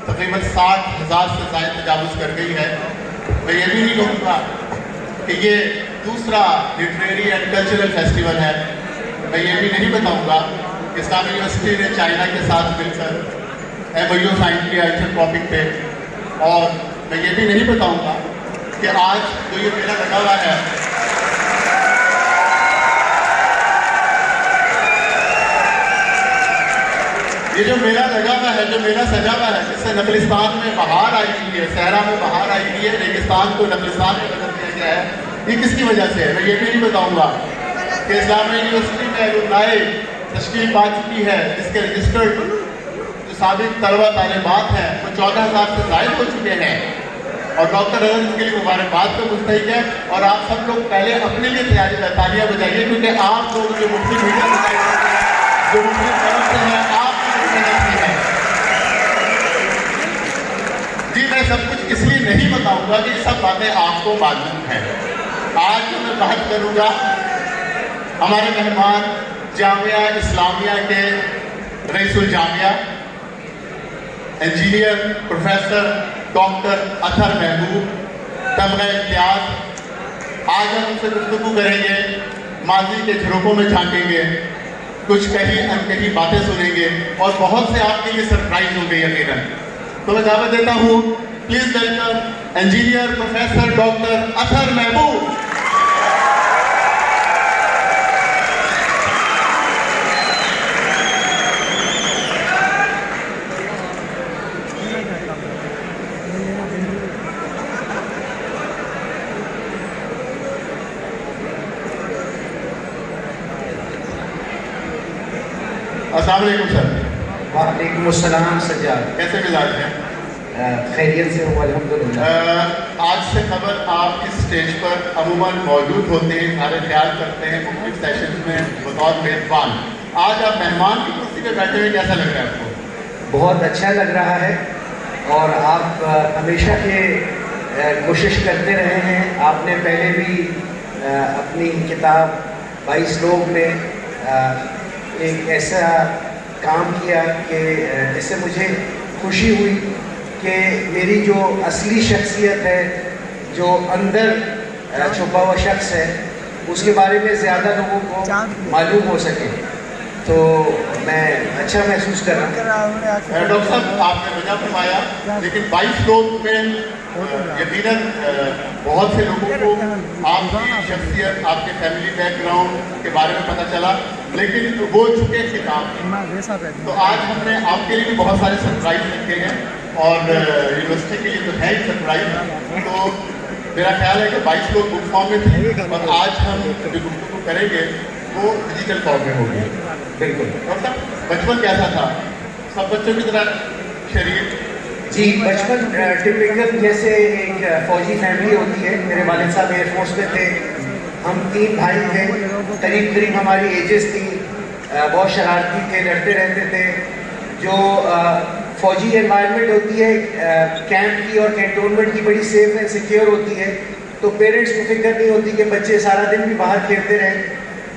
تقریباً 60,000 سے زائد تجاوز کر گئی ہے. میں یہ بھی نہیں کہوں گا کہ یہ دوسرا لٹریری اینڈ کلچرل فیسٹیول ہے. میں یہ بھی نہیں بتاؤں گا کہ اسلامی یونیورسٹی نے چائنا کے ساتھ مل کر MOU سائن کیا انٹر ٹاپک پہ. اور میں یہ بھی نہیں بتاؤں گا کہ آج جو یہ میلہ لگا ہوا ہے یہ جو میلہ لگا ہوا ہے، جو میلہ سجا ہوا ہے، جس سے نخلستان میں بہار آئی ہوئی ہے، صحرا میں بہار آئی ہوئی ہے، ریگستان کو نخلستان میں بدل دیا گیا ہے، یہ کس کی وجہ سے ہے؟ میں یہ بھی نہیں بتاؤں گا کہ اسلامی یونیورسٹی میں الومنائے تشکیل پا چکی ہے، جس کے رجسٹرڈ جو سابق طلبہ طالبات ہیں وہ 14,000 سے زائد ہو چکے ہیں. اور ڈاکٹر رضا اس کے لیے مبارکباد کا مستحق ہے. اور آپ سب لوگ پہلے اپنے لیے تالیاں بجائیے، کیونکہ آپ لوگ جو مختلف میڈیا جو مختلف طرف سے ہیں، آپ جی میں سب کچھ اس لیے نہیں بتاؤں گا کہ یہ سب باتیں آپ کو معلوم ہیں. آج جو میں بات کروں گا، ہمارے مہمان جامعہ اسلامیہ کے رئیس الجامعہ انجینئر پروفیسر ڈاکٹر اطہر محبوب طبقہ امتیاز. آج ہم ان سے گفتگو کریں گے، ماضی کے جھروکوں میں جھانکیں گے، کچھ کہیں انکہی باتیں سنیں گے، اور بہت سے آپ کے لیے سرپرائز ہوں گے یقیناً. تو میں دعوت دیتا ہوں، please welcome engineer professor doctor Athar Mehboob. السلام علیکم سر. وعلیکم السلام سجاد. کیسے مزاج ہیں؟ خیریت سے ہوں الحمدللہ. آج سے قبل آپ اس اسٹیج پر عموماً موجود ہوتے ہیں، سارے خیال کرتے ہیں مختلف سیشنز میں بطور میزبان. آج آپ مہمان کی کرسی پہ بیٹھے ہوئے، کیسا لگ رہا ہے آپ کو؟ بہت اچھا لگ رہا ہے، اور آپ ہمیشہ کے کوشش کرتے رہے ہیں. آپ نے پہلے بھی اپنی کتاب 22 لوگ میں ایک ایسا کام کیا کہ جس سے مجھے خوشی ہوئی کہ میری جو اصلی شخصیت ہے، جو اندر چھپا ہوا شخص ہے، اس کے بارے میں زیادہ لوگوں کو معلوم ہو سکے. تو میں اچھا محسوس کر رہا ہوں. ڈاکٹر صاحب آپ نے وجہ فرمایا، لیکن 22 لوگ میں یقیناً بہت سے لوگوں کو آپ کی شخصیت، آپ کے فیملی بیک گراؤنڈ کے بارے میں پتہ چلا، لیکن وہ چکے کتاب. تو آج ہم نے آپ کے لیے بھی بہت سارے سرپرائز رکھے ہیں، اور یونیورسٹی کے لیے تو ہے ہی سرپرائز. تو میرا خیال ہے کہ 22 لوگ بک فارم میں تھے، اور آج ہم جو گفتگو کریں گے وہ ڈیجیٹل فارم میں ہوگی. بالکل. ڈاکٹر صاحب بچپن کیسا تھا؟ سب بچوں کی طرح شریف؟ جی بچپن ٹپیکل جیسے ایک فوجی فیملی ہوتی ہے. میرے والد صاحب ایئر فورس میں تھے، ہم 3 بھائی تھے، قریب قریب ہماری ایجز تھی. بہت شرارتی تھے، لڑتے رہتے تھے. جو فوجی انوائرمنٹ ہوتی ہے کیمپ کی اور کینٹونمنٹ کی، بڑی سیف اینڈ سیکیور ہوتی ہے. تو پیرنٹس کو فکر نہیں ہوتی کہ بچے سارا دن بھی باہر کھیلتے رہیں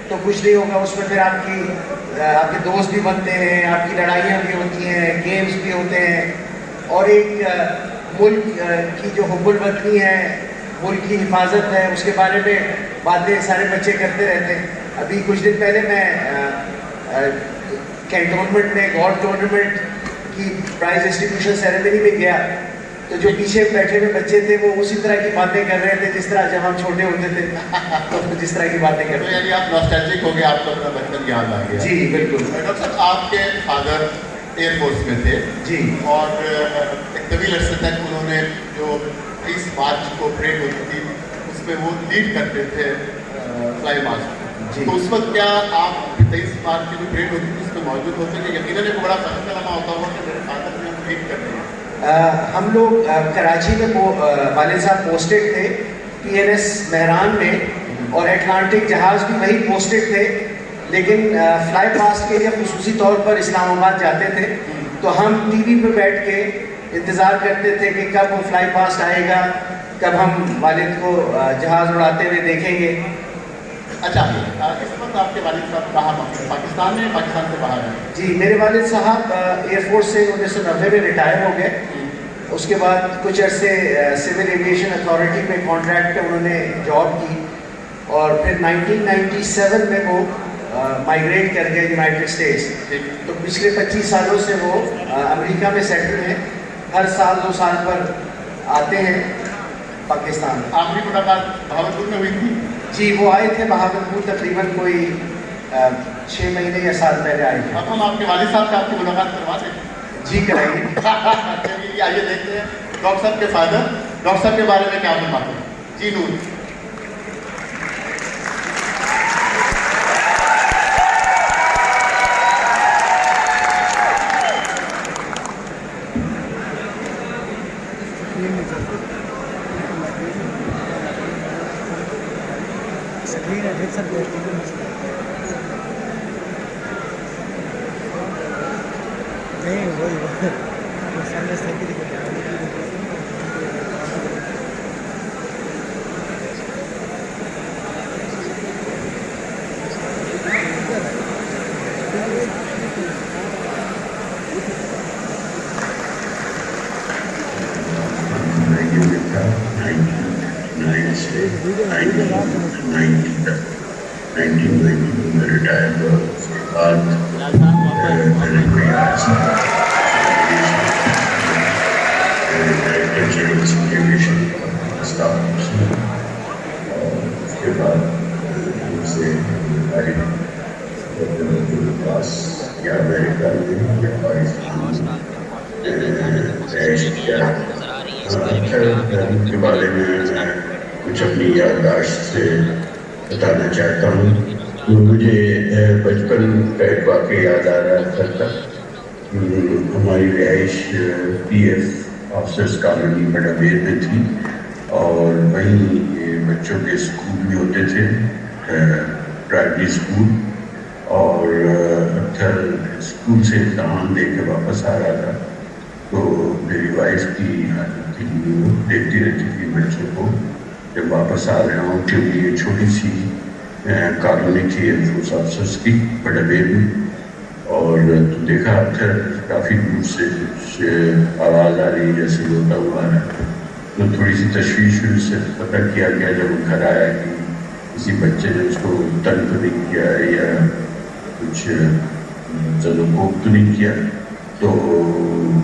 تو کچھ نہیں ہوگا. اس میں پھر آپ کے دوست بھی بنتے ہیں، آپ کی لڑائیاں بھی ہوتی ہیں، گیمز بھی ہوتے ہیں. اور ایک ملک کی جو حب الوطنی ہے، ملک کی حفاظت ہے، اس کے بارے میں باتیں سارے بچے کرتے رہتے ہیں. ابھی کچھ دن پہلے میں کینٹونمنٹ میں گولف ٹورنامنٹ کی پرائز ڈسٹریبیوشن سیریمنی میں گیا، تو جو پیچھے بیٹھے ہوئے بچے تھے وہ اسی طرح کی باتیں کر رہے تھے جس طرح جب ہم چھوٹے ہوتے تھے تو جس طرح کی باتیں کر رہے تھے. یعنی آپ ناسٹیلجک ہو گئے، آپ کو اپنا بچپن یاد آ گیا. جی بالکل. ڈاکٹر صاحب آپ کے فادر ایئر فورس میں تھے. جی. اور ایک طویل عرصے تک انہوں نے جو 23 مارچ کو پریڈ ہوتی تھی اس میں وہ لیڈ کرتے تھے فلائی مارچ. جی. تو اس وقت کیا آپ 23 مارچ کی جو پریڈ ہوتی تھی اس میں موجود ہوتے تھے؟ یقیناً ایک بڑا فخر کا لمحہ ہوتا ہوا کہ میرے فادر نے ہم لیڈ کرتے ہیں. ہم لوگ کراچی میں والد صاحب پوسٹڈ تھے PNS مہران میں، اور اٹلانٹک جہاز بھی وہی پوسٹڈ تھے، لیکن فلائی پاسٹ کے لیے خصوصی طور پر اسلام آباد جاتے تھے. تو ہم ٹی وی پہ بیٹھ کے انتظار کرتے تھے کہ کب وہ فلائی پاسٹ آئے گا، کب ہم والد کو جہاز اڑاتے ہوئے دیکھیں گے. अच्छा, इस वक्त आपके वालिद साहब कहाँ पाकिस्तान में, पाकिस्तान से बाहर हैं? जी, मेरे वालिद साहब एयरफोर्स से 1990 में रिटायर हो गए। उसके बाद कुछ अरसे सिविल एविएशन अथॉरिटी में कॉन्ट्रैक्ट पे उन्होंने जॉब की और फिर 1997 में वो माइग्रेट कर गए यूनाइटेड स्टेट्स। तो पिछले 25 सालों से वो अमेरिका में सेटल हैं। हर साल 2 साल पर आते हैं पाकिस्तान। आखिरी मुलाकात भावलपुर में हुई थी? जी, वो आए थे भावलपुर तकरीबन कोई 6 महीने या साल पहले आए थे। अब हम आपके वालिद साहब से आपकी मुलाकात करवा दें? जी, कराइए। चलिए आइए देखते हैं डॉक्टर साहब के फादर, डॉक्टर साहब के बारे में क्या फरमाते हैं। जी नूर। स्क्रीन है, देख सकते हैं। नहीं वही सामने से में रिटायर हुआ। उसके बाद मैंने कोई उसके बाद उनसे पास या अमेरिका में या पाकिस्तान के बारे में मैं कुछ अपनी याददाश्त से बताना चाहता हूँ। तो मुझे बचपन का एक वाक़या याद आ रहा था। हमारी रिहाइश PF ऑफिसर्स कॉलोनी बड़ाबेर में थी और वहीं बच्चों के स्कूल भी होते थे, प्राइमरी स्कूल। और अक्सर स्कूल से इम्तहान दे के वापस आ रहा था तो मेरी वाइफ की आदत थी, वो देखती रहती थी बच्चों को जब वापस आ रहे हों, क्योंकि ये छोटी सी कॉलोनी थी एयरफोर्स ऑफिसर्स की बड़ाबेर में। और तो देखा अक्सर काफ़ी दूर से कुछ आवाज़ आ रही है जैसे होता हुआ है, तो थोड़ी सी तशवीश हुई। उससे पता किया गया जब वो घर आया कि किसी बच्चे ने उसको तंग तो नहीं किया या कुछ जदोकोब तो नहीं किया। तो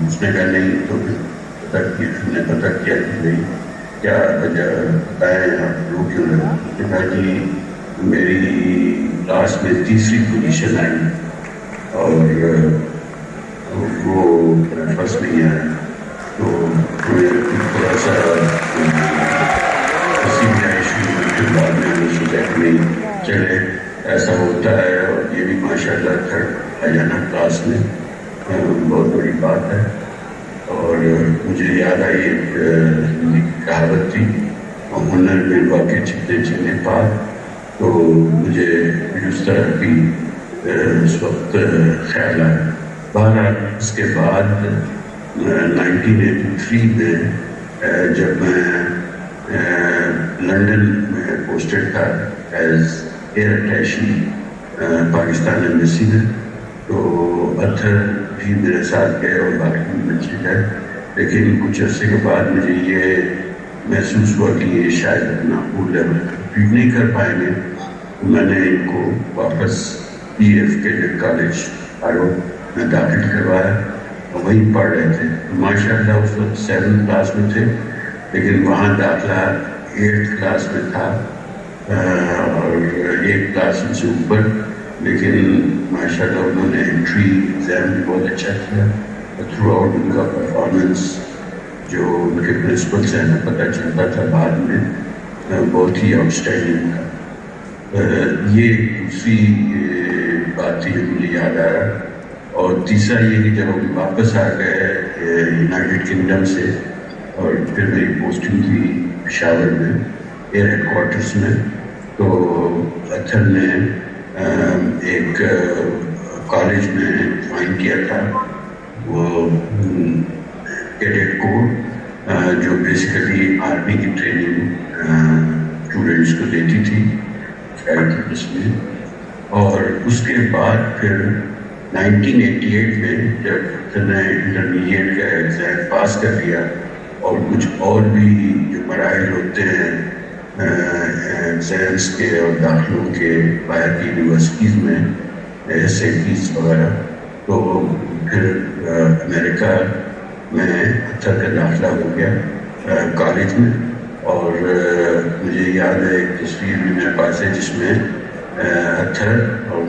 उसने कहा नहीं, तो फिर हमने पता किया कि भाई क्या वजह बताएं, आप रो क्यों लगा। उसने कहा कि मेरी क्लास में 3री पोजीशन आई और वो फर्स्ट नहीं आया, तो थोड़ा सा किसी भी इशू के बाद में सोचा कि नहीं चले, ऐसा होता है। और ये भी माशाल्लाह घर आ जाना क्लास में बहुत बड़ी बात है। और मुझे याद आई एक कहावत थी, हुनर में वाकई छिपते छिपने पार। तो मुझे उस तरह की उस वक्त ख्याल आया। बहरहाल उसके बाद 1983 में जब मैं लंदन में पोस्टेड था एज एयर अटैची पाकिस्तान एम्बेसी में, तो अत्थर भी मेरे साथ गए और बाकी बच्चे गए। लेकिन कुछ अर्से के बाद मुझे ये महसूस हुआ कि ये शायद अपना फुल लेवल कंप्लीट नहीं कर पाएंगे। मैंने इनको वापस PF कैडेट कॉलेज में दाखिल करवाया और वहीं पढ़ रहे थे। माशाल्लाह उस वक्त 7th क्लास में थे, लेकिन वहाँ दाखिला 8th क्लास में था और एक क्लास से ऊपर। लेकिन माशाल्लाह उन्होंने एंट्री एग्ज़ाम भी बहुत अच्छा किया और थ्रू आउट उनका परफॉर्मेंस जो उनके प्रिंसिपल से हमें पता चलता था बाद में बहुत ही आउटस्टैंडिंग था। ये दूसरी बात थी जो मुझे याद आ रहा। और तीसरा ये कि जब हम वापस आ गए यूनाइटेड किंगडम से और फिर मेरी पोस्टिंग थी पेशावर में एयर हेडक्वार्टर्स में, तो अत्थर ने एक कॉलेज में ज्वाइन किया था, वो कैडेट कोर जो बेसिकली आर्मी की ट्रेनिंग स्टूडेंट्स को देती थी। آئی تھی اس میں. اور اس کے بعد پھر 1988 میں جب میں انٹرمیڈیٹ کا ایگزام پاس کر لیا اور کچھ اور بھی جو مراحل ہوتے ہیں ایگزامس کے اور داخلوں کے باہر کی یونیورسٹیز میں SATs وغیرہ، تو پھر امریکہ میں اتھر کا داخلہ ہو گیا کالج میں. اور مجھے یاد ہے ایک تصویر بھی میرے پاس ہے جس میں اتھر اور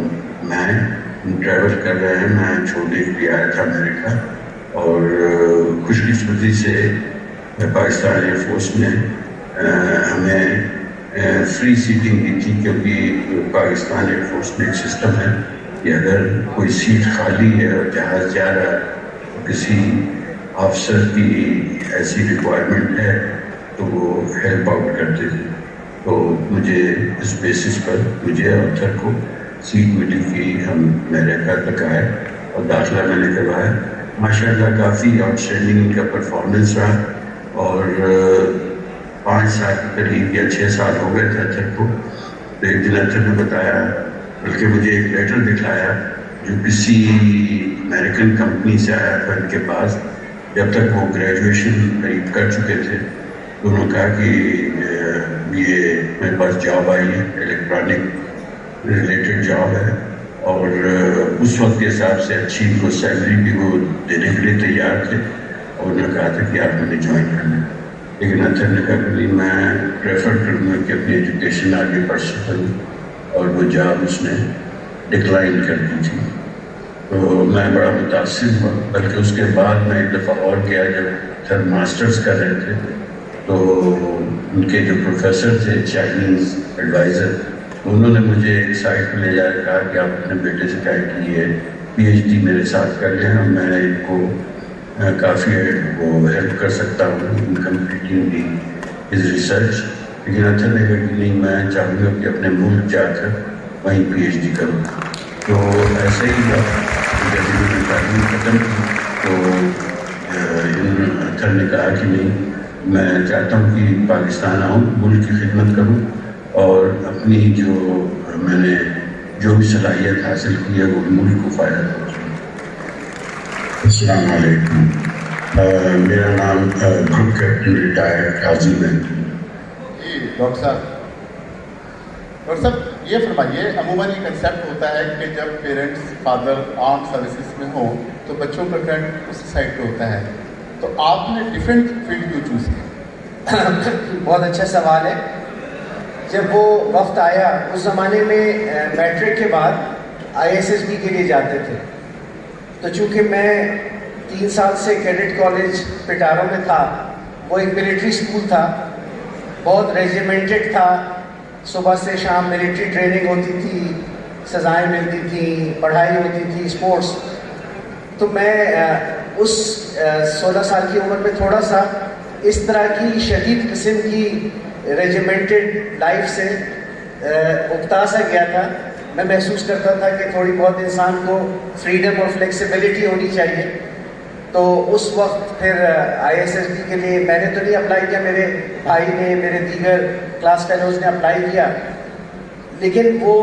میں ٹریول کر رہے ہیں. میں چھوڑنے کے لیے آیا تھا امریکہ، اور خوش قسمتی سے پاکستان ایئر فورس نے ہمیں فری سیٹنگ دی تھی، کیونکہ پاکستان ایئر فورس میں ایک سسٹم ہے کہ اگر کوئی سیٹ خالی ہے اور جہاز جا رہا ہے، کسی آفسر کی ایسی ریکوائرمنٹ ہے تو وہ ہیلپ آؤٹ کرتے تھے. تو مجھے اس بیسس پر مجھے اور اتھر کو سیٹ ملی کہ ہم امریکہ تک آئے اور داخلہ میں نے کروایا. ماشاء اللہ کافی آؤٹ اسٹینڈنگ ان کا پرفارمنس رہا، اور 5 سال کے قریب یا 6 سال ہو گئے تھے اتھر کو. تو ایک دن اتھر نے بتایا، بلکہ مجھے ایک لیٹر دکھایا جو کسی امریکن کمپنی سے آیا تھا ان کے پاس. جب تک وہ گریجویشن قریب کر چکے تھے تو انہوں نے کہا کہ یہ میرے پاس جاب آئی ہے، الیکٹرانک ریلیٹڈ جاب ہے، اور اس وقت کے حساب سے اچھی ان کو سیلری بھی وہ دینے کے لیے تیار تھے، اور انہوں نے کہا تھا کہ آپ نے جوائن کرنا. لیکن اتھر نے کہا کہ میں پریفر کروں گا کہ اپنی ایجوکیشن آگے پرسو کروں، اور وہ جاب اس نے ڈکلائن کر دی تھی. تو میں بڑا متاثر ہوا. بلکہ اس کے بعد میں ایک دفعہ اور گیا جب اتھر ماسٹرز کر رہے تھے، تو ان کے جو پروفیسر تھے چائنیز ایڈوائزر، انہوں نے مجھے ایک سائٹ پہ لے جا کے کہا کہ آپ اپنے بیٹے سے کہا کہ یہ PhD میرے ساتھ کر لیں، اور میں ان کو کافی وہ ہیلپ کر سکتا ہوں in completing the his research. لیکن اتھر نے کہا کہ نہیں، میں چاہوں گا کہ اپنے ملک جا کر وہیں PhD کروں. تو ایسے ہی جب انہوں نے تعلیم ختم کی تو اتھر نے کہا کہ نہیں، میں چاہتا ہوں کہ پاکستان آؤں، ملک کی خدمت کروں، اور اپنی جو میں نے جو بھی صلاحیت حاصل کی ہے وہ ملک کو فائدہ پہنچاؤں. السلام علیکم. میرا نام گروپ کیپٹن ریٹائرڈ قاضی مہدی. جی ڈاکٹر صاحب یہ فرمائیے، عموماً یہ کنسیپٹ ہوتا ہے کہ جب پیرنٹس فادر آرم سروسز میں ہوں تو بچوں کا ٹرینڈ اسی سائڈ پہ ہوتا ہے، تو آپ نے ڈفرینٹ فیلڈ کیوں چوز کیا؟ بہت اچھا سوال ہے. جب وہ وقت آیا، اس زمانے میں میٹرک کے بعد ISSB کے لیے جاتے تھے، تو چونکہ میں 3 سال سے کیڈٹ کالج پٹاروں میں تھا، وہ ایک ملٹری اسکول تھا، بہت ریجیمنٹڈ تھا. صبح سے شام ملٹری ٹریننگ ہوتی تھی، سزائیں ملتی تھیں، پڑھائی ہوتی تھی، اسپورٹس. تو میں اس 16 سال کی عمر میں تھوڑا سا اس طرح کی شدید قسم کی ریجیمنٹڈ لائف سے اکتا سا گیا تھا. میں محسوس کرتا تھا کہ تھوڑی بہت انسان کو فریڈم اور فلیکسیبلٹی ہونی چاہیے. تو اس وقت پھر ISSB کے لیے میں نے تو نہیں اپلائی کیا، میرے بھائی نے، میرے دیگر کلاس فیلوز نے اپلائی کیا. لیکن وہ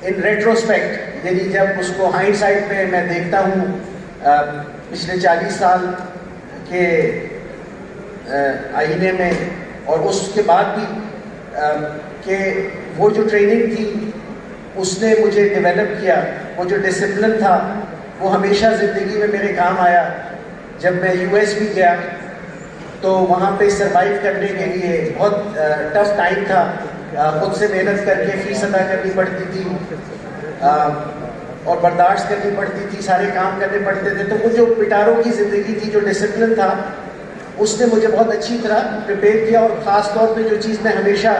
ان ریٹروسپیکٹ، یعنی جب اس کو ہائنڈ سائڈ پہ میں دیکھتا ہوں پچھلے 40 سال کے آئینے میں، اور اس کے بعد بھی، کہ وہ جو ٹریننگ تھی اس نے مجھے ڈیولپ کیا. وہ جو ڈسپلن تھا وہ ہمیشہ زندگی میں میرے کام آیا. جب میں US بھی گیا تو وہاں پہ سروائیو کرنے کے لیے بہت ٹف ٹائم تھا. خود سے محنت کر کے فیس ادا کرنی پڑتی تھی اور برداشت کرنی پڑتی تھی، سارے کام کرنے پڑتے تھے. تو وہ جو پٹاروں کی زندگی تھی، جو ڈسپلن تھا، اس نے مجھے بہت اچھی طرح پریپیئر کیا. اور خاص طور پہ جو چیز میں ہمیشہ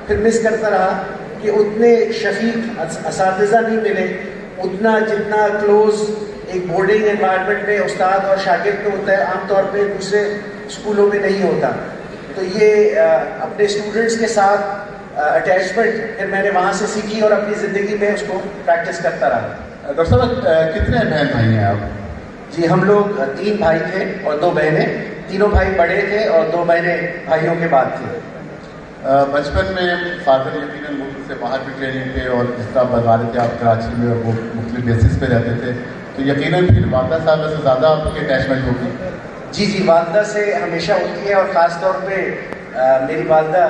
پھر مس کرتا رہا کہ اتنے شفیق اساتذہ نہیں ملے، اتنا جتنا کلوز ایک بورڈنگ انوائرمنٹ میں استاد اور شاگرد میں ہوتا ہے، عام طور پہ دوسرے اسکولوں میں نہیں ہوتا. تو یہ اپنے اسٹوڈنٹس کے ساتھ اٹیچمنٹ پھر میں نے وہاں سے سیکھی اور اپنی زندگی میں اس کو پریکٹس کرتا رہا. ڈاکٹر صاحب کتنے بہن بھائی ہیں آپ؟ جی ہم لوگ 3 بھائی تھے اور 2 بہنیں. تینوں بھائی بڑے تھے اور 2 بہنیں بھائیوں کے بعد تھے. بچپن میں فادر یقیناً سے باہر بھی ٹریننگ تھے اور جس طرح آپ بتا رہے تھے آپ کراچی میں اور وہ مختلف بیسس پہ رہتے تھے تو یقیناً پھر والدہ صاحبہ سے زیادہ آپ کی اٹیچمنٹ ہوگی. جی جی، والدہ سے ہمیشہ ہوتی ہے، اور خاص طور پہ میری والدہ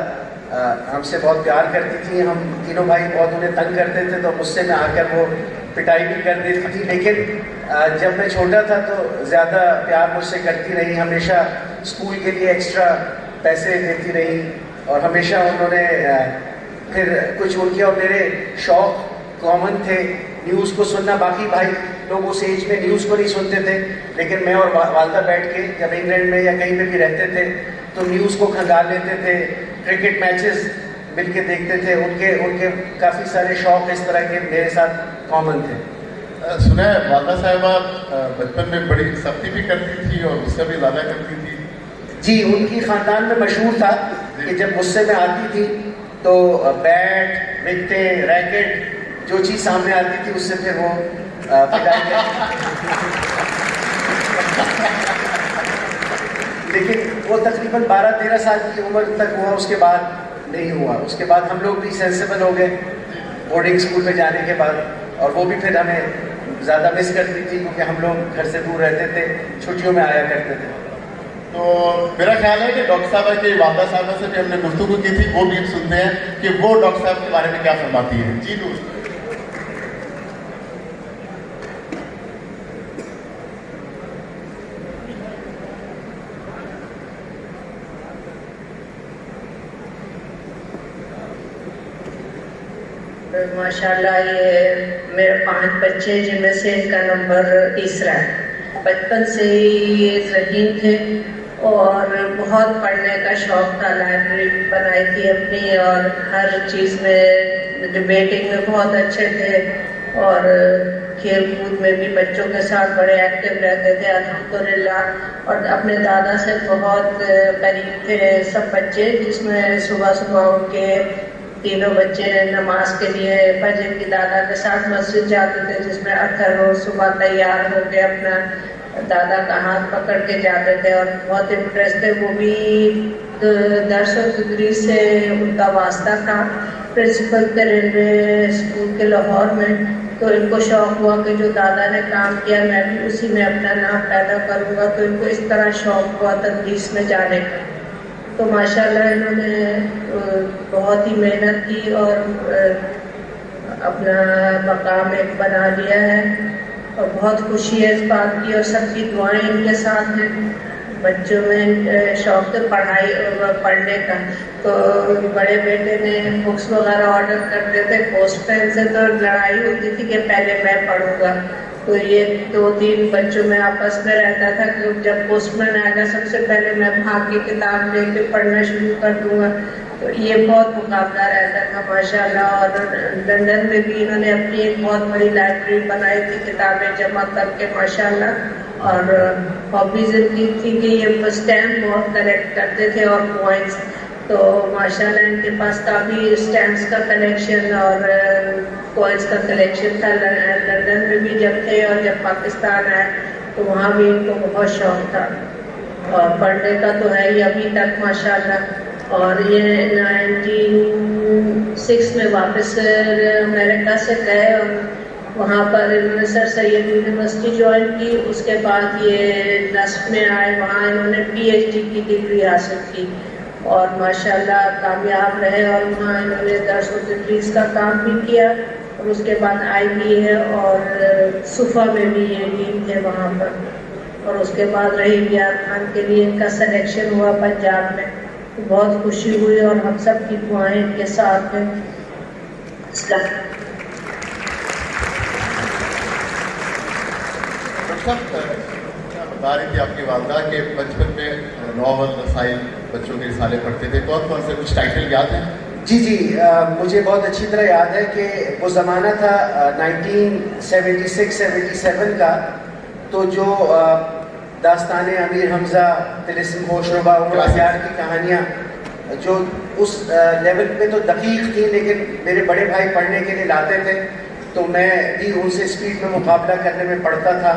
ہم سے بہت پیار کرتی تھی. ہم تینوں بھائی بہت انہیں تنگ کرتے تھے تو غصے میں آ کر وہ پٹائی بھی کر دیتی تھی، لیکن جب میں چھوٹا تھا تو زیادہ پیار مجھ سے کرتی رہی. ہمیشہ اسکول کے لیے ایکسٹرا پیسے دیتی رہی، اور ہمیشہ انہوں نے پھر کچھ ان کے اور میرے شوق کامن تھے، نیوز کو سننا. باقی بھائی لوگ اس ایج میں نیوز کو نہیں سنتے تھے، لیکن میں اور والدہ بیٹھ کے جب انگلینڈ میں یا کہیں پہ بھی رہتے تھے تو نیوز کو کھنگال لیتے تھے، کرکٹ میچز مل کے دیکھتے تھے. ان کے کافی سارے شوق اس طرح کے میرے ساتھ کامن تھے. سنا ہے والدہ صاحبہ بچپن میں بڑی سختی بھی کرتی تھی اور غصہ بھی زیادہ کرتی تھی. جی، ان کی خاندان میں مشہور تھا کہ جب غصے میں آتی تھی تو بیٹ، مٹے، ریکٹ، جو چیز سامنے آتی تھی اس سے پھر وہ پٹائی لیکن وہ تقریباً 12-13 سال کی عمر تک ہوا، اس کے بعد نہیں ہوا. اس کے بعد ہم لوگ بھی سینسیبل ہو گئے بورڈنگ اسکول میں جانے کے بعد، اور وہ بھی پھر ہمیں زیادہ مس کرتی تھی کیونکہ ہم لوگ گھر سے دور رہتے تھے، چھٹیوں میں آیا کرتے تھے. تو میرا خیال ہے کہ ڈاکٹر صاحبہ کی والدہ صاحبہ سے بھی ہم نے گفتگو کی تھی، وہ بھی سنتے ہیں کہ وہ ڈاکٹر صاحب کے بارے میں کیا فرماتی ہے. جی دوست. ماشاءاللہ یہ میرے 5 بچے جن میں سے ان کا نمبر تیسرا ہے. بچپن سے ہی یہ ذہین تھے اور بہت پڑھنے کا شوق تھا. لائبریری بنائی تھی اپنی اور ہر چیز میں ڈبیٹنگ میں بہت اچھے تھے اور کھیل کود میں بھی بچوں کے ساتھ بڑے ایکٹیو رہتے تھے الحمدللہ. اور اپنے دادا سے بہت قریب تھے سب بچے، جس میں صبح صبح ان کے تینوں بچے نماز کے لیے فجر کی دادا کے ساتھ مسجد جاتے تھے، جس میں اکثر روز صبح تیار ہو کے اپنا دادا کا ہاتھ پکڑ کے جاتے تھے اور بہت امپریس تھے. وہ بھی درس و تدریس سے ان کا واسطہ تھا. پرنسپل تھے ریلوے اسکول کے لاہور میں، تو ان کو شوق ہوا کہ جو دادا نے کام کیا میں بھی اسی میں اپنا نام پیدا کروں گا. تو ان کو اس طرح شوق ہوا تدریس میں جانے کا. تو ماشاءاللہ انہوں نے بہت ہی محنت کی اور اپنا مقام ایک بنا لیا ہے، اور بہت خوشی ہے اس بات کی، اور سب کی دعائیں ان کے ساتھ ہیں. بچوں میں شوق تھا پڑھنے کا، تو بڑے بیٹے نے بکس وغیرہ آرڈر کرتے تھے پوسٹ مین سے، تو لڑائی ہوتی تھی کہ پہلے میں پڑھوں گا. تو یہ 2-3 بچوں میں آپس میں رہتا تھا کہ جب پوسٹ مین آئے گا سب سے پہلے میں بھاگ کے کتاب لے کے پڑھنا شروع کر دوں گا. تو یہ بہت مقابلہ رہتا تھا ماشاءاللہ. اور لندن میں بھی انہوں نے اپنی ایک بہت بڑی لائبریری بنائی تھی کتابیں جمع کر کے ماشاءاللہ. اور ہابیز اتنی تھی کہ یہ اسٹیمپ بہت کلیکٹ کرتے تھے اور کوائنس. تو ماشاءاللہ ان کے پاس کافی اسٹیمپس کا کلیکشن اور کوائنس کا کلیکشن تھا. لندن میں بھی جب تھے اور جب پاکستان آئے تو وہاں بھی ان کو بہت شوق تھا، اور پڑھنے کا تو ہے ہی ابھی تک ماشاءاللہ. اور یہ 96 میں واپس امریکہ سے گئے اور وہاں پر انہوں نے سر سید یونیورسٹی جوائن کی. اس کے بعد یہ نصف میں آئے، وہاں انہوں نے PhD کی ڈگری حاصل کی اور ماشاءاللہ کامیاب رہے. اور وہاں انہوں نے درس و تدریس کا کام بھی کیا، اور اس کے بعد IB ہے اور صفا میں بھی یہ ڈین تھے وہاں پر. اور اس کے بعد رحیم یار خان کے لیے ان کا سلیکشن ہوا پنجاب میں. بہت خوشی ہوئی اور ہم سب کی دعائیں ان کے ساتھ ہیں. بتا رہی تھی آپ کی والدہ کہ بچپن میں ناول رسائل بچوں کے رسالے پڑھتے تھے. کون کون سے کچھ ٹائٹل یاد ہیں؟ جی جی، مجھے بہت اچھی طرح یاد ہے کہ وہ زمانہ تھا 1976-77 کا. تو جو داستان امیر حمزہ، طلسم ہوشربا، عمر یار کی کہانیاں جو اس لیول پہ تو دقیق تھی، لیکن میرے بڑے بھائی پڑھنے کے لیے لاتے تھے تو میں بھی ان سے اسپیڈ میں مقابلہ کرنے میں پڑھتا تھا.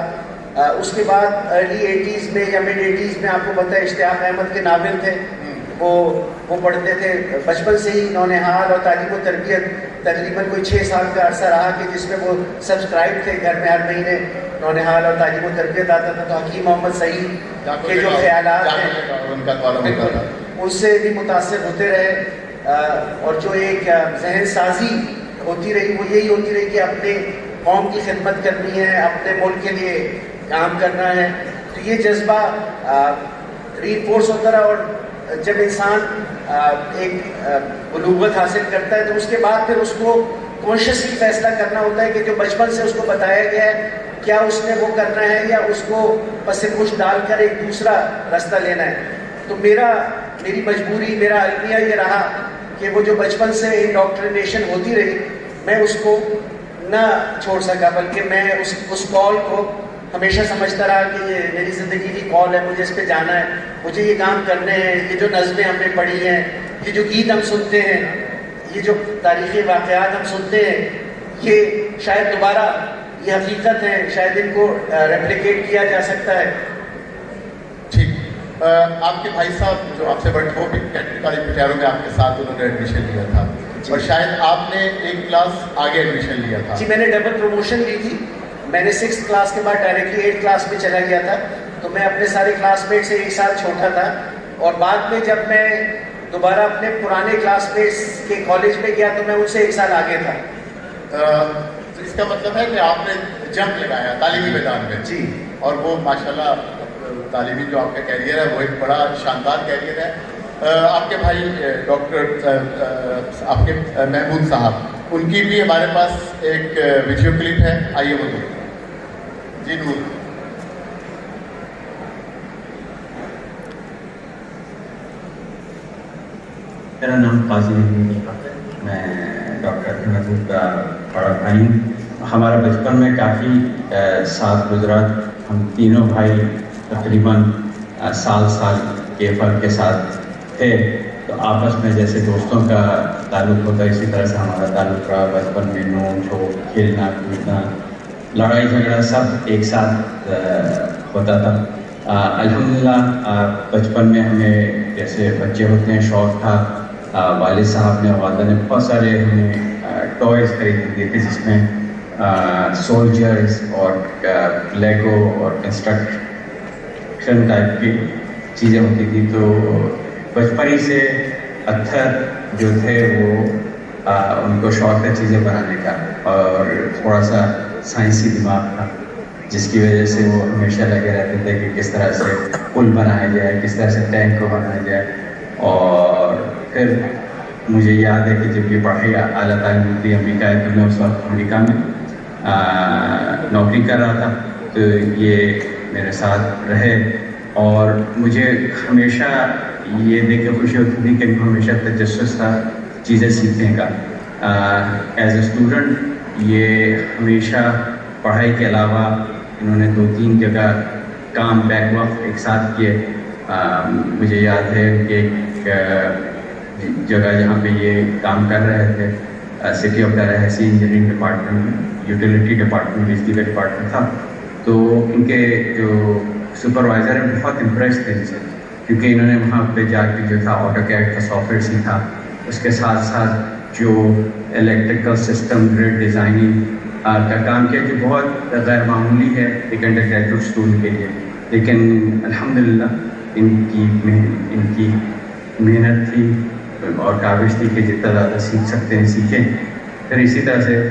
اس کے بعد ارلی 80s میں یا مڈ 80s میں آپ کو پتہ ہے اشتیاق احمد کے ناول تھے، وہ پڑھتے تھے. بچپن سے ہی نونہال اور تعلیم و تربیت تقریباً کوئی 6 سال کا عرصہ رہا کہ جس میں وہ سبسکرائب تھے. گھر میں ہر مہینے نونہال اور تعلیم و تربیت آتا تھا. تو حکیم محمد سعید کے جو خیالات ہیں ان سے بھی متاثر ہوتے رہے. اور جو ایک ذہن سازی ہوتی رہی وہ یہی ہوتی رہی کہ اپنے قوم کی خدمت کرنی ہے, اپنے ملک کے لیے کام کرنا ہے. تو یہ جذبہ ری انفورس ہوتا رہا. اور جب انسان ایک بلوغت حاصل کرتا ہے تو اس کے بعد پھر اس کو کانشیسلی فیصلہ کرنا ہوتا ہے کہ جو بچپن سے اس کو بتایا گیا ہے کیا اس نے وہ کرنا ہے یا اس کو پس پش ڈال کر ایک دوسرا راستہ لینا ہے. تو میری مجبوری, میرا المیہ یہ رہا کہ وہ جو بچپن سے انڈاکٹرینیشن ہوتی رہی میں اس کو نہ چھوڑ سکا, بلکہ میں اس کال کو ہمیشہ سمجھتا رہا کہ یہ میری زندگی کی کال ہے, مجھے اس پہ جانا ہے, مجھے یہ کام کرنے ہیں. یہ جو نظمیں ہم نے پڑھی ہیں, یہ جو گیت ہم سنتے ہیں, یہ جو تاریخی واقعات ہم سنتے ہیں, یہ شاید دوبارہ یہ حقیقت ہے, شاید ان کو ریپلیکیٹ کیا جا سکتا ہے. ٹھیک. آپ کے بھائی صاحب جو آپ سے بڑے وہ بھی کیٹری کالج پٹیاروں میں آپ کے ساتھ انہوں نے ایڈمیشن لیا تھا اور شاید آپ نے ایک کلاس آگے ایڈمیشن لیا تھا. جی, میں نے ڈبل پروموشن لی تھی. میں نے 6th کلاس کے بعد ڈائریکٹلی 8th کلاس میں چلا گیا تھا. تو میں اپنے سارے کلاس میٹ سے 1 سال چھوٹا تھا. اور بعد میں جب میں دوبارہ اپنے پرانے کلاس میٹس کے کالج میں گیا تو میں ان سے 1 سال آگے تھا. تو اس کا مطلب ہے کہ آپ نے جمپ لگایا تعلیمی میدان میں. جی. اور وہ ماشاءاللہ تعلیمی جو آپ کا کیریئر ہے وہ ایک بڑا شاندار کیریئر ہے. آپ کے بھائی ڈاکٹر آپ کے محمود صاحب, ان کی بھی ہمارے پاس ایک ویڈیو کلپ ہے, آئیے وہ دیکھیں. جی نور. میرا نام قاضی ہے, میں ڈاکٹر محمود کا بڑا بھائی ہوں. ہمارا بچپن میں کافی ساتھ گزرا. ہم تینوں بھائی تقریباً سال کے فرق کے ساتھ تھے. تو آپس میں جیسے دوستوں کا تعلق ہوتا ہے اسی طرح سے ہمارا تعلق رہا. بچپن میں نوک جھوک, کھیلنا کودنا, لڑائی جھگڑا سب ایک ساتھ ہوتا تھا. الحمدللہ بچپن میں ہمیں جیسے بچے ہوتے ہیں شوق تھا. والد صاحب نے, والدہ نے بہت سارے ہمیں ٹوائز خرید دیے تھے جس میں سولجرز اور لیگو اور کنسٹرکشن ٹائپ کی چیزیں ہوتی تھی. تو بچپن ہی سے پتھر جو تھے وہ ان کو شوق تھا چیزیں بنانے کا اور تھوڑا سا سائنسی دماغ تھا جس کی وجہ سے وہ ہمیشہ لگے رہتے تھے کہ کس طرح سے پل بنایا جائے, کس طرح سے ٹینک کو بنایا جائے. اور پھر مجھے یاد ہے کہ جب یہ پڑھائی اعلیٰ تعلیم ہوتی امریکہ ہے تو میں اس وقت امریکہ میں نوکری کر رہا تھا. تو یہ میرے ساتھ رہے اور مجھے ہمیشہ یہ دیکھ کے خوشی ہوتی تھی کہ ہمیشہ تجسس تھا چیزیں سیکھنے کا. ایز اے اسٹوڈنٹ یہ ہمیشہ پڑھائی کے علاوہ انہوں نے 2-3 جگہ کام بیک وقت ایک ساتھ کیے. مجھے یاد ہے کہ ایک جگہ جہاں پہ یہ کام کر رہے تھے city of Dalhousie engineering department, utility department بجلی کا ڈپارٹمنٹ تھا. تو ان کے جو سپروائزر ہیں بہت امپریس تھے ان سے کیونکہ انہوں نے وہاں پہ جا کے جو تھا آٹو کیڈ کا سافٹ ویئر سیکھا. اس کے ساتھ ساتھ جو الیکٹریکل سسٹم گریڈ ڈیزائننگ کا کام کیا جو بہت غیر معمولی ہے ایک انڈر گریجویٹ اسٹوڈنٹ کے لیے. لیکن الحمدللہ ان کی محنت تھی اور کاوش تھی کہ جتنا زیادہ سیکھ سکتے ہیں سیکھیں. پھر اسی طرح سے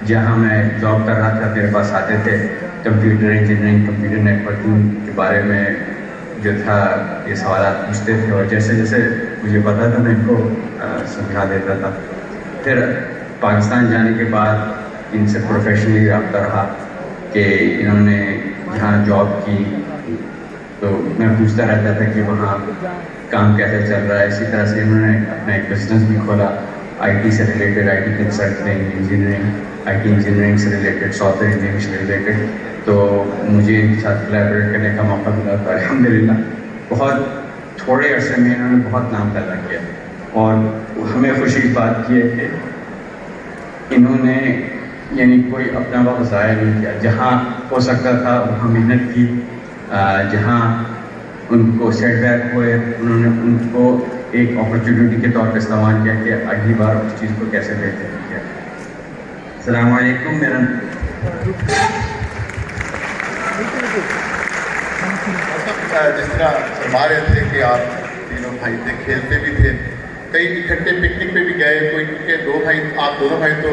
جہاں میں جاب کر رہا تھا میرے پاس آتے تھے کمپیوٹر انجینئرنگ, کمپیوٹر نیٹورکنگ کے بارے میں جو تھا یہ سوالات پوچھتے تھے اور جیسے جیسے مجھے پتا تھا میں ان کو سمجھا دیتا تھا. پھر پاکستان جانے کے بعد ان سے پروفیشنلی رابطہ رہا کہ انہوں نے جہاں جاب کی تو میں پوچھتا رہتا تھا کہ وہاں کام کیسے چل رہا ہے. اسی طرح سے انہوں نے اپنا ایک بزنس بھی کھولا آئی ٹی سے related, I T consulting, engineering, I T engineering سے ریلیٹڈ, سافٹ ویئر انجینئرنگ سے ریلیٹڈ. تو مجھے ان کے ساتھ کولیبریٹ کرنے کا موقع ملا تھا. الحمدللہ بہت تھوڑے عرصے میں انہوں نے بہت نام پیدا کیا اور ہمیں خوشی کی بات کی ہے کہ انہوں نے یعنی کوئی اپنا وقت ضائع نہیں کیا. جہاں ہو سکتا تھا وہاں محنت کی, جہاں ان کو سیٹ بیک ہوئے، انہوں نے ان کو ایک اپرچونیٹی کے طور پہ استعمال کیا کہ اگلی بار اس چیز کو کیسے بہتر کیا۔ السلام علیکم، میرا جس طرح فرما رہے تھے کہ آپ تینوں بھائی تھے، کھیلتے بھی تھے، کئی اکٹھے پکنک پہ بھی گئے، کوئی کے دو بھائی، آپ دونوں بھائی تو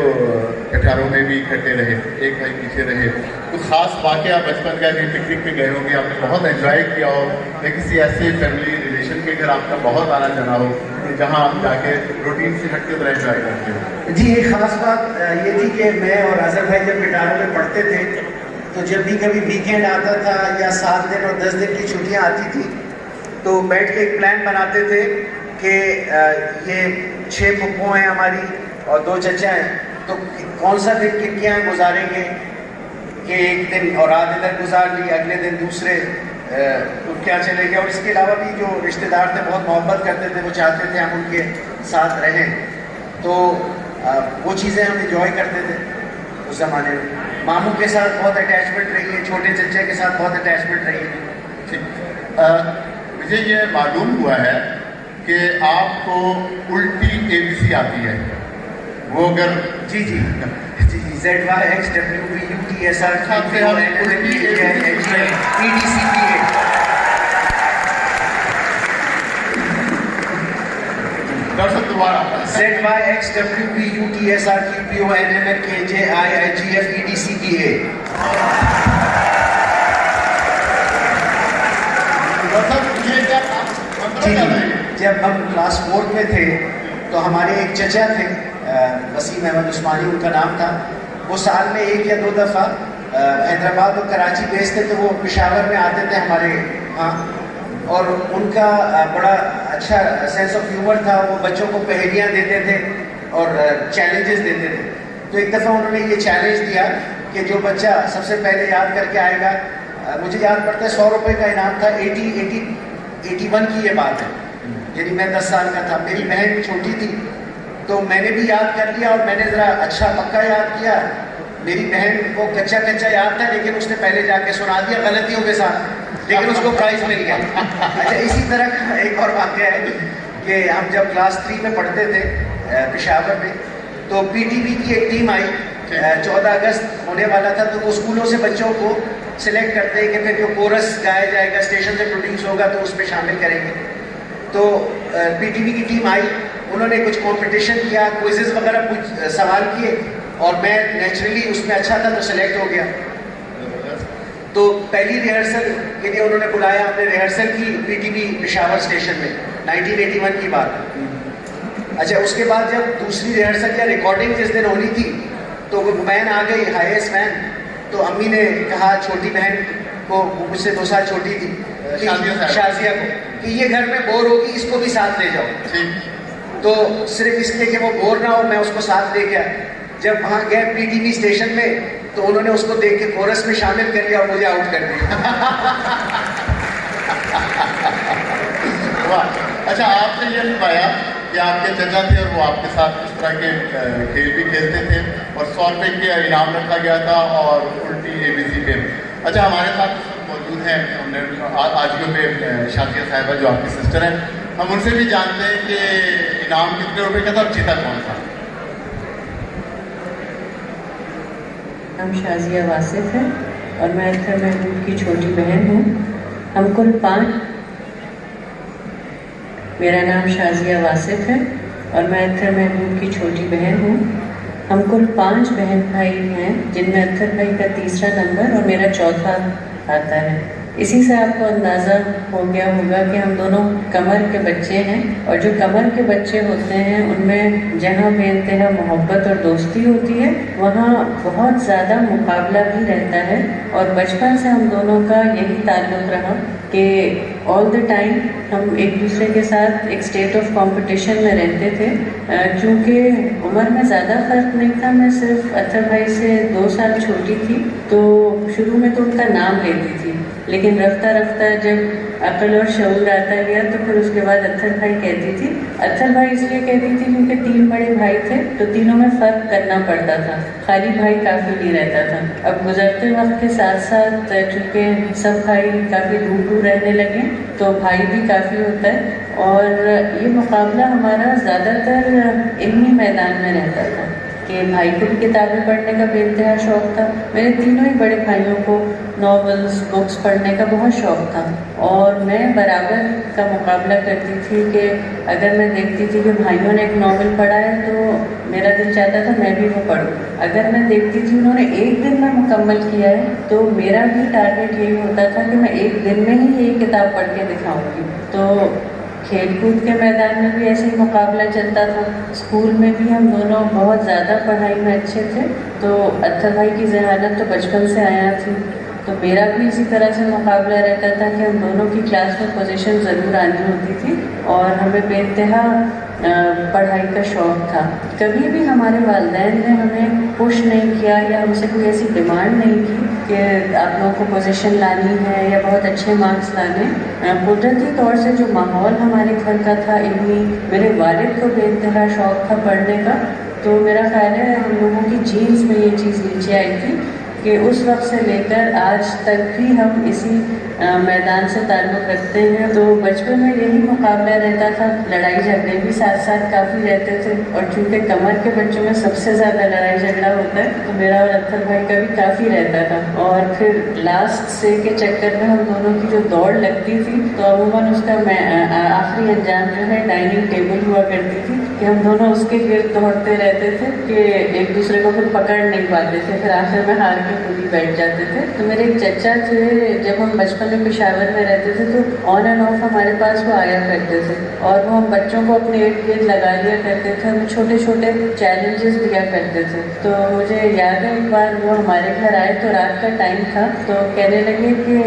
کٹھاروں میں بھی اکٹھے رہے، ایک بھائی پیچھے رہے، کچھ خاص واقعہ بچپن کا بھی پکنک پہ گئے ہوں گے، آپ نے بہت انجوائے کیا ہو، یا کسی ایسے فیملی ریلیشن کے گھر آپ کا بہت آنا جانا ہو جہاں آپ جا کے روٹین سے ہٹ کے طرح انجوائے کرتے ہو؟ جی، ایک خاص بات یہ تھی کہ میں اور اظہر بھائی جب کٹھاروں میں پڑھتے تھے تو جب بھی کبھی ویکینڈ آتا تھا یا 7 دن اور 10 دن کی چھٹیاں آتی تھی تو بیٹھ کے ایک پلان بناتے تھے کہ یہ 6 پھپھو ہیں ہماری اور 2 چچا ہیں، تو کون سا دن کن کے یہاں گزاریں گے، کہ ایک دن اور رات ادھر گزار لی، اگلے دن دوسرے کیا چلے گئے، اور اس کے علاوہ بھی جو رشتہ دار تھے بہت محبت کرتے تھے، وہ چاہتے تھے ہم ان کے ساتھ رہیں، تو وہ چیزیں ہم انجوائے کرتے تھے اس زمانے میں۔ ماموں کے ساتھ بہت اٹیچمنٹ رہی ہے، چھوٹے چچے کے ساتھ بہت اٹیچمنٹ رہی ہے۔ مجھے یہ معلوم ہوا ہے کہ آپ کو الٹی ABC آتی ہے، وہ اگر جی جی جی جی ZYXWVUTSR ڈاکٹر صاحب دوبارہ ZYXWVUTSRQPONMFKJIIGFEDCPA۔ جی جب ہم کلاس 4 میں تھے تو ہمارے ایک چچا تھے، وسیم احمد عثمانی ان کا نام تھا، وہ سال میں 1 یا 2 دفعہ حیدرآباد اور کراچی بیچتے تھے، وہ پشاور میں آتے تھے ہمارے ہاں، اور ان کا بڑا اچھا سینس آف ہیومر تھا، وہ بچوں کو پہیلیاں دیتے تھے اور چیلنجز دیتے تھے۔ تو ایک دفعہ انہوں نے یہ چیلنج دیا کہ جو بچہ سب سے پہلے یاد کر کے آئے گا، مجھے یاد پڑتا ہے 100 روپے کا انعام تھا، 81 کی یہ بات ہے، یعنی میں 10 سال کا تھا، میری بہن بھی چھوٹی تھی، تو میں نے بھی یاد کر لیا اور میں نے ذرا اچھا پکا یاد کیا۔ میری بہن کو کچا کچا یاد تھا لیکن اس نے پہلے جا کے سنا دیا غلطیوں کے ساتھ، لیکن اس کو پرائز مل گیا۔ اچھا، اسی طرح کا ایک اور واقعہ ہے کہ ہم جب کلاس 3 میں پڑھتے تھے پشاور میں، تو PTV کی ایک ٹیم آئی، 14 اگست ہونے والا تھا، تو وہ اسکولوں سے بچوں کو سلیکٹ کرتے ہیں کہ پھر جو کورس گایا جائے گا اسٹیشن سے پروڈیوس ہوگا تو اس میں شامل کریں گے۔ تو PTV کی ٹیم آئی، انہوں نے کچھ کمپٹیشن کیا، کوئزز وغیرہ کچھ سوال کیے، اور میں نیچرلی اس میں اچھا تھا تو سلیکٹ ہو گیا۔ تو پہلی ریہرسل کے لیے انہوں نے بلایا، ہم نے ریہرسل کی PTV پشاور اسٹیشن میں، 1981 کی بات ہے۔ اچھا، اس کے بعد جب دوسری ریہرسل یا ریکارڈنگ جس دن ہونی تھی تو وہ بہن آ گئی، ہائیسٹ بہن، تو امی نے کہا چھوٹی بہن کو، وہ مجھ سے 2 سال چھوٹی تھی، شازیہ کو، کہ یہ گھر میں بور ہوگی، اس کو بھی ساتھ لے جاؤ۔ تو صرف اس لیے کہ وہ بور نہ ہو میں اس کو ساتھ لے گیا۔ جب وہاں گئے PTV اسٹیشن میں تو انہوں نے اس کو دیکھ کے کورس میں شامل کر لیا اور مجھے آؤٹ کر دیا۔ اچھا، آپ نے یہ بتایا کہ آپ کے چچا تھے اور وہ آپ کے ساتھ اس طرح کے کھیل بھی کھیلتے تھے اور 100 روپے کے انعام رکھا گیا تھا اور الٹی ABC پہ۔ اچھا، ہمارے ساتھ موجود ہیں، ہم نے آجیوں پہ شازیہ صاحبہ جو آپ کی سسٹر ہیں، ہم ان سے بھی جانتے ہیں کہ انعام کتنے روپے کا تھا اور جیتا کون تھا؟ نام شازیہ واصف ہے اور میں اطہر محمود کی چھوٹی بہن ہوں۔ ہم کل 5، میرا نام شازیہ واصف ہے اور میں اطہر محمود کی چھوٹی بہن ہوں۔ ہم کل 5 بہن بھائی ہیں، جن میں اطہر بھائی کا تیسرا نمبر اور میرا چوتھا آتا ہے۔ اسی سے آپ کو اندازہ ہو گیا ہوگا کہ ہم دونوں قمر کے بچے ہیں، اور جو قمر کے بچے ہوتے ہیں ان میں جہاں بے انتہا محبت اور دوستی ہوتی ہے وہاں بہت زیادہ مقابلہ بھی رہتا ہے، اور بچپن سے ہم دونوں کا یہی تعلق رہا کہ آل دا ٹائم ہم ایک دوسرے کے ساتھ ایک اسٹیٹ آف کمپٹیشن میں رہتے تھے۔ چونکہ عمر میں زیادہ فرق نہیں تھا، میں صرف اطہر بھائی سے 2 سال چھوٹی تھی، تو شروع میں تو ان کا نام لیتی تھی، لیکن رفتہ رفتہ جب अक्ल और शऊर आता गया तो फिर उसके बाद अत्थर भाई कहती थी, अत्थर भाई इसलिए कहती थी क्योंकि 3 बड़े भाई थे तो तीनों में फ़र्क करना पड़ता था, खाली भाई काफ़ी नहीं रहता था। अब गुजरते वक्त के साथ साथ चूँकि सब भाई काफ़ी दूर दूर रहने लगे तो भाई भी काफ़ी होता है, और ये मुकाबला हमारा ज़्यादातर इल्मी मैदान में रहता था कि भाई को भी किताबें पढ़ने का बेइंतहा शौक़ था। मेरे तीनों ही बड़े भाइयों को नॉवेल्स बुक्स पढ़ने का बहुत शौक़ था, और मैं बराबर का मुकाबला करती थी कि अगर मैं देखती थी कि भाइयों ने एक नावल पढ़ा है तो मेरा दिल चाहता था मैं भी वो पढूं। अगर मैं देखती थी उन्होंने एक दिन में मुकम्मल किया है तो मेरा भी टारगेट यही होता था कि मैं एक दिन में ही ये किताब पढ़ के दिखाऊंगी। तो खेल कूद के मैदान में भी ऐसे ही मुकाबला चलता था। स्कूल में भी हम दोनों बहुत ज़्यादा पढ़ाई में अच्छे थे, तो अत्थर भाई की ज़हानत तो बचपन से आया थी, तो मेरा भी इसी तरह से मुकाबला रहता था कि हम दोनों की क्लास में पोजीशन ज़रूर आनी होती थी, और हमें बेइंतहा पढ़ाई का शौक़ था। कभी भी हमारे वालिदैन ने हमें पुश नहीं किया या हमसे कोई ऐसी डिमांड नहीं की कि आप लोगों को पोजीशन लानी है या बहुत अच्छे मार्क्स लाने। कुदरती तौर से जो माहौल हमारे घर का था इल्मी, मेरे वालिद को बेइंतहा शौक़ था पढ़ने का, तो मेरा ख्याल है हम लोगों की जीन्स में ये चीज़ नीचे आई थी कि उस वक्त से लेकर आज तक भी हम इसी मैदान से ताल्लुक़ रखते हैं। तो बचपन में यही मुकाबला रहता था, लड़ाई झगड़े भी साथ साथ काफ़ी रहते थे, और चूँकि कमर के बच्चों में सबसे ज़्यादा लड़ाई झगड़ा होता है तो मेरा और अत्थर भाई का भी काफ़ी रहता था। और फिर लास्ट से के चक्कर में हम दोनों की जो दौड़ लगती थी तो अमूमन उसका आखिरी अंजाम जो है डाइनिंग टेबल हुआ करती थी कि हम दोनों उसके गिर्द दौड़ते रहते थे कि एक दूसरे को फिर पकड़ नहीं पाते थे, फिर आखिर में हार के खुद ही बैठ जाते थे। तो मेरे एक चचा थे, जब हम बचपन में पेशावर में रहते थे तो ऑन एंड ऑफ हमारे पास वो आया करते थे, और वो हम बच्चों को अपने इर्द गिर्द लगा लिया करते थे, हमें छोटे छोटे चैलेंजेस दिया करते थे। तो मुझे याद है एक बार वो हमारे घर आए तो रात का टाइम था, तो कहने लगे कि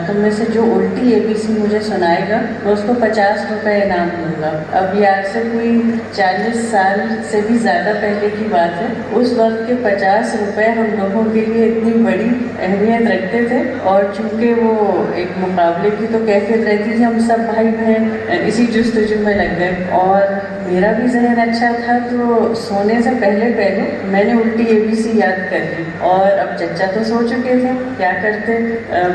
तुम में से जो उल्टी ABC मुझे सुनाएगा मैं उसको 50 रुपये इनाम दूंगा। अब ये आज से कोई 40 साल से भी ज़्यादा पहले की बात है। उस वक्त के 50 रुपये हम लोगों के लिए इतनी बड़ी अहमियत रखते थे, और चूँकि वो एक मुकाबले की तो कैफियत रहती थी, हम सब भाई बहन इसी जुस्तजू में लग गए। और मेरा भी जहन अच्छा था तो सोने से पहले पहले मैंने उल्टी ABC याद कर ली, और अब चचा तो सो चुके थे, क्या करते।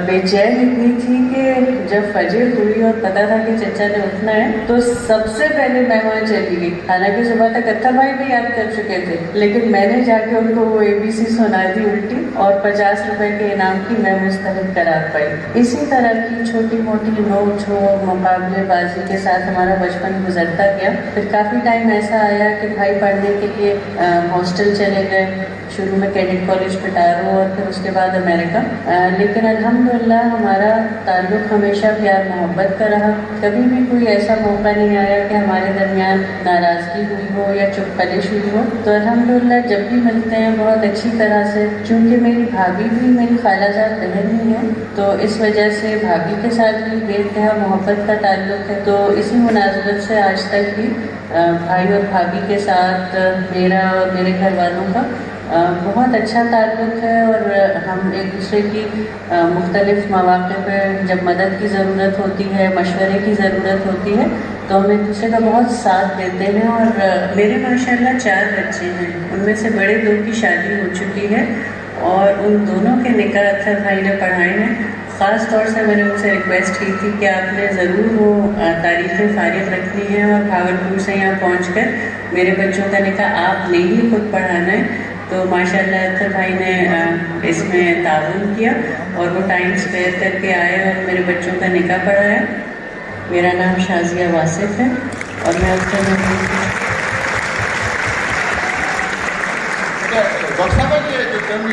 बेचैन इतनी थी कि जब फजर हुई और पता था कि चचा ने उठना है तो सबसे पहले मैं वहाँ चली गई। हालांकि सुबह तक अत्थर भाई भी याद कर चुके थे, लेकिन मैंने जाके उनको वो ABC सुना दी उल्टी, और 50 रुपए के इनाम की मैं मुस्तरद करार पाई। इसी तरह की छोटी मोटी नोक झोंक मुकाबलेबाजी के साथ हमारा बचपन गुजरता गया। फिर काफ़ी टाइम ऐसा आया कि भाई पढ़ने के लिए हॉस्टल चले गए, शुरू में कैडेट कॉलेज पिटारो और फिर उसके बाद अमेरिका। लेकिन अल्हम्दुलिल्लाह हमारा ताल्लुक़ हमेशा प्यार मोहब्बत का रहा। कभी भी कोई ऐसा मौका नहीं आया कि हमारे दरमियान नाराज़गी हुई हो या चुप कलिश हुई हो। तो अल्हम्दुलिल्लाह जब भी मिलते हैं बहुत अच्छी तरह से, चूँकि मेरी भाभी भी मेरी खालाजाद बहन ही है तो इस वजह से भाभी के साथ भी बेइंतहा मोहब्बत का ताल्लुक़ है। तो इसी मुनासबत से आज तक भी भाई और भाभी के साथ मेरा और मेरे घर वालों का बहुत अच्छा ताल्लुक़ है, और हम एक दूसरे की मुख्तलिफ़ मौक़े पर जब मदद की ज़रूरत होती है, मशवरे की ज़रूरत होती है तो हम एक दूसरे का बहुत साथ देते हैं। और मेरे माशाल्लाह 4 बच्चे हैं, उनमें से बड़े 2 की शादी हो चुकी है और उन दोनों के निकाह अत्थर भाई ने पढ़ाए हैं। ख़ास तौर से मैंने उनसे रिक्वेस्ट की थी कि आपने ज़रूर वो तारीख़ फारिग रखनी है और भागलपुर से यहाँ पहुँचकर मेरे बच्चों का निकाह आपने ही खुद पढ़ाना है। तो माशाल्लाह अत्थर भाई ने इसमें ताउन किया और वो टाइम स्पेयर करके आए और मेरे बच्चों का निकाह पढ़ाया। मेरा नाम शाजिया वासिफ है और मैं अत्थर डॉक्टर साहब ये जो टर्म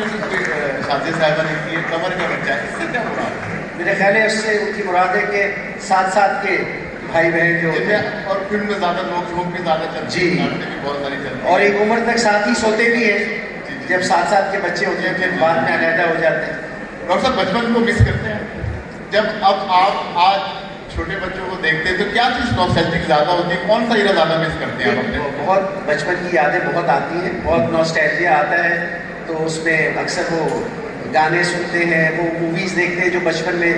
शाजिया साहिबा ने की है कमर का बच्चा, इससे क्या हो रहा है? मेरे ख्याल है उससे उनकी मुराद है कि साथ साथ के भाई बहन जो होते हैं, और फिल्म में ज़्यादा लोग झोंक भी ज़्यादा चलते जी, हैं, भी बहुत सारी चलती हैं, और एक उम्र तक साथ ही सोते भी हैं। जब साथ साथ के बच्चे होते हैं फिर बाद में अलहदा हो जाते हैं। डॉक्टर साहब बचपन को मिस करते हैं? जब अब आप आज छोटे बच्चों को देखते हैं तो क्या चीज़ नॉस्टैल्जिक ज़्यादा होती है, कौन सा हीरा ज़्यादा मिस करते हैं आप अपने? बहुत बचपन की यादें बहुत आती हैं, बहुत नॉस्टैल्जिया आता है, तो उसमें अक्सर वो गाने सुनते हैं, वो मूवीज़ देखते हैं जो बचपन में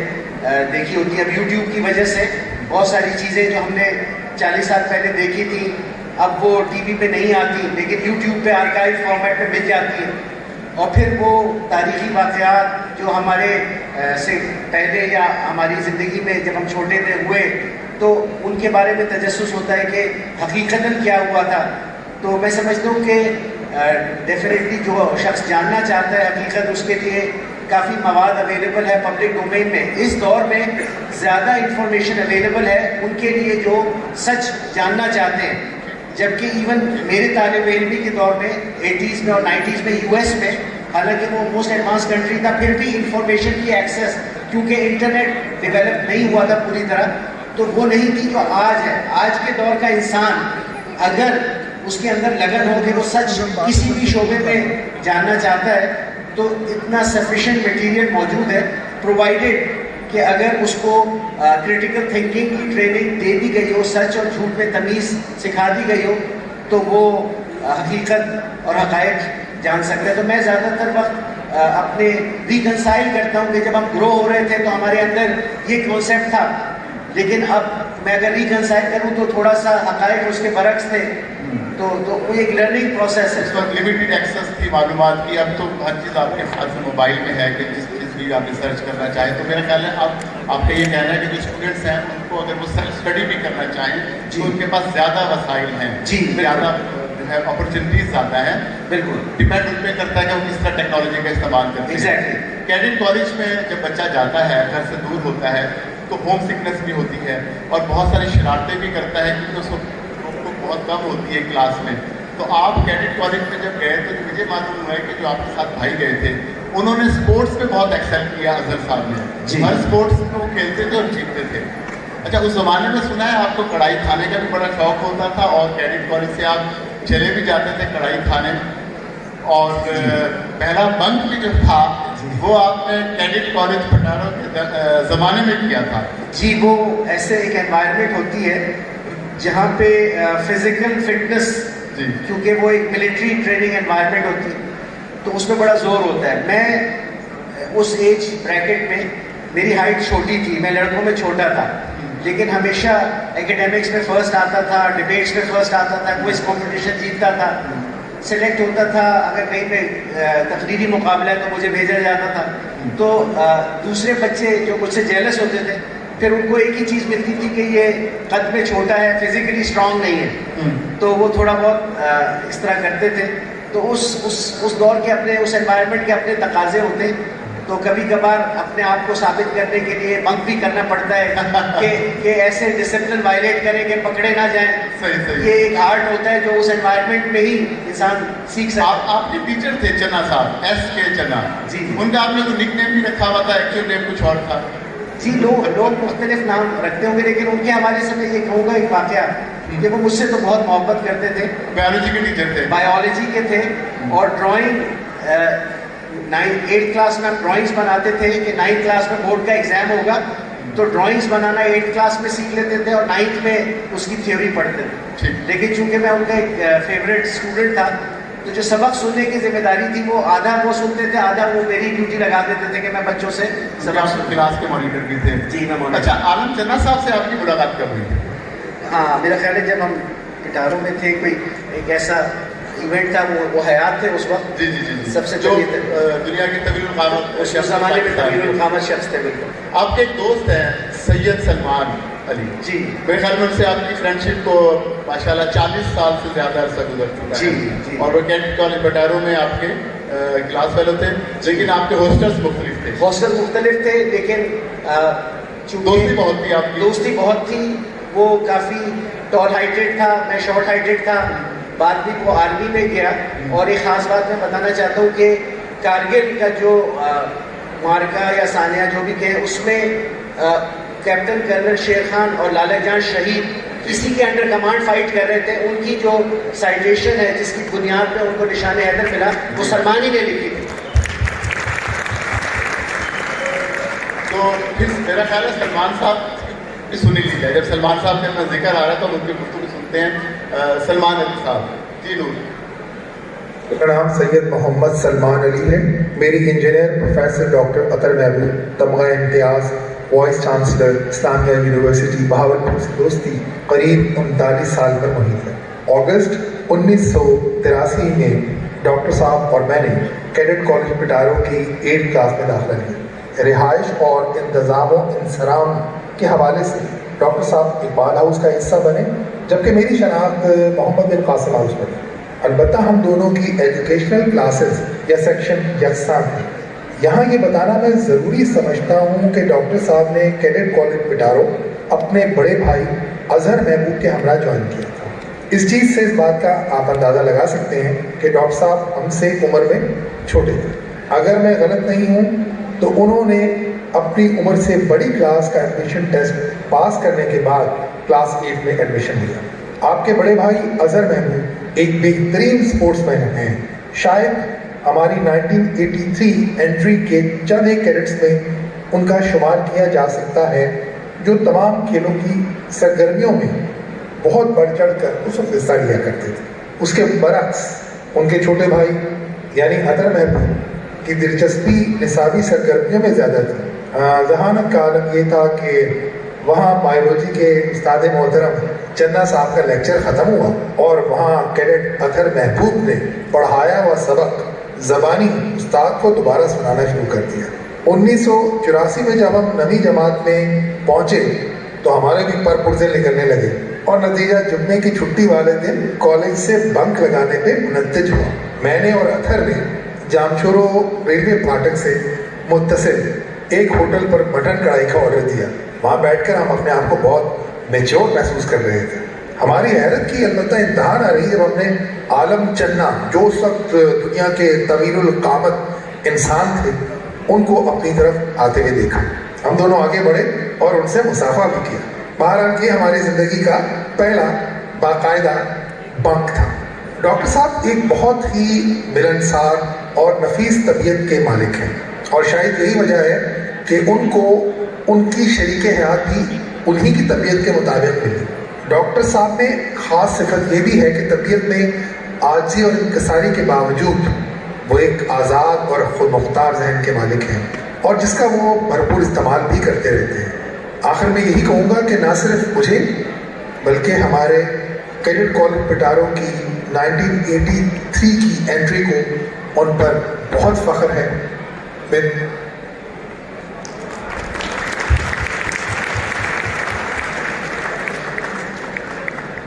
देखी होती है। अब यूट्यूब की वजह से बहुत सारी चीज़ें जो हमने 40 साल पहले देखी थी अब वो टीवी पे नहीं आती, लेकिन यूट्यूब पे आर्काइव फॉर्मेट में मिल जाती है। और फिर वो तारीख़ी वाक़यात जो हमारे से पहले या हमारी ज़िंदगी में जब हम छोटे थे हुए, तो उनके बारे में तजस्सुस होता है कि हकीकतन क्या हुआ था। तो मैं समझता हूँ कि डेफिनेटली जो शख्स जानना चाहता है हकीकत, उसके लिए काफ़ी मवाद अवेलेबल है पब्लिक डोमेन में। इस दौर में ज़्यादा इंफॉर्मेशन अवेलेबल है उनके लिए जो सच जानना चाहते हैं, जबकि इवन मेरे तालिब इल्मी के दौर में 80s में और 90s में यूएस में, हालांकि वो मोस्ट एडवांस कंट्री था, फिर भी इंफॉर्मेशन की एक्सेस, क्योंकि इंटरनेट डेवलप नहीं हुआ था पूरी तरह, तो वो नहीं थी जो आज है। आज के दौर का इंसान अगर उसके अंदर लगन हो कि वो सच किसी भी शोबे में जानना चाहता है, तो इतना सफिशिएंट मटेरियल मौजूद है, प्रोवाइडेड कि अगर उसको क्रिटिकल थिंकिंग की ट्रेनिंग दे दी गई हो, सच और झूठ में तमीज़ सिखा दी गई हो, तो वो हकीकत और हक़ाइक़ जान सकते हैं। तो मैं ज़्यादातर वक्त अपने रिकंसाइल करता हूँ कि जब हम ग्रो हो रहे थे तो हमारे अंदर ये कॉन्सेप्ट था, लेकिन अब मैं अगर रिकंसाइल करूँ तो थोड़ा सा हक़ाइक़ उसके बरक्स थे। तो वो एक लर्निंग प्रोसेस है। इस वक्त लिमिटेड एक्सेस थी मालूमात की, अब तो हर चीज़ आपके हाथ में मोबाइल में है कि जिस चीज़ भी आप रिसर्च करना चाहें। तो मेरा ख्याल है अब आपका ये कहना है कि जो स्टूडेंट्स हैं उनको अगर वो सेल्फ स्टडी भी करना चाहें तो उनके पास ज़्यादा वसाइल हैं, जी, ज़्यादा जो है अपॉर्चुनिटीज़ ज़्यादा हैं। बिल्कुल डिपेंड उन पर करता है कि वो किस तरह टेक्नोलॉजी का इस्तेमाल करते हैं। एग्जैक्टली। कैडेट कॉलेज में जब बच्चा जाता है, घर से दूर होता है, तो होम सिकनेस भी होती है और बहुत सारी शरारतें भी करता है, क्योंकि उसको बहुत कम होती है क्लास में। तो आप कैडेट कॉलेज में जब गए तो मुझे मालूम हुआ है कि जो आपके साथ भाई गए थे उन्होंने स्पोर्ट्स में बहुत एक्सेल किया। अजहर साहब ने हर स्पोर्ट्स में वो खेलते थे और जीतते थे। अच्छा, उस ज़माने में सुना है आपको कढ़ाई खाने का भी बड़ा शौक होता था और कैडेट कॉलेज से आप चले भी जाते थे कढ़ाई खाने, और पहला बंक भी जो था वो आपने कैडेट कॉलेज पटारो के ज़माने में किया था। जी, वो ऐसे एक एनवायरनमेंट होती है जहाँ पे फिज़िकल फिटनेस, क्योंकि वो एक मिलिट्री ट्रेनिंग एनवायरनमेंट होती है, तो उसमें बड़ा ज़ोर होता है। मैं उस एज ब्रैकेट में, मेरी हाइट छोटी थी, मैं लड़कों में छोटा था, लेकिन हमेशा एकेडमिक्स में फ़र्स्ट आता था, डिबेट्स में फ़र्स्ट आता था, क्विज़ कॉम्पिटिशन जीतता था, सेलेक्ट होता था। अगर कहीं पे तकरीरी मुकाबला है तो मुझे भेजा जाता था। तो दूसरे बच्चे जो मुझसे जेलस होते थे, फिर उनको एक ही चीज़ मिलती थी कि ये कद में छोटा है, फिजिकली स्ट्रांग नहीं है, तो वो थोड़ा बहुत इस तरह करते थे। तो उस दौर के अपने, उस एनवायरनमेंट के अपने तकाजे होते, तो कभी कभार अपने आप को साबित करने के लिए बंक भी करना पड़ता है कि ऐसे डिसिप्लिन वायलेट करें कि पकड़े ना जाएं। सही। ये एक आर्ट होता है जो उस एनवायरनमेंट में ही इंसान सीख सकता है। आपके टीचर थे चन्ना साहब, SK चन्ना जी। उनका आपने तो निकनेम भी रखा हुआ था, एक्चुअल नेम कुछ और था। जी, लोग मुख्तलिफ नाम रखते होंगे, लेकिन उनके हवाले से मैं ये कहूँगा एक वाक़या कि वो मुझसे तो बहुत मोहब्बत करते थे। बायोलॉजी के टीचर थे। बायोलॉजी के थे, और ड्राइंग 8th क्लास में हम ड्राइंग्स बनाते थे कि 9th क्लास में बोर्ड का एग्ज़ाम होगा, तो ड्राइंग्स बनाना 8th क्लास में सीख लेते थे और 9th में उसकी थ्योरी पढ़ते थे। लेकिन चूँकि मैं उनका एक फेवरेट स्टूडेंट था, तो जो सबक सुनने की जिम्मेदारी थी वो आधा वो सुनते थे, आधा वो मेरी ड्यूटी लगा देते थे कि मैं बच्चों से सबक। क्लास के मॉनिटर भी थे। जी, मैं मॉनिटर। अच्छा, आलम चन्ना साहब से आपकी मुलाकात कब हुई? हाँ, मेरा ख्याल है जब हम पिटारों में थे, कोई एक ऐसा इवेंट था, वो हयात थे उस वक्त। जी। सबसे जो पहले दुनिया की तवील क़ामत उस ज़माने में तवील क़ामत शख्स थे। बिल्कुल। आपके एक दोस्त हैं सैयद सलमान अली जी। मेरे ख्याल में उनसे आपकी फ्रेंडशिप को माशाल्लाह 40 साल से ज़्यादा अरसा गुजर चुका है। जी। और वो कैडेट कॉलेज पटारो में आपके क्लास फेलो थे, लेकिन आपके हॉस्टल्स मुख्तलिफ थे। हॉस्टल मुख्तलिफ थे, लेकिन दोस्ती बहुत थी आपकी। दोस्ती बहुत थी। वो काफ़ी टॉल हाइटेड था, मैं शॉर्ट हाइटेड था। बाद में वो आर्मी में गया, और एक ख़ास बात मैं बताना चाहता हूँ कि कारगिल का जो मार्का या सानिया जो भी कहे, उसमें कैप्टन कर्नल शेर खान और लाला जान शहीद इसी के अंडर कमांड फाइट कर रहे थे। उनकी जो साइटेशन है, जिसकी बुनियाद पे उनको निशान हैदर मिला, वो सलमान ही ने लिखी थी। तो फिर मेरा ख्याल है सलमान साहब भी सुनी लीजिए। जब सलमान साहब का अपना जिक्र आ रहा था, उनकी गुफ्तगू सुनते हैं। सलमान अली साहब। जी नूर। मेरा नाम सैयद मोहम्मद सलमान अली है। मेरी engineer professor doctor Athar Mehboob Tamgha Imtiaz vice chancellor Islamia university Bahawalpur से दोस्ती करीब 39 साल पर मुहित है। अगस्त 1983 में डॉक्टर साहब और मैंने कैडेट कॉलेज पिटारो की 8th क्लास में दाखिला लिया। रिहाइश और इंतज़ाम इंसराम के हवाले से डॉक्टर साहब इकबाल हाउस का हिस्सा बने, जबकि मेरी शनाख्त मोहम्मद बिन कासिम हाउस पर थी। अलबत्ता हम दोनों की एजुकेशनल क्लासेस या सेक्शन यकसां थे। यहाँ ये बताना मैं ज़रूरी समझता हूँ कि डॉक्टर साहब ने कैडेट कॉलेज पिटारो अपने बड़े भाई अजहर महबूब के हमरा ज्वाइन किया था। इस चीज़ से इस बात का आप अंदाज़ा लगा सकते हैं कि डॉक्टर साहब हमसे उम्र में छोटे थे। अगर मैं गलत नहीं हूँ तो उन्होंने अपनी उम्र से बड़ी क्लास का एडमिशन टेस्ट पास करने के बाद क्लास 8 में एडमिशन लिया। आपके बड़े भाई अजहर महमूद एक बेहतरीन स्पोर्ट्समैन हैं। शायद हमारी 1983 एंट्री के चंद एक कैडेट्स में उनका शुमार किया जा सकता है जो तमाम खेलों की सरगर्मियों में बहुत बढ़ चढ़ कर उस वक्त हिस्सा लिया करते थे। उसके बरक्स उनके छोटे भाई यानी अदर महबूब की दिलचस्पी निसाबी सरगर्मियों में ज़्यादा थी। जहानत का आलम ये था कि वहाँ बायोलॉजी के उस्ताद मोहतरम चन्ना साहब का लेक्चर ख़त्म हुआ और वहाँ कैडेट अदर महबूब ने पढ़ाया हुआ सबक ज़बानी उस्ताद को दोबारा सुनाना शुरू कर दिया। 1984 में जब हम नवी जमात में पहुँचे तो हमारे भी पर पुर्जे निकलने लगे और नतीजा जुम्मे की छुट्टी वाले दिन कॉलेज से बंक लगाने पे मुनत्तिज हुआ। मैंने और अथर ने जामशोरो रेलवे फाटक से मुत्तसिल एक होटल पर मटन कढ़ाई का ऑर्डर दिया। वहाँ बैठकर हम अपने आप को बहुत मेच्योर महसूस कर रहे थे। हमारी हैरत की अलबत्ता इंतहा आ रही जब हमने आलम चन्ना जो उस वक्त दुनिया के तवीलुल कामत इंसान थे उनको अपनी तरफ आते हुए देखा। हम दोनों आगे बढ़े और उनसे मुसाफा भी किया। बहरहाल ये हमारी ज़िंदगी का पहला बाकायदा बंक था। डॉक्टर साहब एक बहुत ही मिलनसार और नफीस तबीयत के मालिक हैं और शायद यही वजह है कि उनको उनकी शरीके हयात भी उन्हीं की तबीयत के मुताबिक मिली। डॉक्टर साहब में ख़ास सिफत ये भी है कि तबीयत में आजी और इंकसारी के बावजूद वो एक आज़ाद और खुद मुख्तार जहन के मालिक हैं और जिसका वो भरपूर इस्तेमाल भी करते रहते हैं। आखिर में यही कहूँगा कि ना सिर्फ मुझे बल्कि हमारे कैडेट कॉलेज पिटारो की 1983 की एंट्री को उन पर बहुत फ़ख्र है।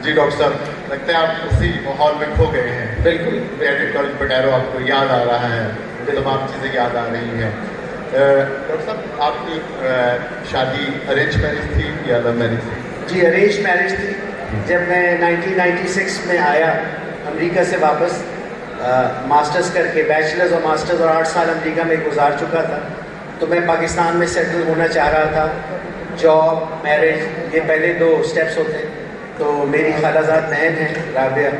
जी डॉक्टर साहब, लगता है आप उसी माहौल में खो गए हैं। बिल्कुल कैडेट कॉलेज पिटारो आपको याद आ रहा है, मुझे तमाम चीज़ें याद आ रही हैं। डॉक्टर साहब, आपकी शादी अरेंज मैरिज थी या लव मैरिज थी? जी अरेंज मैरिज थी। जब मैं 1996 में आया अमेरिका से वापस मास्टर्स करके, बैचलर्स और मास्टर्स और 8 साल अमेरिका में गुजार चुका था, तो मैं पाकिस्तान में सेटल होना चाह रहा था। जॉब, मैरिज, ये पहले 2 स्टेप्स होते हैं। तो मेरी खालाजाद बहन है राबिया,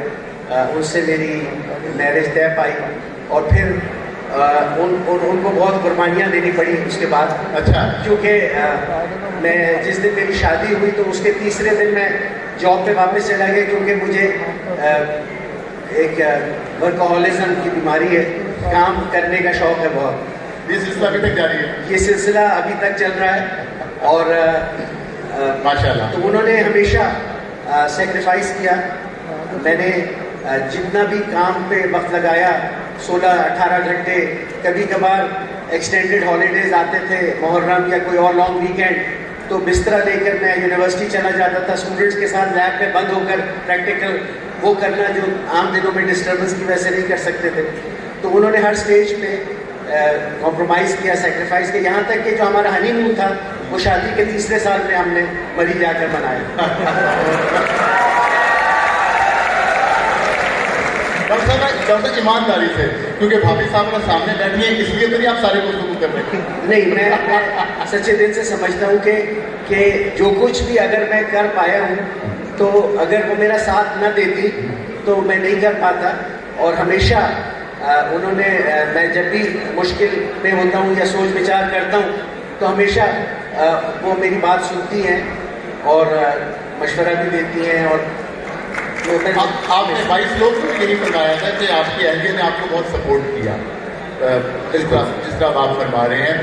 उनसे मेरी मैरिज तय पाई और फिर उनको बहुत कुर्बानियाँ देनी पड़ी उसके बाद। अच्छा। क्योंकि मैं जिस दिन मेरी शादी हुई तो उसके तीसरे दिन मैं जॉब पे वापस चला गया क्योंकि मुझे एक वर्कहॉलिज्म की बीमारी है, काम करने का शौक़ है बहुत। ये सिलसिला अभी तक जारी है? ये सिलसिला अभी तक चल रहा है और माशाल्लाह। तो उन्होंने हमेशा सेक्रीफाइस किया। मैंने जितना भी काम पे वक्त लगाया 16-18 घंटे, कभी कभार एक्सटेंडेड हॉलीडेज आते थे, मुहर्रम या कोई और लॉन्ग वीकेंड, तो बिस्तरा लेकर मैं यूनिवर्सिटी चला जाता था स्टूडेंट्स के साथ लैब में बंद होकर प्रैक्टिकल वो करना जो आम दिनों में डिस्टर्बेंस की वजह से नहीं कर सकते थे। तो उन्होंने हर स्टेज पे कॉम्प्रोमाइज़ किया, सेक्रीफाइस किया, यहाँ तक कि जो हमारा हनीमून था वो शादी के तीसरे साल में हमने मरी जाकर मनाया। डॉक्टर साहब ईमानदारी से, क्योंकि भाभी साहब लोग सामने बैठी हैं इसलिए तो नहीं आप सारे गुफ्तगू कर रहे हैं। नहीं, मैं सच्चे दिल से समझता हूँ कि जो कुछ भी अगर मैं कर पाया हूँ तो अगर वो मेरा साथ न देती तो मैं नहीं कर पाता। और हमेशा उन्होंने, मैं जब भी मुश्किल में होता हूँ या सोच विचार करता हूँ तो हमेशा वो मेरी बात सुनती हैं और मशवरा भी देती हैं। और आपने 22 लोग को यही बताया था कि आपकी अहलिया ने आपको बहुत सपोर्ट किया। जिस तरह आप फरमा रहे हैं,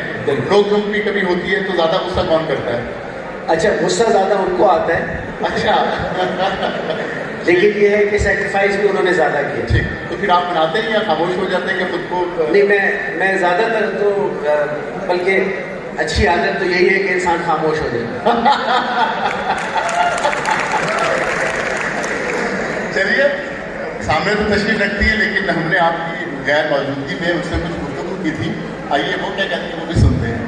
रोक जोक भी कभी होती है तो ज़्यादा गुस्सा कौन करता है? अच्छा, गुस्सा ज़्यादा उनको आता है, अच्छा लेकिन ये है कि सेक्रीफाइस भी उन्होंने ज़्यादा किया। ठीक, तो फिर आप मनाते हैं या खामोश हो जाते हैं कि खुद को? नहीं, मैं ज़्यादातर तो बल्कि अच्छी आदत तो यही है कि इंसान खामोश हो जाए। चलिए, सामने तो तशरीफ रखती है, लेकिन हमने आपकी गैर मौजूदगी में उससे कुछ गुफ्तगू की थी, आइए वो क्या कहती है वो भी सुनते हैं।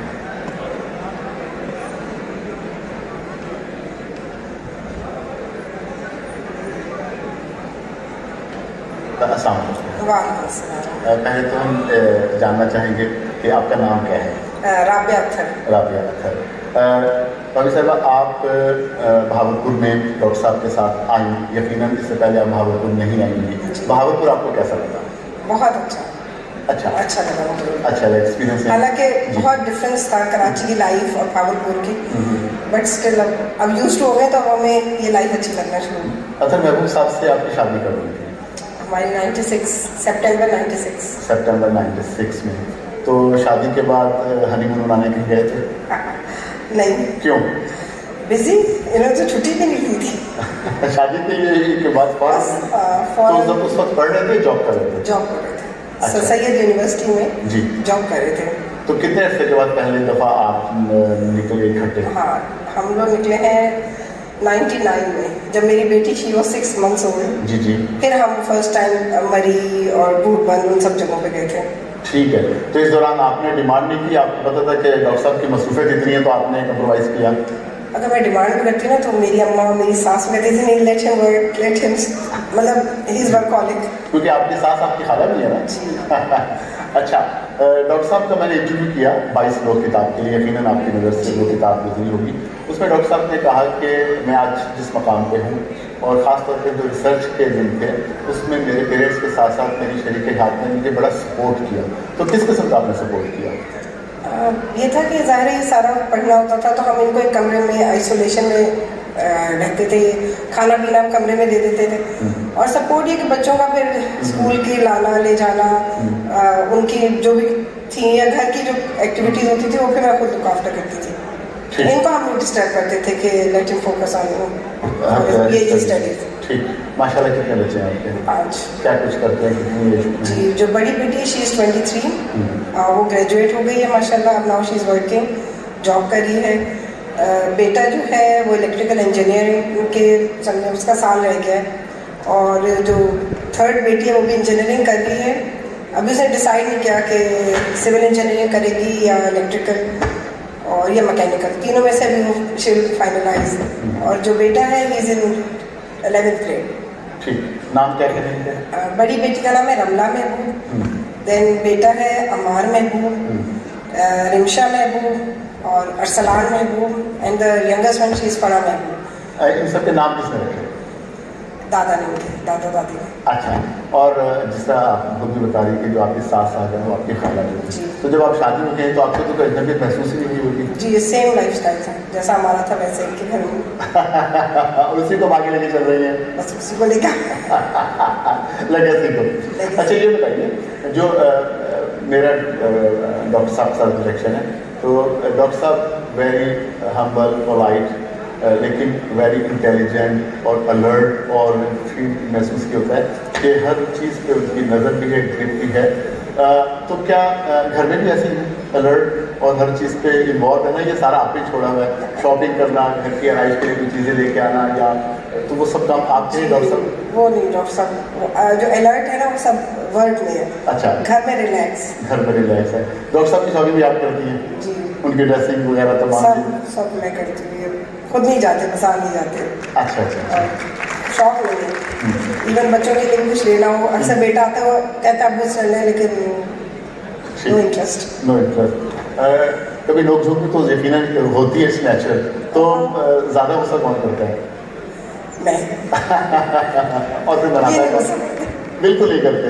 पहले तो हम जानना चाहेंगे कि आपका नाम क्या है? राबिया अख्तर। राबिया अख्तर। राबिया साहबा, आप भावलपुर में डॉक्टर साहब के साथ आई, यकीनन इससे पहले आप भावलपुर नहीं आई होंगी। भावलपुर आपको कैसा लगा? बहुत अच्छा लगा मुझे। अच्छा एक्सपीरियंस है। हालांकि बहुत डिफरेंस था कराची की लाइफ और भावलपुर की, बट स्टिल अब यूज्ड हो गए तो हमें ये लाइफ अच्छी लगना शुरू हुई। अच्छा, महबूब साहब से आपकी शादी कब हुई थी? हमारी 96 सितंबर 96। सितंबर 96 में। तो शादी के बाद हनीमून मनाने के लिए गए थे? नहीं। क्यों? बिजी, इन्होंने तो छुट्टी भी नहीं दी थी। शादी के बाद तो जब उस वक्त पढ़ रहे थे, जॉब कर रहे थे? जॉब कर रहे थे। अच्छा। सैयद यूनिवर्सिटी में जी जॉब कर रहे थे। तो कितने अर्से के बाद पहली दफ़ा आप निकले इकट्ठे? हाँ, हम लोग निकले हैं 99 में, जब मेरी बेटी थी वो 6 मंथ्स ओल्ड। जी जी। फिर हम फर्स्ट टाइम मरी और बूटबंद उन सब जगहों पे गए थे। ठीक है, तो इस दौरान आपने डिमांड नहीं की? आपको पता था कि डॉक्टर साहब की मसरूफियत इतनी है, तो आपने कंप्रोमाइज़ किया? अगर मैं डिमांड भी करती ना तो मेरी अम्मा और मेरी सास कहती थी नहीं, let him work, let him, मतलब ही इज़ वर्कहॉलिक। क्योंकि आपकी सास आपकी खाला भी है ना? जी। अच्छा, डॉक्टर साहब का मैंने इंटरव्यू किया 22 लोग किताब के लिए, यकीनन आपकी नज़र से वो किताब गुजरी होगी। उसमें डॉक्टर साहब ने कहा कि मैं आज जिस मकाम पे हूँ, और ख़ास तौर पे जो रिसर्च के दिन थे उसमें मेरे पेरेंट्स के साथ साथ मेरी शरीक हाथ ने मुझे बड़ा सपोर्ट किया। तो किस किस्म का आपने सपोर्ट किया? ये था कि ज़ाहिर है ये सारा पढ़ना होता था, तो हम इनको एक कमरे में आइसोलेशन में रहते थे, खाना पीना हम कमरे में दे देते थे, और सपोर्ट ये कि बच्चों का फिर स्कूल के लाना ले जाना, उनकी जो भी थी या घर की जो एक्टिविटीज़ होती थी वो फिर मैं खुद लुक आफ्टर करती थी। इनको हम डिस्टर्ब करते थे कि लेट हिम फोकस ऑन ये स्टडीज। ठीक, माशाल्लाह। कितने बच्चे हैं आपके? 5। क्या कुछ करते हैं, कितनी एज में? जी, जो बड़ी बेटी शी इज़ 23, वो ग्रेजुएट हो गई है माशाल्लाह, अब now she is working, job कर रही है। बेटा जो है वो इलेक्ट्रिकल इंजीनियरिंग के समझे उसका साल रह गया है, और जो थर्ड बेटी है वो भी इंजीनियरिंग कर रही है। अभी उसने डिसाइड नहीं किया कि सिविल इंजीनियरिंग करेगी या इलेक्ट्रिकल और या मैकेनिकल, तीनों में से अभी वो शिल फाइनलाइज। और जो बेटा है he is in 11th grade. ठीक, नाम क्या है? बड़ी बेटी का नाम है रमला महबूब, देन बेटा है अमार महबूब, रिमशा महबूब और अरसलान महबूब, and the youngest one she is फरा महबूब। इन सब के नाम किसने रखे? दादा ने उनके, दादा दादी ने। अच्छा, और जिस तरह आप खुद भी बता रही कि जो आपकी सास आ गए वो आपकी खाला जो थी, तो जब आप शादी में गए तो आपको तो कोई अजनबियत महसूस ही नहीं होगी? जी, सेम लाइफ स्टाइल था जैसा हमारा था वैसे इनके घर में। उसी को आगे लेके चल रही है? बस उसी को लेकर लेगेसी को। अच्छा, ये बताइए, जो मेरा डॉक्टर साहब का रिलेक्शन है, तो डॉक्टर साहब वेरी हम्बल, पोलाइट, लेकिन वेरी इंटेलिजेंट और अलर्ट, और फील महसूस किया होता है कि हर चीज़ पे उनकी नज़र भी है, ग्रिप भी है। तो क्या घर में भी ऐसे अलर्ट और हर चीज़ पे इन्वॉल्व है ना? ये सारा आप ही छोड़ा हुआ है, शॉपिंग करना, घर की आराइश के लिए कुछ चीज़ें लेके आना, या तो वो सब काम आपके हैं डॉक्टर साहब? वो नहीं डॉक्टर साहब, जो अलर्ट है ना वो सब वर्क में है। अच्छा, घर में रिलैक्स। घर में रिलैक्स है। डॉक्टर साहब की शॉपिंग भी आप करती हैं? जी। उनकी ड्रेसिंग वगैरह तमाम सब मैं करती हूँ, खुद नहीं जाते, बाजार नहीं जाते। अच्छा अच्छा। शौक नहीं है, इवन बच्चों के लिए कुछ लेना हो, अक्सर बेटा आता है वो कहता है अब्बू चलना है, लेकिन नो इंटरेस्ट। No interest. कभी नोक झोंक भी तो यकीनन होती है नेचुरल, तो ज़्यादा गुस्सा कौन करता है? मैं। और फिर बनाता है? बिल्कुल नहीं करते,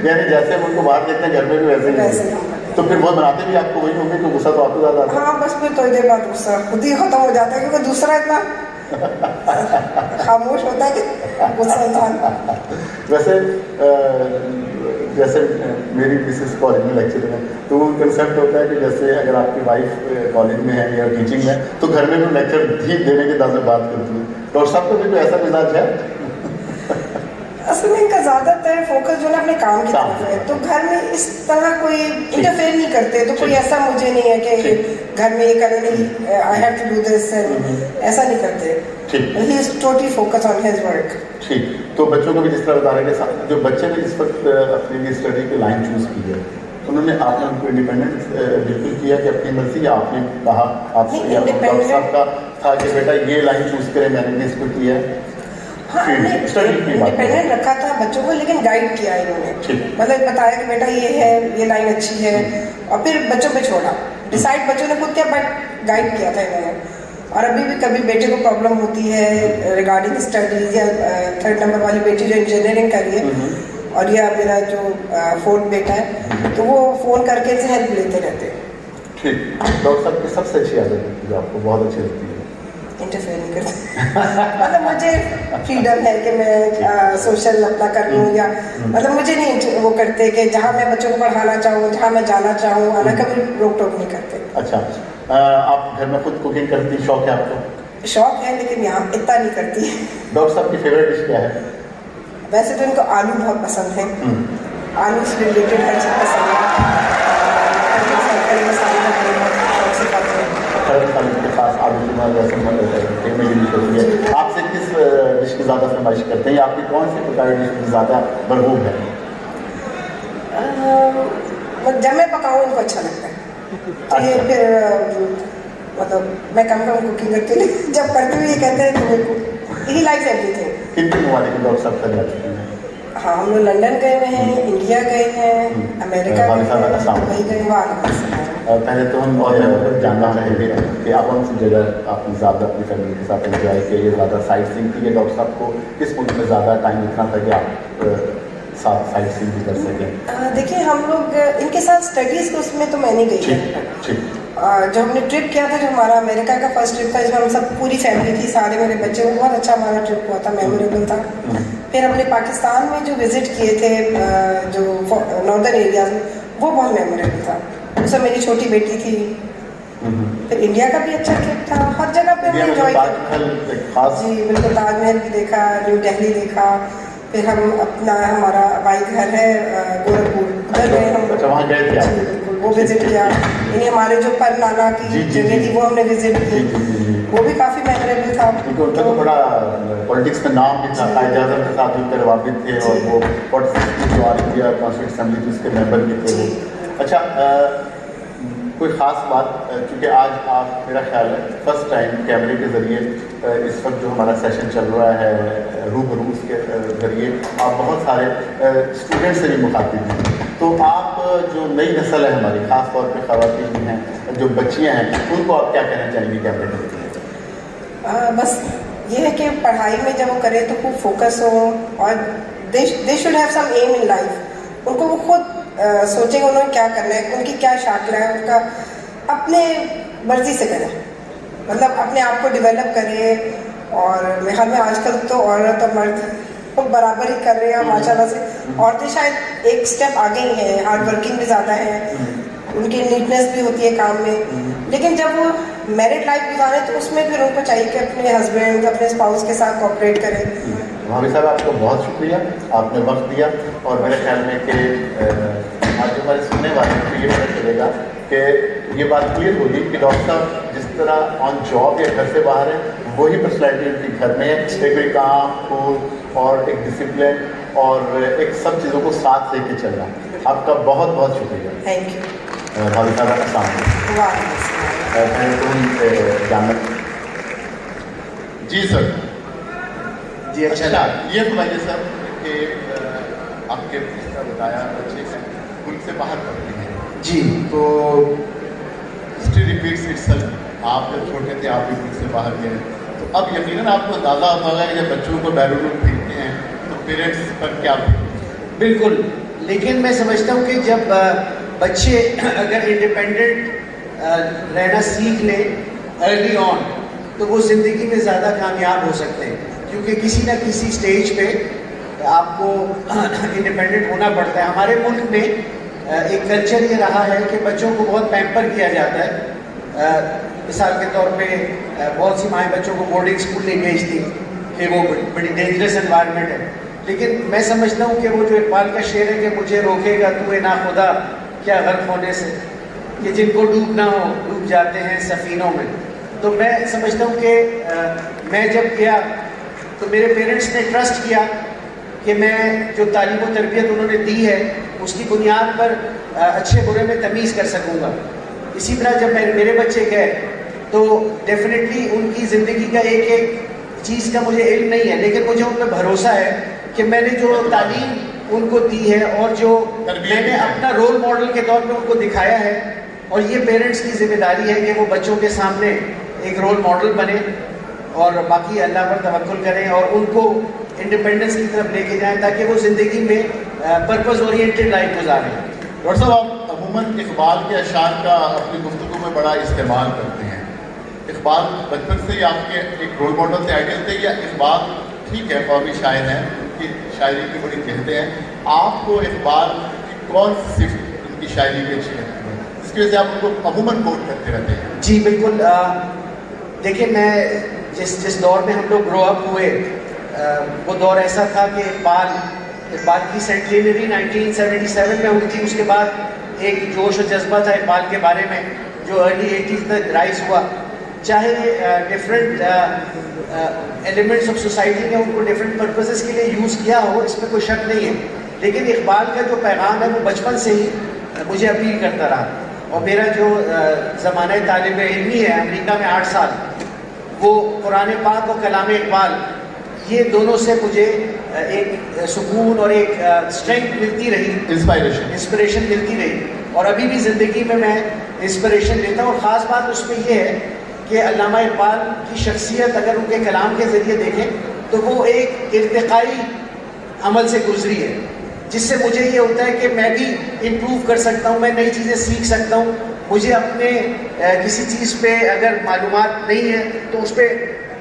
यानी जैसे हम उनको बाहर देखते हैं घर में भी वैसे ही। तो फिर वो बनाते भी आपको वही होंगे, तो गुस्सा तो आपको ज़्यादा आता है? हाँ, बस फिर थोड़ी देर बाद गुस्सा खुद ही खत्म हो जाता है, क्योंकि दूसरा इतना खामोश होता है कि गुस्सा इंसान। वैसे जैसे मेरी मिसेस कॉलेज में लेक्चर है तो वो कंसेप्ट होता है कि जैसे अगर आपकी वाइफ कॉलेज में है या टीचिंग में तो घर में भी लेक्चर भी देने के दादा बात करती है। डॉक्टर साहब को भी कोई ऐसा मिजाज है? असल में इनका ज़्यादातर फोकस जो है अपने काम की तरफ है, तो घर में इस तरह कोई इंटरफेयर नहीं करते, तो कोई ऐसा मुझे नहीं है कि घर में ये करना नहीं, I have to do this, ऐसा नहीं करते। He is totally focus on his work. ठीक, तो बच्चों को भी जिस तरह बता रहे हैं, जो बच्चे ने इस वक्त अपने लिए स्टडी की लाइन चूज की है, उन्होंने आपने उनको इंडिपेंडेंस बिल्कुल किया कि अपनी मर्जी, या आपने कहा आपसे या डॉक्टर साहब का था कि बेटा ये लाइन चूज करें, मैंने भी इसको किया है? हाँ, हमने इंडिपेंडेंट रखा था बच्चों को, लेकिन गाइड किया इन्होंने, मतलब बताया कि बेटा ये है, ये लाइन अच्छी है, और फिर बच्चों पे छोड़ा, डिसाइड बच्चों ने खुद किया, बट गाइड किया था इन्होंने। और अभी भी कभी बेटे को प्रॉब्लम होती है रिगार्डिंग स्टडीज, या 3rd नंबर वाली बेटी जो इंजीनियरिंग कर रही है, और या मेरा जो 4th बेटा है, तो वो फ़ोन करके इनसे हेल्प लेते रहते हैं। ठीक, डॉक्टर साहब की सबसे अच्छी आदत जो आपको बहुत अच्छी लगती है? इंटरफेयर नहीं करते। मतलब मुझे फ्रीडम है कि मैं सोशल अपना कर लूँ, या मतलब मुझे नहीं वो करते कि जहाँ मैं बच्चों को पढ़ाना चाहूँ, जहाँ मैं जाना चाहूँ, आना, कभी रोक टोक नहीं करते। अच्छा, आप घर में खुद कुकिंग करती, शौक है आपको? शौक है, लेकिन यहाँ इतना नहीं करती। डॉक्टर साहब की फेवरेट डिश क्या है? वैसे तो इनको आलू बहुत पसंद है, आलू से रिलेटेड हर चीज़ पसंद है, के पास आलू की वैसे आपसे किस डिश की ज़्यादा फरमाइश करते हैं, या आपकी कौन सी प्रकार डिश की ज़्यादा मरगूब है? जब मैं पकाऊँ इनको अच्छा लगता है, ये फिर मतलब मैं कम कुकिंग करती हूँ, जब करती हूँ ये कहते हैं कि मेरे को ही लाइक्स एवरीथिंग। कितने ममालिक में डॉक्टर साहब जा चुके हैं? हाँ, हम लोग लंदन गए हुए हैं, इंडिया गए हैं, अमेरिका गए हैं, दुबई गए हैं। पहले तो हम और जानना चाहेंगे कि आप कौन सी जगह आपने ज़्यादा अपनी फैमिली के साथ एंजॉय किया, ज़्यादा साइट सीइंग की है? डॉक्टर साहब को किस मुल्क में ज़्यादा टाइम इतना था कि आप साथ साइट सीइंग भी कर सकें? देखिए, हम लोग इनके साथ स्टडीज़ के उसमें तो मैं नहीं गई। जो हमने ट्रिप किया था, जो हमारा अमेरिका का फर्स्ट ट्रिप था, जिसमें हम सब पूरी फैमिली थी, सारे मेरे बच्चे, वो बहुत अच्छा हमारा ट्रिप हुआ था, मेमोरेबल था। फिर हमने पाकिस्तान में जो विज़िट किए थे, जो नॉर्दर्न एरियाज में, वो बहुत मेमोरेबल था, उसमें मेरी छोटी बेटी थी। फिर इंडिया का भी अच्छा ट्रिप था, हर जगह पे हमने एंजॉय किया। जी बिल्कुल, ताजमहल भी देखा, न्यू दिल्ली देखा, फिर हम अपना हमारा भाई घर है गोरखपुर, उधर गए हम। अच्छा, वहाँ गए थे आप? बिल्कुल, वो विजिट किया। यानी हमारे जो पर नाना की जगह थी वो हमने विजिट की, वो भी काफ़ी मेमोरेबल था। क्योंकि उनका तो बड़ा पॉलिटिक्स में नाम भी था, कायदे आज़म के साथ भी रवाबित थे, और वो 46 जो ऑल इंडिया कॉन्स्टिट्यूंट असेंबली थी उसके मेंबर भी थे वो। अच्छा, कोई ख़ास बात, क्योंकि आज आप, मेरा ख्याल है फर्स्ट टाइम कैमरे के ज़रिए इस वक्त जो हमारा सेशन चल रहा है रूबरू, उसके ज़रिए आप बहुत सारे स्टूडेंट से भी मुखातिब हैं, तो आप जो नई नस्ल है हमारी, ख़ास तौर पे ख़वातीन हैं, जो बच्चियां हैं, उनको आप क्या कहना चाहेंगे कैमरे के ज़रिए? बस ये है कि पढ़ाई में जब वो करें तो खूब फोकस हो, और they should have some aim in life. उनको वो खुद सोचेंगे उन्होंने क्या करना है, उनकी क्या शाखला है, उनका अपने मर्जी से करें, मतलब अपने आप को डेवलप करें। और मेरे ख्याल में आजकल तो औरत और मर्द तो बराबर ही कर रहे हैं माशाल्लाह से। औरतें शायद एक स्टेप आगे ही हैं, हार्ड वर्किंग भी ज़्यादा है, उनकी नीटनेस भी होती है काम में, लेकिन जब वो मैरिड लाइफ गुजारे तो उसमें फिर उनको चाहिए कि अपने हस्बैंड, अपने स्पाउस के साथ कोऑपरेट करें। भाभी साहब, आपको बहुत शुक्रिया, आपने वक्त दिया, और मेरे ख्याल में कि आज जो हमारे सुनने वाले को ये पता चलेगा कि ये बात क्लियर होगी कि डॉक्टर साहब जिस तरह ऑन जॉब या घर से बाहर है, वही पर्सनैलिटी उनकी घर में है, एक काम, फूड और एक डिसिप्लिन और एक सब चीज़ों को साथ लेके चलना। आपका बहुत बहुत शुक्रिया। थैंक यू भाभी साहब, आपका सामने जी सर। जी अच्छा, ये बताइए सर कि आपके बताया बच्चे मुल्क से बाहर पढ़ते हैं जी, तो हिस्ट्री रिपीट्स इटसेल्फ। आप जब छोटे थे आप भी मुल्क से बाहर गए, तो अब यकीनन आपको अंदाज़ा होता होगा कि जब बच्चों को बैरून फेंकते हैं तो पेरेंट्स पर क्या? बिल्कुल, लेकिन मैं समझता हूँ कि जब बच्चे अगर इंडिपेंडेंट रहना सीख लें अर्ली ऑन, تو وہ زندگی میں زیادہ کامیاب ہو سکتے ہیں، کیونکہ کسی نہ کسی سٹیج پہ آپ کو انڈیپینڈنٹ ہونا پڑتا ہے. ہمارے ملک میں ایک کلچر یہ رہا ہے کہ بچوں کو بہت پیمپر کیا جاتا ہے. مثال کے طور پہ بہت سی مائیں بچوں کو بورڈنگ اسکول نہیں بھیجتی کہ وہ بڑی ڈینجرس انوائرمنٹ ہے. لیکن میں سمجھتا ہوں کہ وہ جو اقبال کا شعر ہے کہ مجھے روکے گا تو ناخدا کیا غرق ہونے سے، کہ جن کو ڈوبنا ہو ڈوب جاتے ہیں سفینوں میں. تو میں سمجھتا ہوں کہ میں جب گیا تو میرے پیرنٹس نے ٹرسٹ کیا کہ میں جو تعلیم و تربیت انہوں نے دی ہے اس کی بنیاد پر اچھے برے میں تمیز کر سکوں گا. اسی طرح جب میرے بچے گئے تو ڈیفینیٹلی ان کی زندگی کا ایک ایک چیز کا مجھے علم نہیں ہے، لیکن مجھے ان پہ بھروسہ ہے کہ میں نے جو تعلیم ان کو دی ہے اور جو میں نے اپنا رول ماڈل کے طور پہ ان کو دکھایا ہے، اور یہ پیرنٹس کی ذمہ داری ہے کہ وہ بچوں کے سامنے ایک رول ماڈل بنے اور باقی اللہ پر توکل کریں اور ان کو انڈیپینڈنس کی طرف لے کے جائیں تاکہ وہ زندگی میں پرپز اورینٹڈ لائف گزاریں. ڈاکٹر صاحب آپ عموماً اقبال کے اشعار کا اپنی گفتگو میں بڑا استعمال کرتے ہیں. اقبال بچپن سے ہی آپ کے ایک رول ماڈل تھے، آئیڈیل تھے، یا اقبال ٹھیک ہے قومی شاعر ہیں، ان کی شاعری کی بڑی کہتے ہیں، آپ کو اقبال کی کون سی صفت ان کی شاعری کی اچھی لگتی ہے جس کی وجہ سے آپ ان کو عموماً کوٹ کرتے رہتے ہیں؟ جی بالکل. دیکھیں میں جس دور میں ہم لوگ گرو اپ ہوئے وہ دور ایسا تھا کہ اقبال کی سینٹینری 1977 میں ہوئی تھی. اس کے بعد ایک جوش و جذبہ تھا اقبال کے بارے میں جو ارلی 80s تک رائز ہوا. چاہے ڈفرینٹ ایلیمنٹس آف سوسائٹی نے ان کو ڈفرینٹ پرپزز کے لیے یوز کیا ہو، اس میں کوئی شک نہیں ہے، لیکن اقبال کا جو پیغام ہے وہ بچپن سے ہی مجھے اپیل کرتا رہا. اور میرا جو زمانہ طالب علمی ہے امریکہ میں 8 سال، وہ قرآن پاک اور کلام اقبال یہ دونوں سے مجھے ایک سکون اور ایک اسٹرینتھ ملتی رہی، انسپریشن ملتی رہی. اور ابھی بھی زندگی میں انسپریشن لیتا ہوں. اور خاص بات اس میں یہ ہے کہ علامہ اقبال کی شخصیت اگر ان کے کلام کے ذریعے دیکھیں تو وہ ایک ارتقائی عمل سے گزری ہے، جس سے مجھے یہ ہوتا ہے کہ میں بھی امپروو کر سکتا ہوں، میں نئی چیزیں سیکھ سکتا ہوں. مجھے اپنے کسی چیز پہ اگر معلومات نہیں ہے تو اس پہ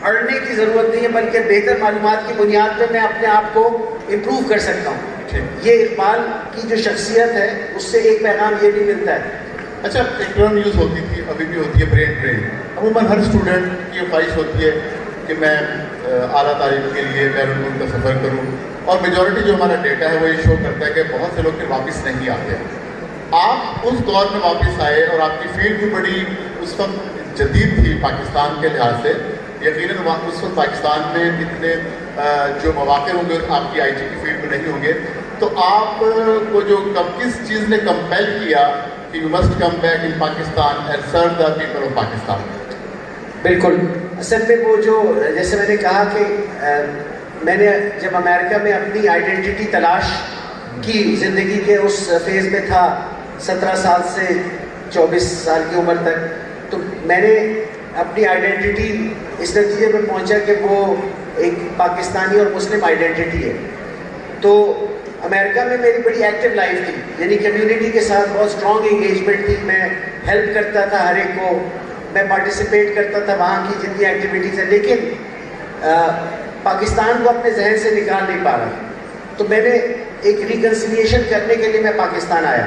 اڑنے کی ضرورت نہیں ہے، بلکہ بہتر معلومات کی بنیاد پہ میں اپنے آپ کو امپروو کر سکتا ہوں. یہ اقبال کی جو شخصیت ہے اس سے ایک پیغام یہ بھی ملتا ہے. اچھا، ایک ٹرم یوز ہوتی تھی، ابھی بھی ہوتی ہے، برین ڈرین. عموماً ہر اسٹوڈنٹ کی خواہش ہوتی ہے کہ میں اعلیٰ تعلیم کے لیے بیرون ملک کا سفر کروں، اور میجورٹی جو ہمارا ڈیٹا ہے وہ یہ شو کرتا ہے کہ بہت سے لوگ پھر واپس نہیں آتے. آپ اس دور میں واپس آئے اور آپ کی فیلڈ بھی بڑی اس وقت جدید تھی پاکستان کے لحاظ سے. یقیناً اس وقت پاکستان میں اتنے جو مواقع ہوں گے آپ کی آئی ٹی کی فیلڈ میں نہیں ہوں گے. تو آپ کو جو کس چیز نے کمپیل کیا کہ you must come back in Pakistan and serve the people of Pakistan? بالکل، اصل میں وہ جو جیسے میں نے کہا کہ میں نے جب امریکہ میں اپنی آئیڈینٹی تلاش کی، زندگی کے اس فیز میں تھا 17 سال سے 24 سال کی عمر تک، تو میں نے اپنی آئیڈینٹی اس نتیجے میں پہنچا کہ وہ ایک پاکستانی اور مسلم آئیڈینٹی ہے. تو امریکہ میں میری بڑی ایکٹیو لائف تھی، یعنی کمیونٹی کے ساتھ بہت اسٹرانگ انگیجمنٹ تھی. میں ہیلپ کرتا تھا ہر ایک کو، میں پارٹیسپیٹ کرتا تھا وہاں کی جتنی ایکٹیویٹیز ہیں، لیکن پاکستان کو اپنے ذہن سے نکال نہیں پا رہا. تو میں نے ایک ریکنسیلیشن کرنے کے لیے میں پاکستان آیا.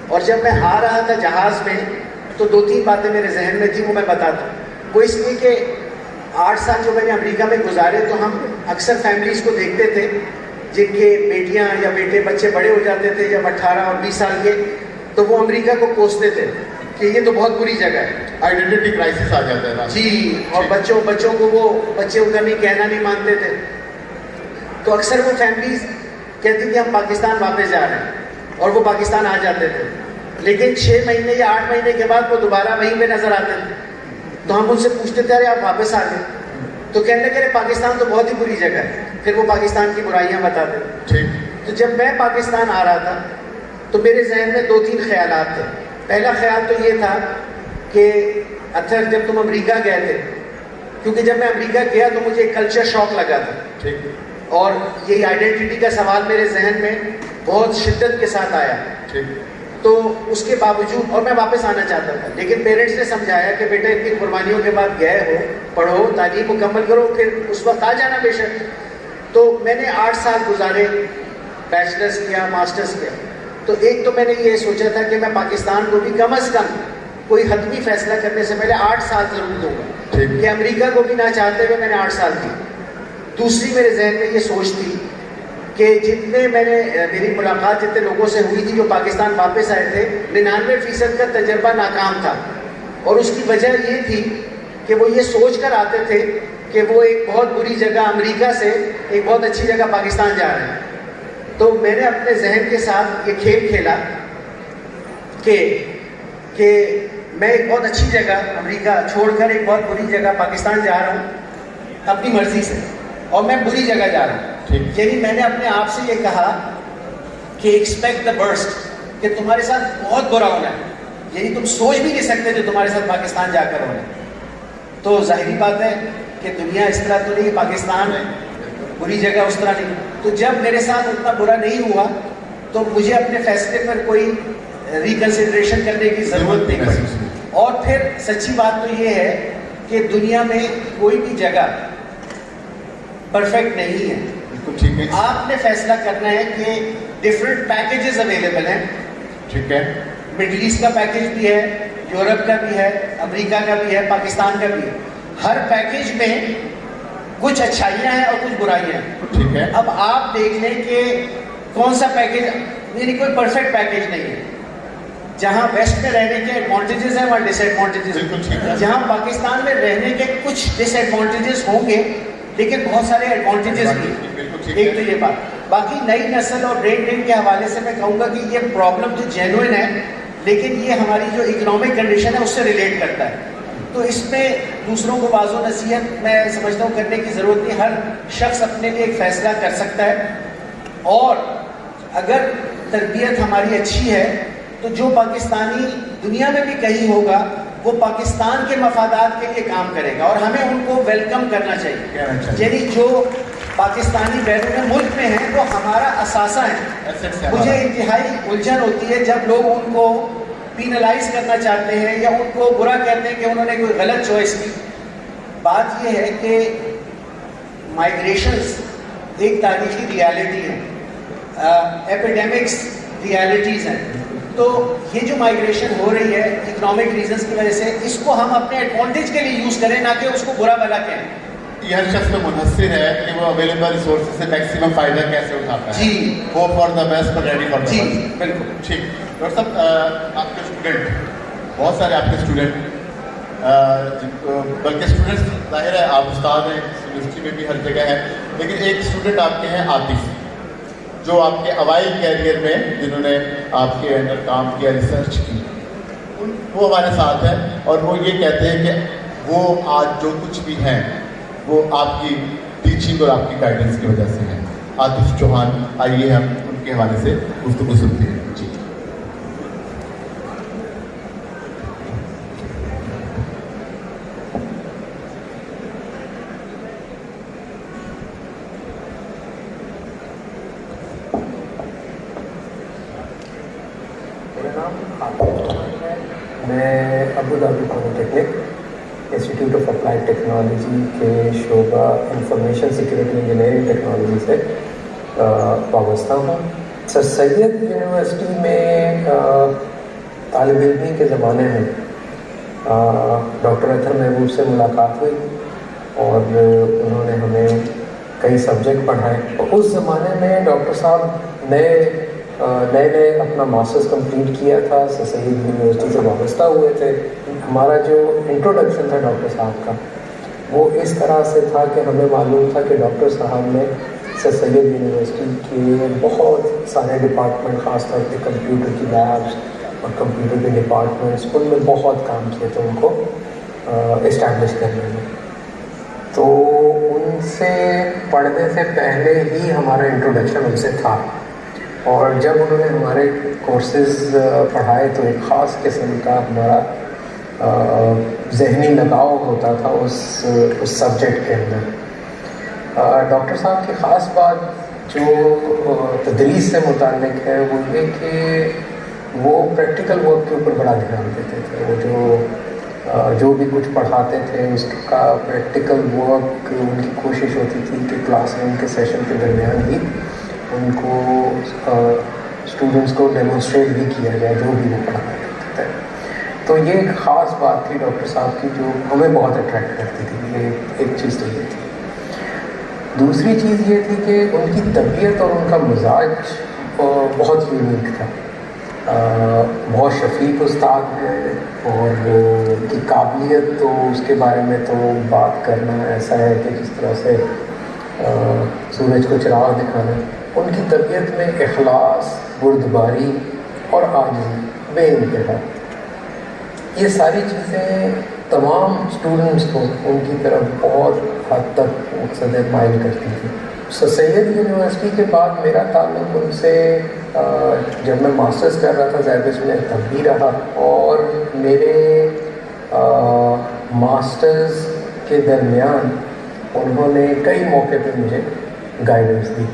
اور جب میں آ رہا تھا جہاز میں تو 2-3 باتیں میرے ذہن میں تھیں، وہ میں بتاتا ہوں. وہ اس لیے کہ 8 سال جو میں نے امریکہ میں گزارے تو ہم اکثر فیملیز کو دیکھتے تھے جن کے بیٹیاں یا بیٹے بچے بڑے ہو جاتے تھے جب 18 اور 20 سال کے، تو وہ امریکہ کو کوستے تھے کہ یہ تو بہت بری جگہ ہے، آئیڈینٹی کرائسس آ جاتا ہے جی. اور بچوں کو وہ بچے ان کا نہیں کہنا نہیں مانتے تھے. تو اکثر وہ فیملیز کہتی تھی ہم پاکستان واپس جا رہے ہیں، اور وہ پاکستان آ جاتے تھے. لیکن 6 مہینے یا 8 مہینے کے بعد وہ دوبارہ وہیں پہ نظر آتے تھے. تو ہم ان سے پوچھتے تھے ارے آپ واپس آ گئے؟ تو کہنے لگے پاکستان تو بہت ہی بری جگہ ہے. پھر وہ پاکستان کی برائیاں بتاتے تھے. تو جب میں پاکستان آ رہا تھا تو میرے ذہن میں 2-3 خیالات تھے. پہلا خیال تو یہ تھا کہ اچھا جب تم امریکہ گئے تھے، کیونکہ جب میں امریکہ گیا تو مجھے ایک کلچر شاک لگا تھا، اور یہ آئیڈینٹی کا سوال میرے ذہن میں بہت شدت کے ساتھ آیا. تو اس کے باوجود، اور میں واپس آنا چاہتا تھا، لیکن پیرنٹس نے سمجھایا کہ بیٹا اتنی قربانیوں کے بعد گئے ہو، پڑھو، تعلیم مکمل کرو، پھر اس وقت آ جانا بے شک. تو میں نے 8 سال گزارے، بیچلرس کیا، ماسٹرس کیا. تو ایک تو میں نے یہ سوچا تھا کہ میں پاکستان کو بھی کم از کم کوئی حتمی فیصلہ کرنے سے پہلے 8 سال ضرور دوں گا، کہ امریکہ کو بھی نہ چاہتے ہوئے میں نے 8 سال دی. دوسری میرے ذہن میں یہ سوچ تھی کہ جتنے میری ملاقات جتنے لوگوں سے ہوئی تھی جو پاکستان واپس آئے تھے، 99% کا تجربہ ناکام تھا. اور اس کی وجہ یہ تھی کہ وہ یہ سوچ کر آتے تھے کہ وہ ایک بہت بری جگہ امریکہ سے ایک بہت اچھی جگہ پاکستان جا رہے ہیں. تو میں نے اپنے ذہن کے ساتھ یہ کھیل کھیلا کہ میں ایک بہت اچھی جگہ امریکہ چھوڑ کر ایک بہت بری جگہ پاکستان جا رہا ہوں اپنی مرضی سے، اور میں بری جگہ جا رہا ہوں. یعنی میں نے اپنے آپ سے یہ کہا کہ ایکسپیکٹ دا ورسٹ، کہ تمہارے ساتھ بہت برا ہونا ہے، یعنی تم سوچ بھی نہیں سکتے جو تمہارے ساتھ پاکستان جا کر ہونا ہے. تو ظاہری بات ہے کہ دنیا اس طرح تو نہیں، پاکستان ہے بری جگہ اس طرح نہیں. تو جب میرے ساتھ اتنا برا نہیں ہوا تو مجھے اپنے فیصلے پر کوئی ریکنسیڈریشن کرنے کی ضرورت نہیں پڑی. اور پھر سچی بات تو یہ ہے کہ دنیا میں کوئی بھی جگہ پرفیکٹ نہیں ہے. آپ نے فیصلہ کرنا ہے کہ ڈفرینٹ پیکیجز اویلیبل ہیں. ٹھیک ہے، مڈل ایسٹ کا پیکیج بھی ہے، یورپ کا بھی ہے، امریکہ کا بھی ہے، پاکستان کا بھی ہے. ہر پیکیج میں کچھ اچھائیاں ہیں اور کچھ برائیاں ہیں. ٹھیک ہے. اب آپ دیکھ لیں کہ کون سا پیکیج، یعنی کوئی پرفیکٹ پیکیج نہیں ہے. جہاں ویسٹ میں رہنے کے ایڈوانٹیجز ہیں وہاں ڈس ایڈوانٹیجز، جہاں پاکستان میں رہنے کے کچھ ڈس ایڈوانٹیجز ہوں گے لیکن بہت سارے ایڈوانٹیجز بھی. ایک تو یہ بات. باقی نئی نسل اور برین ڈرین کے حوالے سے میں کہوں گا کہ یہ پرابلم تو جینوئن ہے، لیکن یہ ہماری جو اکنامک کنڈیشن ہے اس سے ریلیٹ کرتا ہے. تو اس میں دوسروں کو واضح نصیحت میں سمجھتا ہوں کرنے کی ضرورت نہیں. ہر شخص اپنے لیے ایک فیصلہ کر سکتا ہے، اور اگر تربیت ہماری اچھی ہے تو جو پاکستانی دنیا میں بھی کہیں ہوگا وہ پاکستان کے مفادات کے لیے کام کرے گا، اور ہمیں ان کو ویلکم کرنا چاہیے. یعنی جو پاکستانی بیرون ملک میں ہیں وہ ہمارا اثاثہ ہے. مجھے انتہائی الجھن ہوتی ہے جب لوگ ان کو پینلائز کرنا چاہتے ہیں یا ان کو برا کہتے ہیں کہ انہوں نے کوئی غلط چوائس کی. بات یہ ہے کہ مائیگریشنز ایک تاریخی ریالٹی ہے، ایپیڈیمکس ریالٹیز ہیں. تو یہ جو مائیگریشن ہو رہی ہے اکنامک ریزنز کی وجہ سے، اس کو ہم اپنے ایڈوانٹیج کے لیے یوز کریں، نہ کہ اس کو برا بھلا کہیں. یہ ہر شخص پہ منحصر ہے کہ وہ اویلیبل ریسورسز سے میکسیمم فائدہ کیسے اٹھاتا ہے. جی، hope for the best but ready for the جی ورسٹ. بالکل ٹھیک. ڈاکٹر صاحب، آپ کے اسٹوڈنٹ بہت سارے، آپ کے اسٹوڈنٹ بلکہ اسٹوڈنٹس ظاہر ہے آپ استاد ہیں، یونیورسٹی میں بھی ہر جگہ ہے، لیکن ایک اسٹوڈنٹ آپ کے ہیں عاطف، جو آپ کے اوائل کیریئر میں جنہوں نے آپ کے انڈر کام کیا، ریسرچ کی، وہ ہمارے ساتھ ہیں. اور وہ یہ کہتے ہیں کہ وہ آج جو کچھ بھی ہیں وہ آپ کی ٹیچنگ اور آپ کی گائیڈنس کی وجہ سے ہیں. عاطف چوہان، آئیے ہم ان کے حوالے سے گفتگو سنتے ہیں. جی. میں Abu Dhabi polytechnic institute of applied technology کے شعبہ انفارمیشن سیکورٹی انجینئرنگ ٹیکنالوجی سے وابستہ ہوں. سر سید یونیورسٹی میں طالب علمی کے زمانے میں ڈاکٹر اطہر محبوب سے ملاقات ہوئی اور انہوں نے ہمیں کئی سبجیکٹ پڑھائے. اس زمانے میں ڈاکٹر صاحب نئے اپنا ماسٹرز کمپلیٹ کیا تھا، سر سید یونیورسٹی سے وابستہ ہوئے تھے. ہمارا جو انٹروڈکشن تھا ڈاکٹر صاحب کا وہ اس طرح سے تھا کہ ہمیں معلوم تھا کہ ڈاکٹر صاحب نے سر سید یونیورسٹی کے بہت سارے ڈپارٹمنٹ، خاص طور پہ کمپیوٹر کی لیبس اور کمپیوٹر کے ڈپارٹمنٹس، ان میں بہت کام کیے تھے ان کو اسٹیبلش کرنے میں. تو ان سے پڑھنے سے پہلے ہی ہمارا انٹروڈکشن ان سے تھا، اور جب انہوں نے ہمارے کورسز پڑھائے تو ایک خاص قسم کا ہمارا ذہنی لگاؤ ہوتا تھا اس سبجیکٹ کے اندر. ڈاکٹر صاحب کی خاص بات جو تدریس سے متعلق ہے وہ یہ کہ वो प्रैक्टिकल वर्क के ऊपर बड़ा ध्यान देते थे। वो जो भी कुछ पढ़ाते थे उसका प्रैक्टिकल वर्क, उनकी कोशिश होती थी कि क्लासरूम के सेशन के दरमियान भी उनको स्टूडेंट्स को डेमोन्स्ट्रेट भी किया जाए जो भी वो पढ़ाना करते थे। तो ये एक ख़ास बात थी डॉक्टर साहब की जो हमें बहुत अट्रैक्ट करती थी। ये एक चीज़ तो ये थी। दूसरी चीज़ ये थी कि उनकी तबीयत और उनका मिजाज बहुत यूनिक था। बहुत शफीक उस्ताद हैं और उनकी काबिलियत तो उसके बारे में तो बात करना ऐसा है कि जिस तरह से सूरज को चिराग दिखाना। उनकी तबीयत में इखलास, बुर्दबारी और आजिज़ी बेइंतहा, ये सारी चीज़ें तमाम स्टूडेंट्स को उनकी तरफ बहुत हद तक मकसद माइल करती थी। सर सैयद यूनिवर्सिटी के बाद मेरा ताल्लुक़ उनसे जब मैं मास्टर्स कर रहा था ज़ैबिस में तब भी रहा, और मेरे मास्टर्स के दरमियान उन्होंने कई मौके पर मुझे गाइडेंस दी।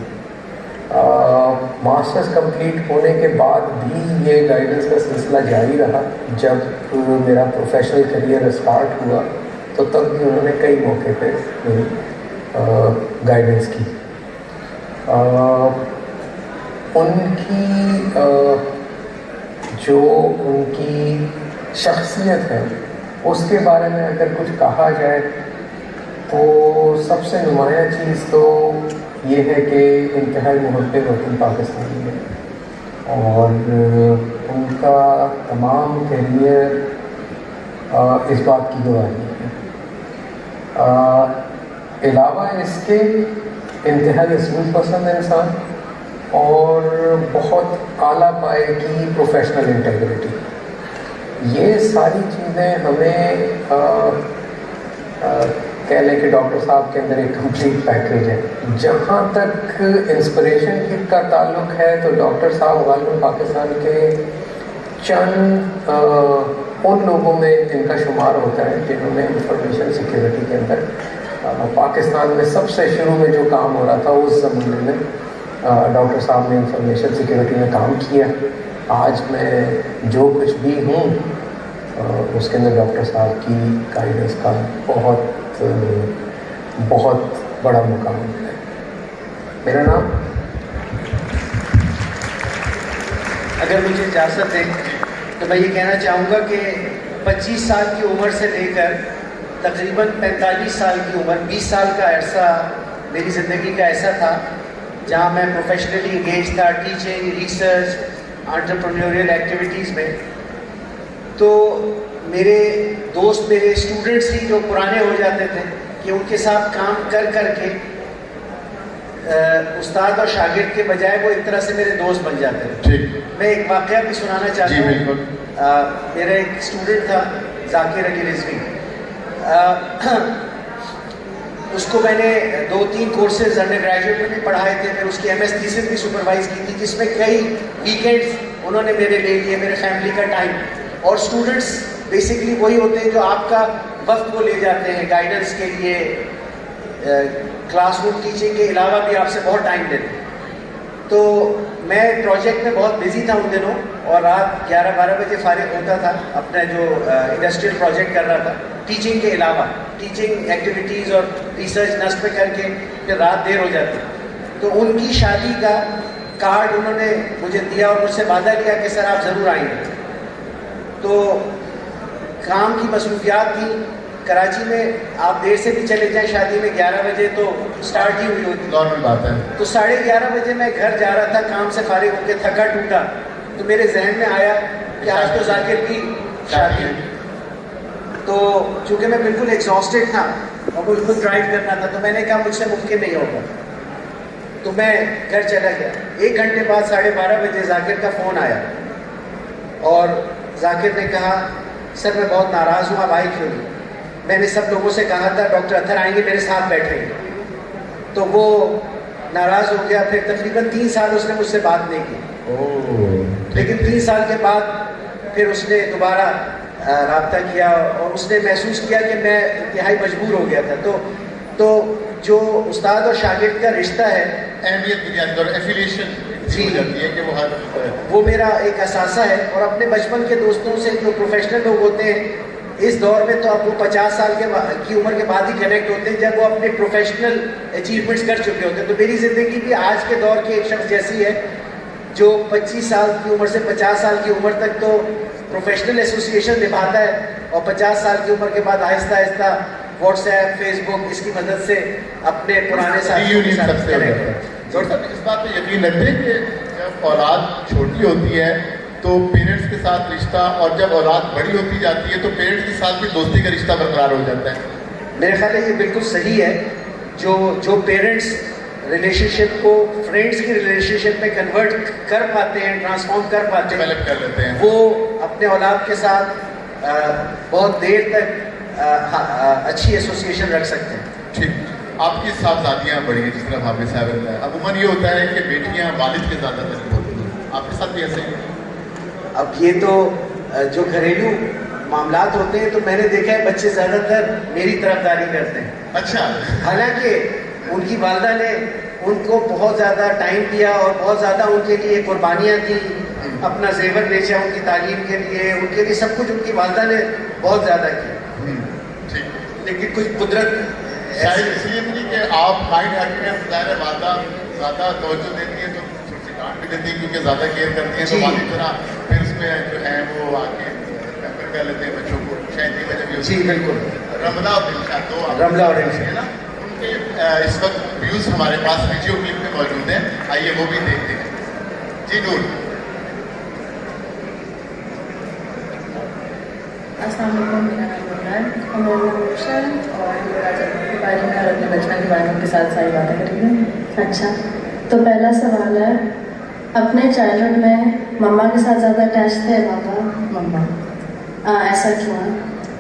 मास्टर्स कंप्लीट होने के बाद भी ये गाइडेंस का सिलसिला जारी रहा। जब मेरा प्रोफेशनल करियर स्टार्ट हुआ तो तब भी उन्होंने कई मौके पे मेरी गाइडेंस की। उनकी जो उनकी शख्सियत है उसके बारे में अगर कुछ कहा जाए तो सबसे नुमायाँ चीज़ तो ये है कि इंतहाई मुहब्बत वतन पाकिस्तानी है, और उनका तमाम करियर इस बात की गवाही है। अलावा इसके इंतहाई असूल पसंद इंसान और बहुत आला पाए की प्रोफेशनल इंटेग्रिटी, ये सारी चीज़ें हमें कह लें कि डॉक्टर साहब के अंदर एक कंप्लीट पैकेज है। जहाँ तक इंस्पिरेशन का ताल्लुक़ है तो डॉक्टर साहब गालिबन पाकिस्तान के चंद उन लोगों में इनका शुमार होता है जिन्होंने इंफॉर्मेशन सिक्योरिटी के अंदर पाकिस्तान में सबसे शुरू में जो काम हो रहा था उस ज़माने में डॉक्टर साहब ने इंफॉर्मेशन सिक्योरिटी में काम किया। आज मैं जो कुछ भी हूँ उसके अंदर डॉक्टर साहब की गाइडेंस का बहुत बड़ा मुकाम है। मेरा नाम, अगर मुझे इजाज़त दें तो मैं ये कहना चाहूँगा कि 25 साल की उम्र से लेकर तकरीबन 45 साल की उम्र, 20 साल का अरसा मेरी ज़िंदगी का ऐसा था जहाँ मैं प्रोफेशनली इंगेज था टीचिंग, रिसर्च, एंटरप्रेन्योरियल एक्टिविटीज़ में। तो मेरे दोस्त, मेरे स्टूडेंट्स ही जो पुराने हो जाते थे कि उनके साथ काम कर कर के उस्ताद और शागिर्द के बजाय वो एक तरह से मेरे दोस्त बन जाते थे। ठीक, मैं एक वाक़या भी सुनाना चाहता हूँ। मेरा एक स्टूडेंट था जाकिर अली रिजवी, उसको मैंने 2-3 कोर्सेज अंडर ग्रेजुएट में भी पढ़ाए थे, फिर उसकी MS थीसिस भी सुपरवाइज की थी जिसमें कई वीकेंड्स उन्होंने मेरे ले लिए, मेरे फैमिली का टाइम। और स्टूडेंट्स बेसिकली वही होते हैं जो आपका वक्त को ले जाते हैं गाइडेंस के लिए, क्लासरूम टीचिंग के अलावा भी आपसे बहुत टाइम लेते हैं। तो मैं प्रोजेक्ट में बहुत बिजी था उन दिनों और रात 11-12 बजे फारिग होता था, अपना जो इंडस्ट्रियल प्रोजेक्ट कर रहा था टीचिंग के अलावा, टीचिंग एक्टिविटीज़ और रिसर्च नस्ब में करके फिर रात देर हो जाती। तो उनकी शादी का कार्ड उन्होंने मुझे दिया और मुझसे वादा लिया कि सर आप ज़रूर आएंगे। तो काम की मसरूफियात थी, कराची में आप देर से भी चले जाएं शादी में 11 बजे तो स्टार्ट ही हुई होती, नॉर्मल बात है। तो 11:30 बजे मैं घर जा रहा था काम से फारिग होकर, थका टूटा, तो मेरे जहन में आया कि आज तो जाकिर की शादी है। तो चूँकि मैं बिल्कुल एग्जॉस्टेड था और मुझे खुद ड्राइव करना था, तो मैंने कहा मुझसे मुमकिन नहीं होगा, तो मैं घर चला गया। 1 घंटे बाद 12:30 बजे जाकिर का फ़ोन आया और जाकिर ने कहा सर मैं बहुत नाराज़ हूँ, आप आए क्यों नहीं? मैंने सब लोगों से कहा था डॉक्टर अत्तर आएंगे, मेरे साथ बैठेंगे। तो वो नाराज़ हो गया। फिर तकरीबन 3 साल उसने मुझसे बात नहीं की। लेकिन 3 साल के बाद फिर उसने दोबारा राब्ता किया और उसने महसूस किया कि मैं इंतहाई मजबूर हो गया था। तो जो उस्ताद और शागिर्द का रिश्ता है, अहमियत बुनियादी तौर एफिलिएशन जी। हो जाती है कि वो हर वो मेरा एक असासा है। और अपने बचपन के दोस्तों से जो प्रोफेशनल लोग होते हैं, इस दौर में तो अब वो 50 साल की उम्र के बाद ही कनेक्ट होते हैं, जब वो अपने प्रोफेशनल अचीवमेंट्स कर चुके होते हैं। तो मेरी ज़िंदगी भी आज के दौर की एक शख्स जैसी है, जो 25 साल की उम्र से 50 साल की उम्र तक तो प्रोफेशनल एसोसिएशन निभाता है, और 50 साल की उम्र के बाद आहिस्ता आहिस्ता व्हाट्सएप, फेसबुक, इसकी मदद से अपने पुराने साथियों के साथ कनेक्ट है। डॉक्टर साहब, इस बात पे यकीन रखते हैं कि जब औलाद छोटी होती है तो पेरेंट्स के साथ रिश्ता, और जब औलाद बड़ी होती जाती है तो पेरेंट्स के साथ भी दोस्ती का रिश्ता बरकरार हो जाता है? मेरे ख्याल है ये बिल्कुल सही है। जो पेरेंट्स रिलेशनशिप को फ्रेंड्स की रिलेशनशिप में कन्वर्ट कर पाते हैं, ट्रांसफॉर्म कर पाते हैं, डेवलप कर लेते हैं, वो अपने औलाद के साथ बहुत देर तक अच्छी एसोसिएशन रख सकते हैं। ठीक। आपकी साहबजादियाँ बड़ी हैं, जिस तरह भाभी साहब बताया, अब उमन ये होता है कि बेटियाँ वालिद के ज़्यादा करीब होती हैं, आपके साथ भी ऐसे ही? अब ये तो जो घरेलू मामलात होते हैं, तो मैंने देखा है बच्चे ज़्यादातर मेरी तरफदारी करते हैं। अच्छा। हालांकि उनकी वालदा ने उनको बहुत ज़्यादा टाइम दिया और बहुत ज़्यादा उनके लिए कुर्बानियाँ दी, अपना जेवर बेचा उनकी तालीम के लिए, उनके लिए सब कुछ उनकी वालदा ने बहुत ज़्यादा किया। ठीक। लेकिन कुछ कुदरत शायद इसलिए भी कि आप माइंड हैप्पीनेस ज़्यादा वादा ज़्यादा तवज्जो देती है, तो छोटी डांट भी देती है क्योंकि ज़्यादा केयर करती है, तो वाली तरह फिर उसमें जो है वो आके पैम्पर कर लेते हैं बच्चों को। शायद ये वजह भी होती जी है। बिल्कुल। रमला और दिलशाद, दो रमला और दिलशाद है ना, उनके इस वक्त व्यूज़ हमारे पास वीडियो क्लिप में मौजूद हैं, आइए वो भी देखते हैं। जी नूर। अस्सलाम वालेकुम, मेरा नाम नूर है और मैं रोशन, और मैं राजस्थान के बारे में और अपने बचपन के बारे में आपके साथ सारी बातें करेंगे। अच्छा, तो पहला सवाल है, अपने चाइल्डहुड में मम्मा के साथ ज़्यादा अटैच थे पापा? मम्मा। ऐसा क्यों है?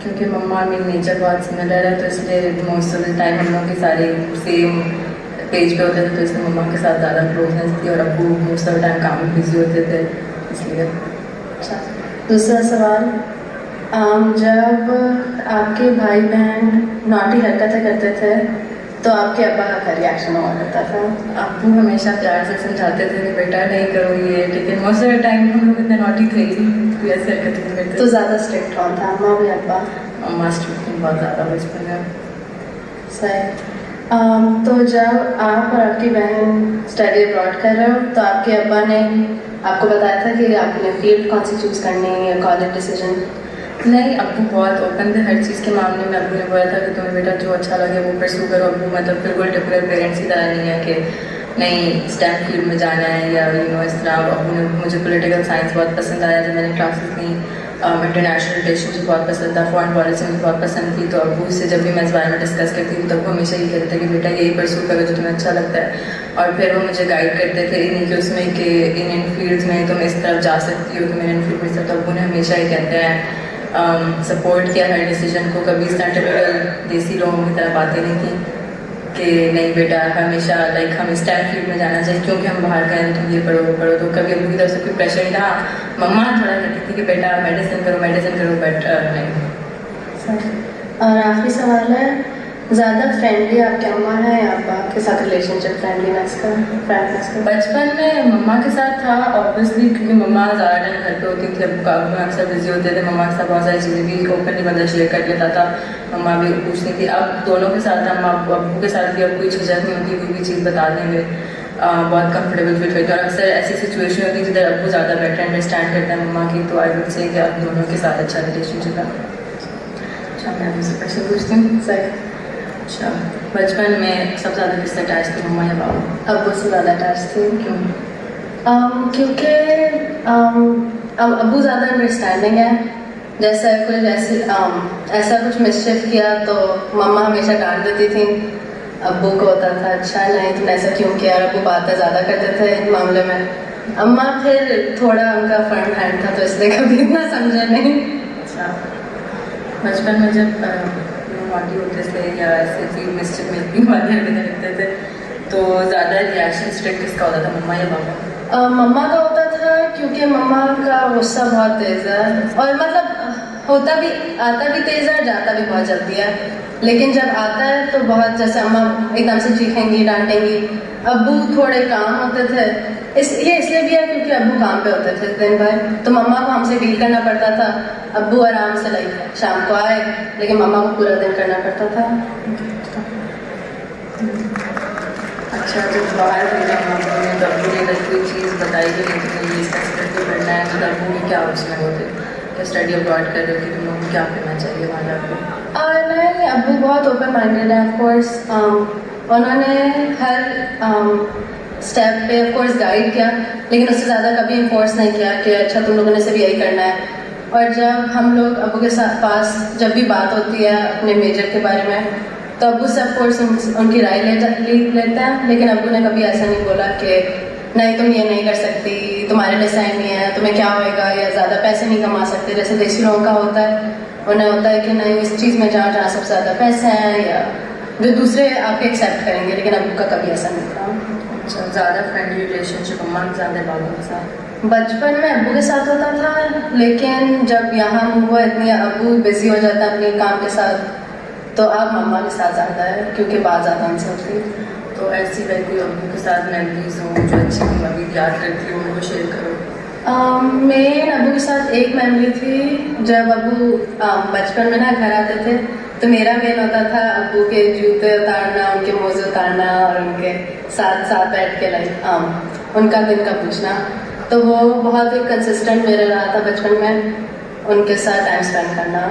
क्योंकि मम्मा मेरी नेचर बहुत सिमिलर है, तो इसलिए मोस्ट ऑफ द टाइम हम लोग की सारी सेम पेज पे होते थे, तो इसलिए मम्मा के साथ ज़्यादा क्लोजनेस थी, और अब्बू मोस्ट ऑफ द टाइम काम में बिजी होते थे, इसलिए। अच्छा, दूसरा सवाल, जब आपके भाई बहन नॉटी हरकतें करते थे तो आपके अब्बा का क्या रिएक्शन हुआ करता था? अब्बू हमेशा प्यार से समझाते थे कि बेटा नहीं करो ये, लेकिन मोस्ट ऑफ द टाइम हम लोग इतने नॉटी थे ही कोई ऐसी हरकतें नहीं करते। तो ज़्यादा स्ट्रिक्ट कौन था, अम्मा भी अब्बा? अम्मा स्ट्रिक्ट थी बहुत ज़्यादा बचपन में। सही। तो जब आप और आपकी बहन स्टडी अब्रॉड कर रहे हो तो आपके अब्बा ने आपको बताया था कि आपने फील्ड कौन सी चूज़ करनी है या कॉलेज डिसीजन? नहीं, अब्बू बहुत ओपन थे हर चीज़ के मामले में। अब्बू ने बोला था कि तुम्हें बेटा जो अच्छा लगे वो परस्यू करो। अब्बू मतलब बिल्कुल टिपिकल पेरेंट्स की तरह नहीं है कि नहीं स्टेम फील्ड में जाना है या इस तरह। अब्बू ने, मुझे पॉलिटिकल साइंस बहुत पसंद आया जब मैंने क्लासेस ली, इंटरनेशनल रिलेशनशिप बहुत पसंद था, फॉरेन पॉलिसी मुझे बहुत पसंद थी, तो अब्बू से जब भी मैं इस बारे में डिस्कस करती थी तो वो हमेशा ये कहते थे कि बेटा यही परस्यू करो जो तुम्हें अच्छा लगता है। और फिर वो मुझे गाइड करते थे इन्हीं के उसमें कि इन फील्ड्स में तुम इस तरफ जा सकती हो, तुम इन फील्ड में। तो अब्बू ने हमेशा ये कहते हैं सपोर्ट किया हर डिसीजन को, कभी इस तरह टिपिकल देसी लोगों की तरह बातें नहीं की कि नहीं बेटा हमेशा लाइक हम स्टैंड फील्ड में जाना चाहिए क्योंकि हम बाहर गए हैं तुम ये पढ़ो वो पढ़ो। तो कभी अब्बू की तरफ से कोई प्रेशर नहीं था। मम्मा थोड़ा कहती थी कि बेटा मेडिसिन करो बट नहीं। और आखिरी सवाल है, ज़्यादा फ्रेंडली आपके अम्मा है या अब्बा के साथ रिलेशनशिप फ्रेंडलीनेस का? बचपन में मम्मा के साथ था ऑब्वियसली, क्योंकि मम्मा ज़्यादा टाइम घर पे होती थी, अब्बू काम में अक्सर बिजी होते थे। मम्मा के साथ बहुत सारी चीज़ें भी ओपनली बंदा शेयर कर लेता था, मम्मा भी पूछती थी। अब दोनों के साथ अम्मा अब्बू के साथ भी अब कोई झिझक नहीं होती, कोई भी चीज़ बता देंगे, बहुत कंफर्टेबल फील करती है। और अक्सर ऐसी सिचुएशन होती है जिधर अब्बू ज़्यादा बेटर अंडरस्टैंड करते हैं मम्मा की, तो आई वुड से कि अब दोनों के साथ अच्छा रिलेशनशिप है। अच्छा, मैं आपसे क्वेश्चन पूछती हूँ सर। अच्छा, बचपन में सबसे ज़्यादा किससे अटैच थी, मम्मा या बाबा? अब्बू से ज़्यादा अटैच थे। क्यों? क्योंकि अब्बू ज़्यादा अंडरस्टैंडिंग है। जैसे ऐसा कुछ मिसचिफ किया तो मम्मा हमेशा डांट देती थी, अब्बू को होता था अच्छा नहीं तुमने ऐसा क्यों किया, और अब्बू बातें ज़्यादा करते थे इन मामले में। अम्मा फिर थोड़ा उनका फर्म हैंड था तो इसलिए कभी इतना समझे नहीं। अच्छा, बचपन में जब नॉटी होते थे या ऐसे फील मिस्टेक में भी वाली हरकतें करते थे तो ज़्यादा रिएक्शन स्ट्रिक्ट किसका होता था, मम्मा या बाबा? मम्मा का होता था, क्योंकि मम्मा का गुस्सा बहुत तेज़ है और मतलब होता भी आता भी तेज़ है और जाता भी बहुत जल्दी है, लेकिन जब आता है तो बहुत, जैसे अम्मा एकदम से चीखेंगी, डांटेंगी। अब्बू थोड़े काम होते थे, ये इसलिए भी है क्योंकि अब्बू काम पे होते थे दिन भर, तो मम्मा को हमसे डील करना पड़ता था। अब्बू आराम से लाइक शाम को आए, लेकिन मम्मा को पूरा दिन करना पड़ता था। अच्छा, जब बाहर भेजा अब्बू ने तो अब्बू ने अगर कोई चीज़ बताई कि नहीं तुम्हें ये करके पढ़ना है, तो अब्बू ने क्या उसमें होते क्या स्टडी अब्रॉड कर रहे हो कि तुम लोगों को क्या करना चाहिए वहाँ जाकर? नहीं, अब्बू बहुत ओपन माइंडेड है। ऑफ कोर्स उन्होंने हर स्टेप पे ऑफ कोर्स गाइड किया, लेकिन उससे ज़्यादा कभी इन्फोर्स नहीं किया कि अच्छा तुम लोगों ने सिर्फ यही करना है। और जब हम लोग अब्बू के पास जब भी बात होती है अपने मेजर के बारे में, तो अब्बू से ऑफ कोर्स उनकी राय लेते हैं, लेकिन अब्बू ने कभी ऐसा नहीं बोला कि नहीं तुम ये नहीं कर सकती, तुम्हारे लिए सही नहीं है, तुम्हें क्या होएगा, या ज़्यादा पैसे नहीं कमा सकते जैसे देसी लोगों का होता है। उन्हें होता है कि नहीं इस चीज़ में जहाँ सबसे ज़्यादा पैसे हैं या जो दूसरे आपके एक्सेप्ट करेंगे, लेकिन अब्बू का कभी ऐसा नहीं था। अच्छा, ज़्यादा फ्रेंडली रिलेशनशिप अम्मा के साथ है बाबू के साथ? बचपन में अब्बू के साथ होता था, लेकिन जब यहाँ हुआ इतनी अब्बू बिजी हो जाता है अपने काम के साथ, तो अब मम्मा के साथ ज़्यादा है क्योंकि बात ज़्यादा उनसे होती है। तो ऐसी लाइक कोई अब्बू के साथ मेमोरीज हो जो अच्छी तुम अभी याद करती हो, उनको शेयर करो। मेरे अब्बू के साथ एक मेमोरी थी, जब अब्बू बचपन में ना घर आते थे तो मेरा मेन होता था अब्बू के जूते उतारना, उनके मोजे उतारना और उनके साथ साथ बैठ के लाइक उनका दिन का पूछना। तो वो बहुत ही कंसिस्टेंट मेरा रहा था बचपन में उनके साथ टाइम स्पेंड करना।